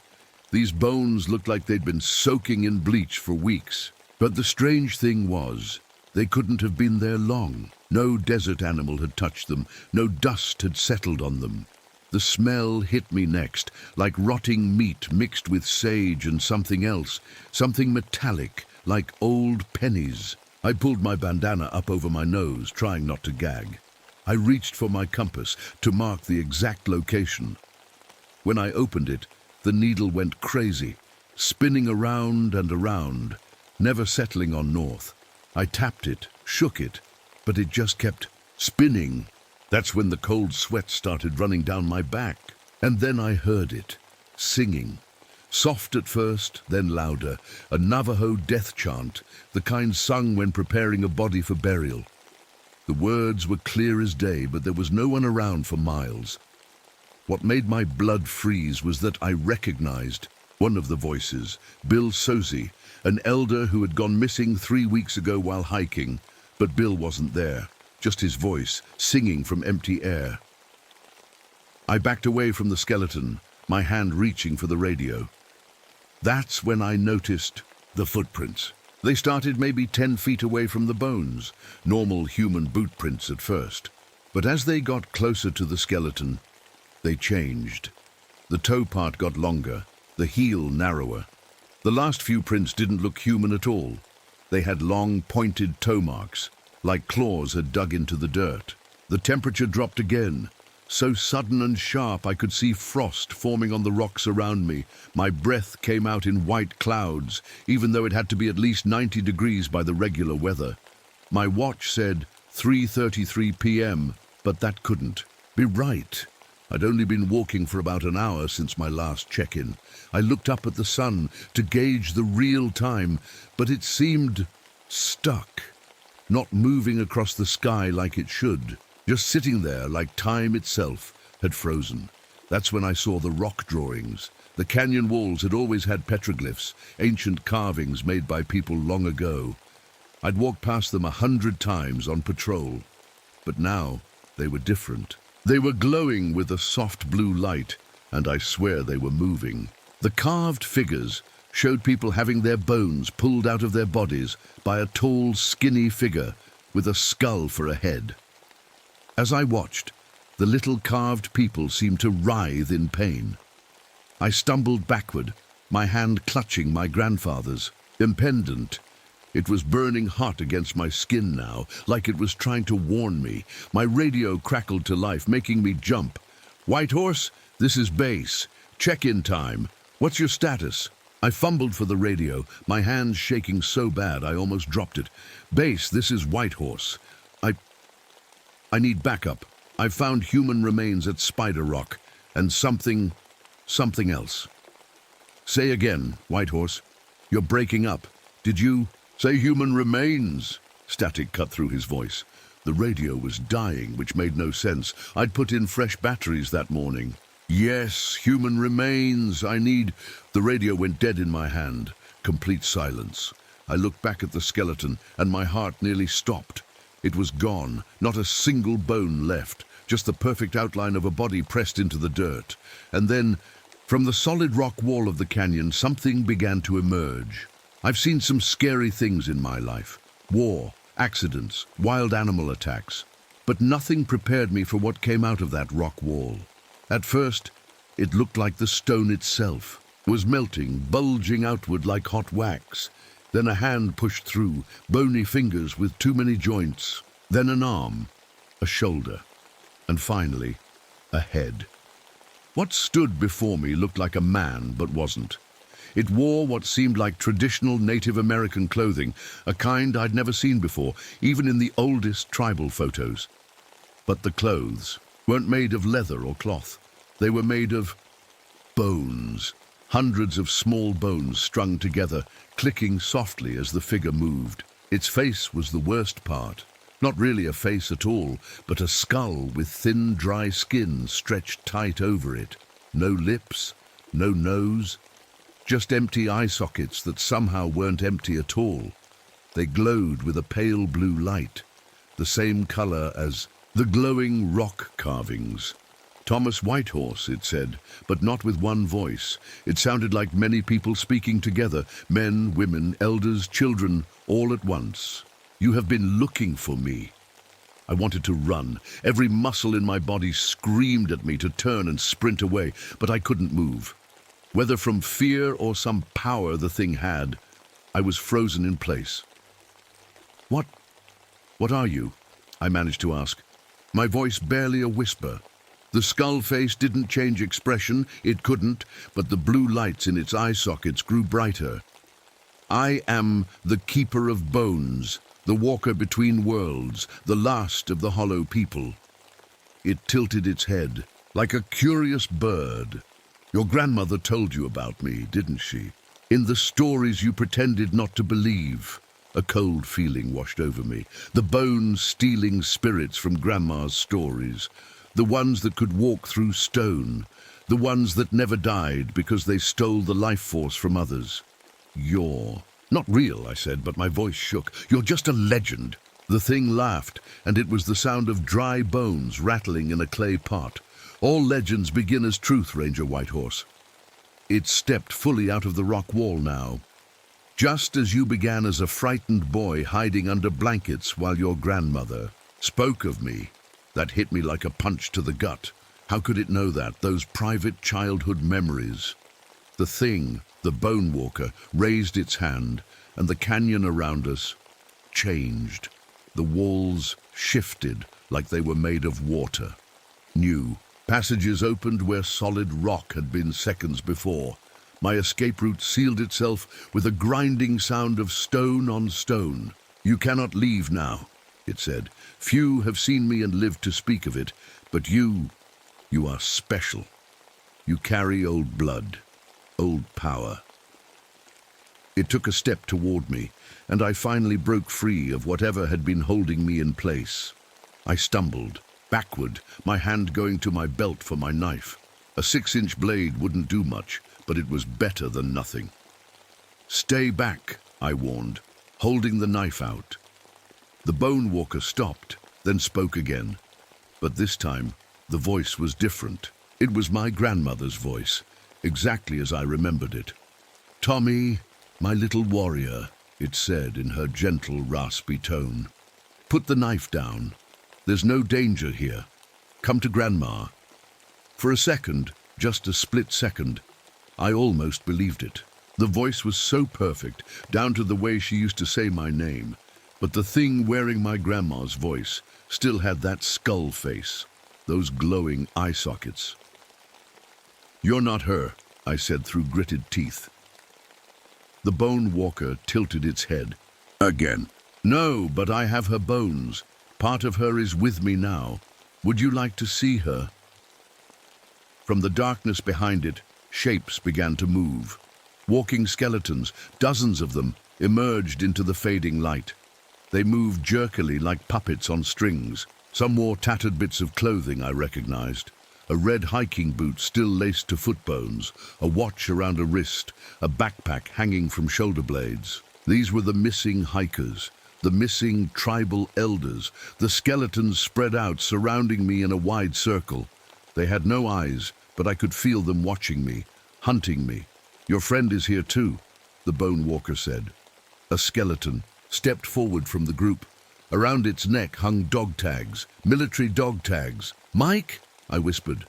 These bones looked like they'd been soaking in bleach for weeks. But the strange thing was, they couldn't have been there long. No desert animal had touched them. No dust had settled on them. The smell hit me next, like rotting meat mixed with sage and something else, something metallic, like old pennies. I pulled my bandana up over my nose, trying not to gag. I reached for my compass to mark the exact location. When I opened it, the needle went crazy, spinning around and around, never settling on north. I tapped it, shook it, but it just kept spinning. That's when the cold sweat started running down my back. And then I heard it, singing. Soft at first, then louder, a Navajo death chant, the kind sung when preparing a body for burial. The words were clear as day, but there was no one around for miles. What made my blood freeze was that I recognized one of the voices, Bill Sozy, an elder who had gone missing 3 weeks ago while hiking, but Bill wasn't there, just his voice, singing from empty air. I backed away from the skeleton, my hand reaching for the radio. That's when I noticed the footprints. They started maybe 10 feet away from the bones, normal human boot prints at first. But as they got closer to the skeleton, they changed. The toe part got longer, the heel narrower. The last few prints didn't look human at all. They had long, pointed toe marks, like claws had dug into the dirt. The temperature dropped again, so sudden and sharp I could see frost forming on the rocks around me. My breath came out in white clouds, even though it had to be at least 90 degrees by the regular weather. My watch said 3:33 p.m., but that couldn't be right. I'd only been walking for about an hour since my last check-in. I looked up at the sun to gauge the real time, but it seemed stuck, not moving across the sky like it should, just sitting there like time itself had frozen. That's when I saw the rock drawings. The canyon walls had always had petroglyphs, ancient carvings made by people long ago. I'd walked past them 100 times on patrol, but now they were different. They were glowing with a soft blue light, and I swear they were moving. The carved figures showed people having their bones pulled out of their bodies by a tall, skinny figure with a skull for a head. As I watched, the little carved people seemed to writhe in pain. I stumbled backward, my hand clutching my grandfather's, impendent. It was burning hot against my skin now, like it was trying to warn me. My radio crackled to life, making me jump. "White Horse, this is base. Check-in time. What's your status?" I fumbled for the radio, my hands shaking so bad I almost dropped it. "Base, this is White Horse. I need backup. I've found human remains at Spider Rock, and something else." "Say again, White Horse. You're breaking up. Did you say human remains?" Static cut through his voice. The radio was dying, which made no sense. I'd put in fresh batteries that morning. "Yes, human remains. I need..." The radio went dead in my hand. Complete silence. I looked back at the skeleton, and my heart nearly stopped. It was gone, not a single bone left, just the perfect outline of a body pressed into the dirt. And then, from the solid rock wall of the canyon, something began to emerge. I've seen some scary things in my life. War, accidents, wild animal attacks. But nothing prepared me for what came out of that rock wall. At first, it looked like the stone itself was melting, bulging outward like hot wax. Then a hand pushed through, bony fingers with too many joints. Then an arm, a shoulder, and finally, a head. What stood before me looked like a man, but wasn't. It wore what seemed like traditional Native American clothing, a kind I'd never seen before, even in the oldest tribal photos. But the clothes weren't made of leather or cloth. They were made of bones, hundreds of small bones strung together, clicking softly as the figure moved. Its face was the worst part. Not really a face at all, but a skull with thin, dry skin stretched tight over it. No lips, no nose, just empty eye sockets that somehow weren't empty at all. They glowed with a pale blue light, the same color as the glowing rock carvings. "Thomas Whitehorse," it said, but not with one voice. It sounded like many people speaking together, men, women, elders, children, all at once. "You have been looking for me." I wanted to run. Every muscle in my body screamed at me to turn and sprint away, but I couldn't move. Whether from fear or some power the thing had, I was frozen in place. What are you?" I managed to ask, my voice barely a whisper. The skull face didn't change expression, it couldn't, but the blue lights in its eye sockets grew brighter. "I am the Keeper of Bones, the walker between worlds, the last of the hollow people." It tilted its head, like a curious bird. "Your grandmother told you about me, didn't she? In the stories you pretended not to believe." A cold feeling washed over me. The bone-stealing spirits from Grandma's stories. The ones that could walk through stone. The ones that never died because they stole the life force from others. "You're not real," I said, but my voice shook. "You're just a legend." The thing laughed, and it was the sound of dry bones rattling in a clay pot. "All legends begin as truth, Ranger Whitehorse." It stepped fully out of the rock wall now. "Just as you began as a frightened boy hiding under blankets while your grandmother spoke of me." That hit me like a punch to the gut. How could it know that? Those private childhood memories. The thing, the Bone Walker, raised its hand, and the canyon around us changed. The walls shifted like they were made of water. New passages opened where solid rock had been seconds before. My escape route sealed itself with a grinding sound of stone on stone. "You cannot leave now," it said. "Few have seen me and lived to speak of it, but you You are special. You carry old blood, old power. It took a step toward me, and I finally broke free of whatever had been holding me in place. I stumbled, backward, my hand going to my belt for my knife. A 6-inch blade wouldn't do much, but it was better than nothing. "Stay back," I warned, holding the knife out. The Bone Walker stopped, then spoke again. But this time, the voice was different. It was my grandmother's voice, exactly as I remembered it. "Tommy, my little warrior," it said in her gentle, raspy tone. "Put the knife down. There's no danger here. Come to Grandma." For a second, just a split second, I almost believed it. The voice was so perfect, down to the way she used to say my name. But the thing wearing my grandma's voice still had that skull face, those glowing eye sockets. "You're not her," I said through gritted teeth. The Bone Walker tilted its head. "Again?" "No, but I have her bones. Part of her is with me now. Would you like to see her?" From the darkness behind it, shapes began to move. Walking skeletons, dozens of them, emerged into the fading light. They moved jerkily like puppets on strings. Some wore tattered bits of clothing I recognized. A red hiking boot still laced to foot bones, a watch around a wrist, a backpack hanging from shoulder blades. These were the missing hikers, the missing tribal elders, the skeletons spread out surrounding me in a wide circle. They had no eyes, but I could feel them watching me, hunting me. "Your friend is here too," the Bone Walker said. A skeleton stepped forward from the group. Around its neck hung dog tags, military dog tags. "Mike?" I whispered.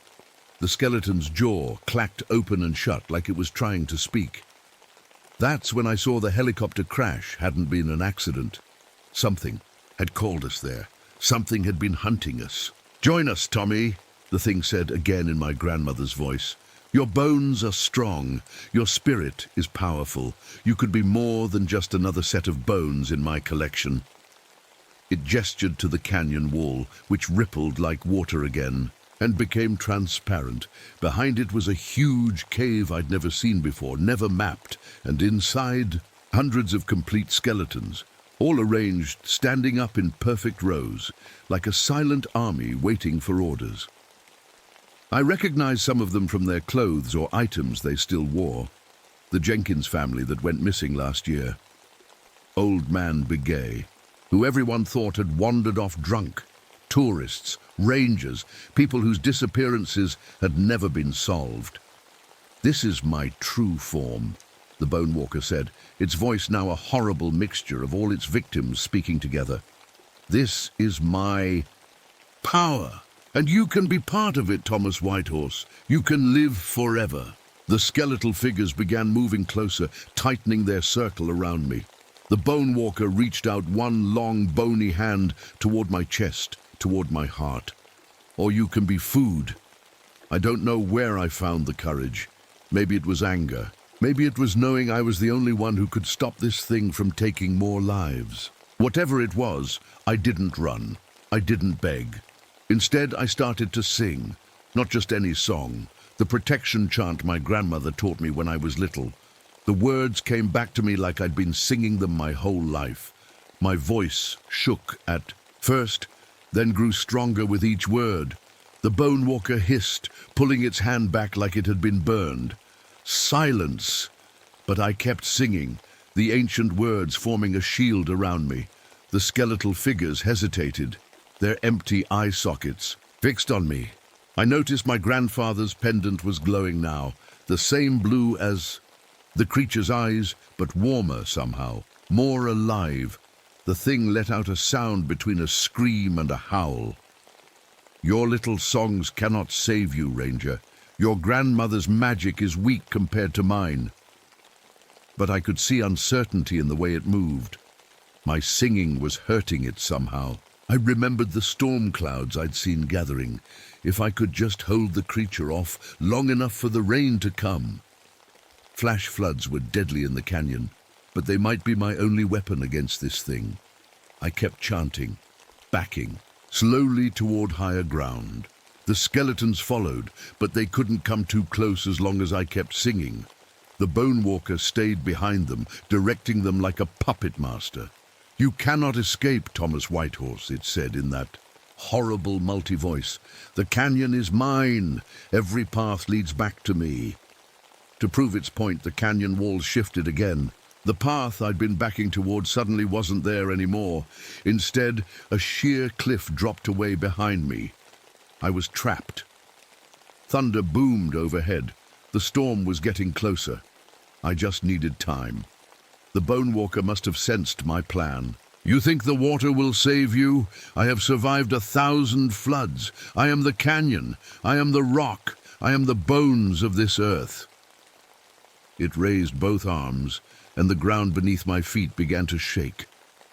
The skeleton's jaw clacked open and shut like it was trying to speak. That's when I saw the helicopter crash hadn't been an accident. Something had called us there. Something had been hunting us. "Join us, Tommy," the thing said again in my grandmother's voice. "Your bones are strong. Your spirit is powerful. You could be more than just another set of bones in my collection." It gestured to the canyon wall, which rippled like water again and became transparent. Behind it was a huge cave I'd never seen before, never mapped, and inside, hundreds of complete skeletons, all arranged, standing up in perfect rows, like a silent army waiting for orders. I recognized some of them from their clothes or items they still wore. The Jenkins family that went missing last year. Old Man Begay, who everyone thought had wandered off drunk. Tourists, rangers, people whose disappearances had never been solved. "This is my true form," the Bone Walker said, its voice now a horrible mixture of all its victims speaking together. "This is my power. And you can be part of it, Thomas Whitehorse. You can live forever." The skeletal figures began moving closer, tightening their circle around me. The Bone Walker reached out one long, bony hand toward my chest, toward my heart. "Or you can be food." I don't know where I found the courage. Maybe it was anger. Maybe it was knowing I was the only one who could stop this thing from taking more lives. Whatever it was, I didn't run. I didn't beg. Instead, I started to sing, not just any song, the protection chant my grandmother taught me when I was little. The words came back to me like I'd been singing them my whole life. My voice shook at first, then grew stronger with each word. The Bone Walker hissed, pulling its hand back like it had been burned. Silence! But I kept singing, the ancient words forming a shield around me. The skeletal figures hesitated, their empty eye sockets fixed on me. I noticed my grandfather's pendant was glowing now, the same blue as the creature's eyes, but warmer somehow, more alive. The thing let out a sound between a scream and a howl. "Your little songs cannot save you, Ranger. Your grandmother's magic is weak compared to mine." But I could see uncertainty in the way it moved. My singing was hurting it somehow. I remembered the storm clouds I'd seen gathering. If I could just hold the creature off long enough for the rain to come. Flash floods were deadly in the canyon, but they might be my only weapon against this thing. I kept chanting, backing, slowly toward higher ground. The skeletons followed, but they couldn't come too close as long as I kept singing. The Bone Walker stayed behind them, directing them like a puppet master. "You cannot escape, Thomas Whitehorse," it said in that horrible multi-voice. "The canyon is mine. Every path leads back to me." To prove its point, the canyon walls shifted again. The path I'd been backing toward suddenly wasn't there anymore. Instead, a sheer cliff dropped away behind me. I was trapped. Thunder boomed overhead. The storm was getting closer. I just needed time. The Bone Walker must have sensed my plan. "You think the water will save you? I have survived 1,000 floods. I am the canyon. I am the rock. I am the bones of this earth." It raised both arms, and the ground beneath my feet began to shake.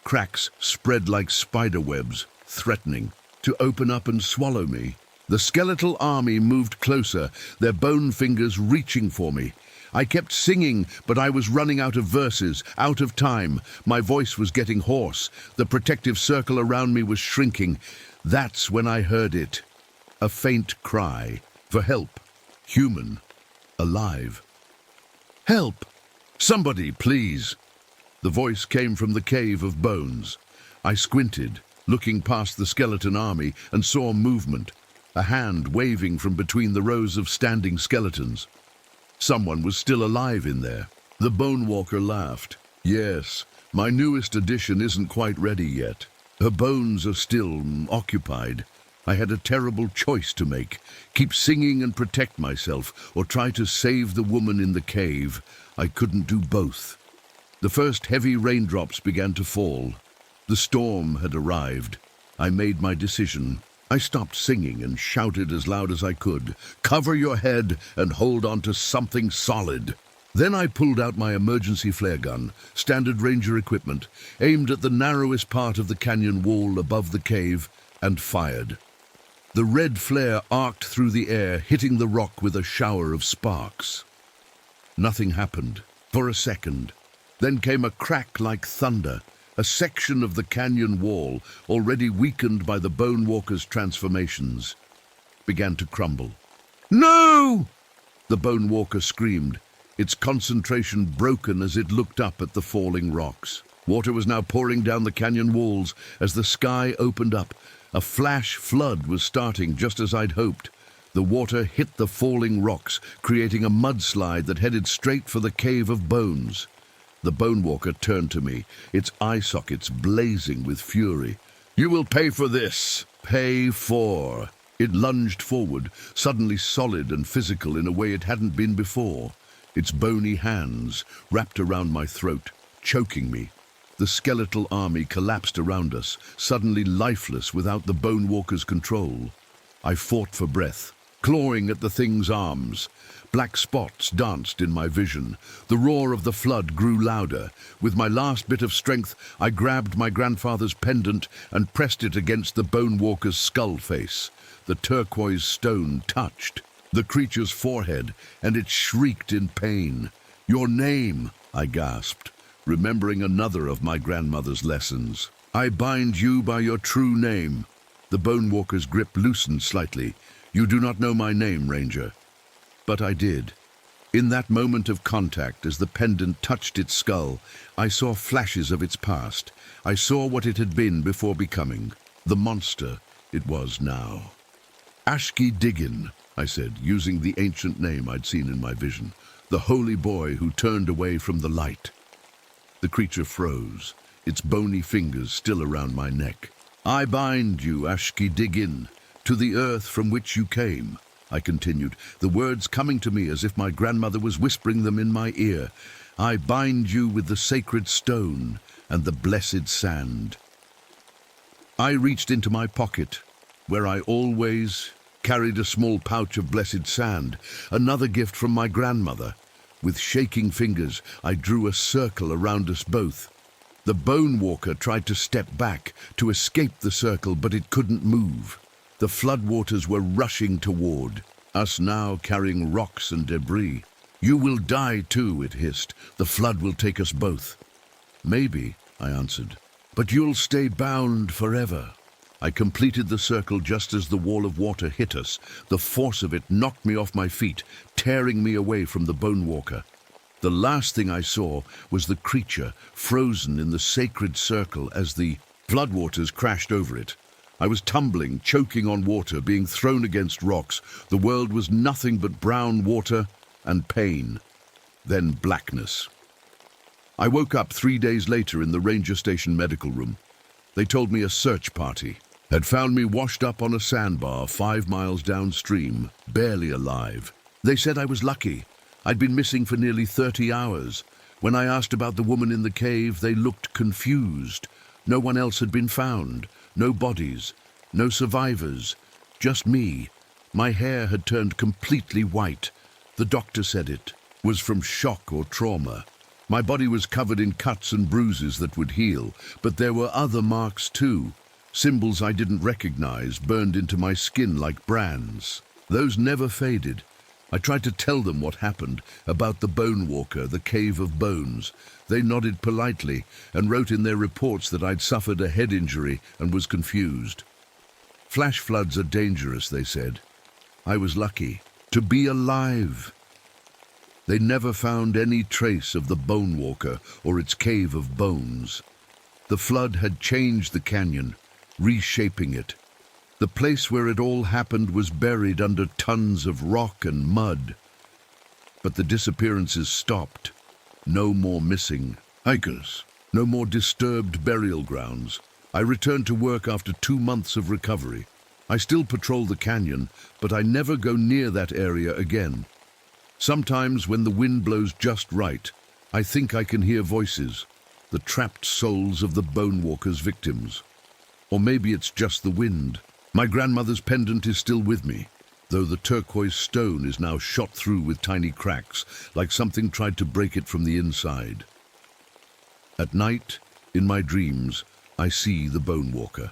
Cracks spread like spider webs, threatening to open up and swallow me. The skeletal army moved closer, their bone fingers reaching for me. I kept singing, but I was running out of verses, out of time. My voice was getting hoarse. The protective circle around me was shrinking. That's when I heard it. A faint cry. For help. Human. Alive. "Help! Somebody, please!" The voice came from the cave of bones. I squinted, looking past the skeleton army, and saw movement. A hand waving from between the rows of standing skeletons. Someone was still alive in there. The Bone Walker laughed. "Yes, my newest addition isn't quite ready yet. Her bones are still occupied. I had a terrible choice to make. Keep singing and protect myself, or try to save the woman in the cave. I couldn't do both." The first heavy raindrops began to fall. The storm had arrived. I made my decision. I stopped singing and shouted as loud as I could, "Cover your head and hold on to something solid." Then I pulled out my emergency flare gun, standard ranger equipment, aimed at the narrowest part of the canyon wall above the cave, and fired. The red flare arced through the air, hitting the rock with a shower of sparks. Nothing happened for a second. Then came a crack like thunder. A section of the canyon wall, already weakened by the Bone Walker's transformations, began to crumble. "No!" The Bone Walker screamed, its concentration broken as it looked up at the falling rocks. Water was now pouring down the canyon walls as the sky opened up. A flash flood was starting just as I'd hoped. The water hit the falling rocks, creating a mudslide that headed straight for the Cave of Bones. The Bone Walker turned to me, its eye sockets blazing with fury. "You will pay for this. Pay for." It lunged forward, suddenly solid and physical in a way it hadn't been before. Its bony hands wrapped around my throat, choking me. The skeletal army collapsed around us, suddenly lifeless without the Bone Walker's control. I fought for breath, clawing at the thing's arms. Black spots danced in my vision. The roar of the flood grew louder. With my last bit of strength, I grabbed my grandfather's pendant and pressed it against the Bone Walker's skull face. The turquoise stone touched the creature's forehead, and it shrieked in pain. "Your name," I gasped, remembering another of my grandmother's lessons. "I bind you by your true name." The Bone Walker's grip loosened slightly. "You do not know my name, Ranger." But I did. In that moment of contact, as the pendant touched its skull, I saw flashes of its past. I saw what it had been before becoming, the monster it was now. "Ashki Diggin," I said, using the ancient name I'd seen in my vision, "the holy boy who turned away from the light." The creature froze, its bony fingers still around my neck. "I bind you, Ashki Diggin, to the earth from which you came," I continued, the words coming to me as if my grandmother was whispering them in my ear. "I bind you with the sacred stone and the blessed sand." I reached into my pocket, where I always carried a small pouch of blessed sand, another gift from my grandmother. With shaking fingers, I drew a circle around us both. The Bone Walker tried to step back, to escape the circle, but it couldn't move. The floodwaters were rushing toward us now, carrying rocks and debris. "You will die too," it hissed. "The flood will take us both." "Maybe," I answered, "but you'll stay bound forever." I completed the circle just as the wall of water hit us. The force of it knocked me off my feet, tearing me away from the Bone Walker. The last thing I saw was the creature frozen in the sacred circle as the floodwaters crashed over it. I was tumbling, choking on water, being thrown against rocks. The world was nothing but brown water and pain. Then blackness. I woke up 3 days later in the ranger station medical room. They told me a search party had found me washed up on a sandbar 5 miles downstream, barely alive. They said I was lucky. I'd been missing for nearly 30 hours. When I asked about the woman in the cave, they looked confused. No one else had been found. No bodies. No survivors. Just me. My hair had turned completely white. The doctor said it was from shock or trauma. My body was covered in cuts and bruises that would heal, but there were other marks too. Symbols I didn't recognize burned into my skin like brands. Those never faded. I tried to tell them what happened, about the Bone Walker, the Cave of Bones. They nodded politely and wrote in their reports that I'd suffered a head injury and was confused. Flash floods are dangerous, they said. I was lucky to be alive. They never found any trace of the Bone Walker or its Cave of Bones. The flood had changed the canyon, reshaping it. The place where it all happened was buried under tons of rock and mud. But the disappearances stopped. No more missing hikers. No more disturbed burial grounds. I returned to work after 2 months of recovery. I still patrol the canyon, but I never go near that area again. Sometimes when the wind blows just right, I think I can hear voices, the trapped souls of the Bone Walker's victims. Or maybe it's just the wind. My grandmother's pendant is still with me, though the turquoise stone is now shot through with tiny cracks, like something tried to break it from the inside. At night, in my dreams, I see the Bone Walker,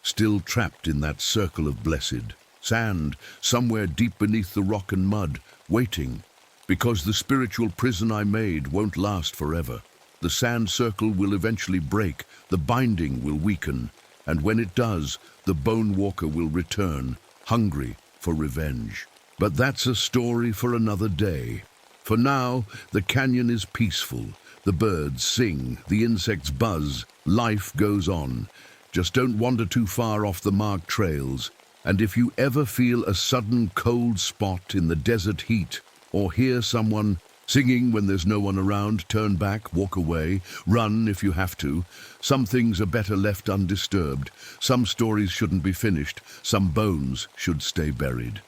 still trapped in that circle of blessed sand, somewhere deep beneath the rock and mud, waiting, because the spiritual prison I made won't last forever. The sand circle will eventually break, the binding will weaken, and when it does, the Bone Walker will return, hungry for revenge. But that's a story for another day. For now, the canyon is peaceful. The birds sing, the insects buzz, life goes on. Just don't wander too far off the marked trails. And if you ever feel a sudden cold spot in the desert heat, or hear someone singing when there's no one around, turn back, walk away, run if you have to. Some things are better left undisturbed. Some stories shouldn't be finished. Some bones should stay buried.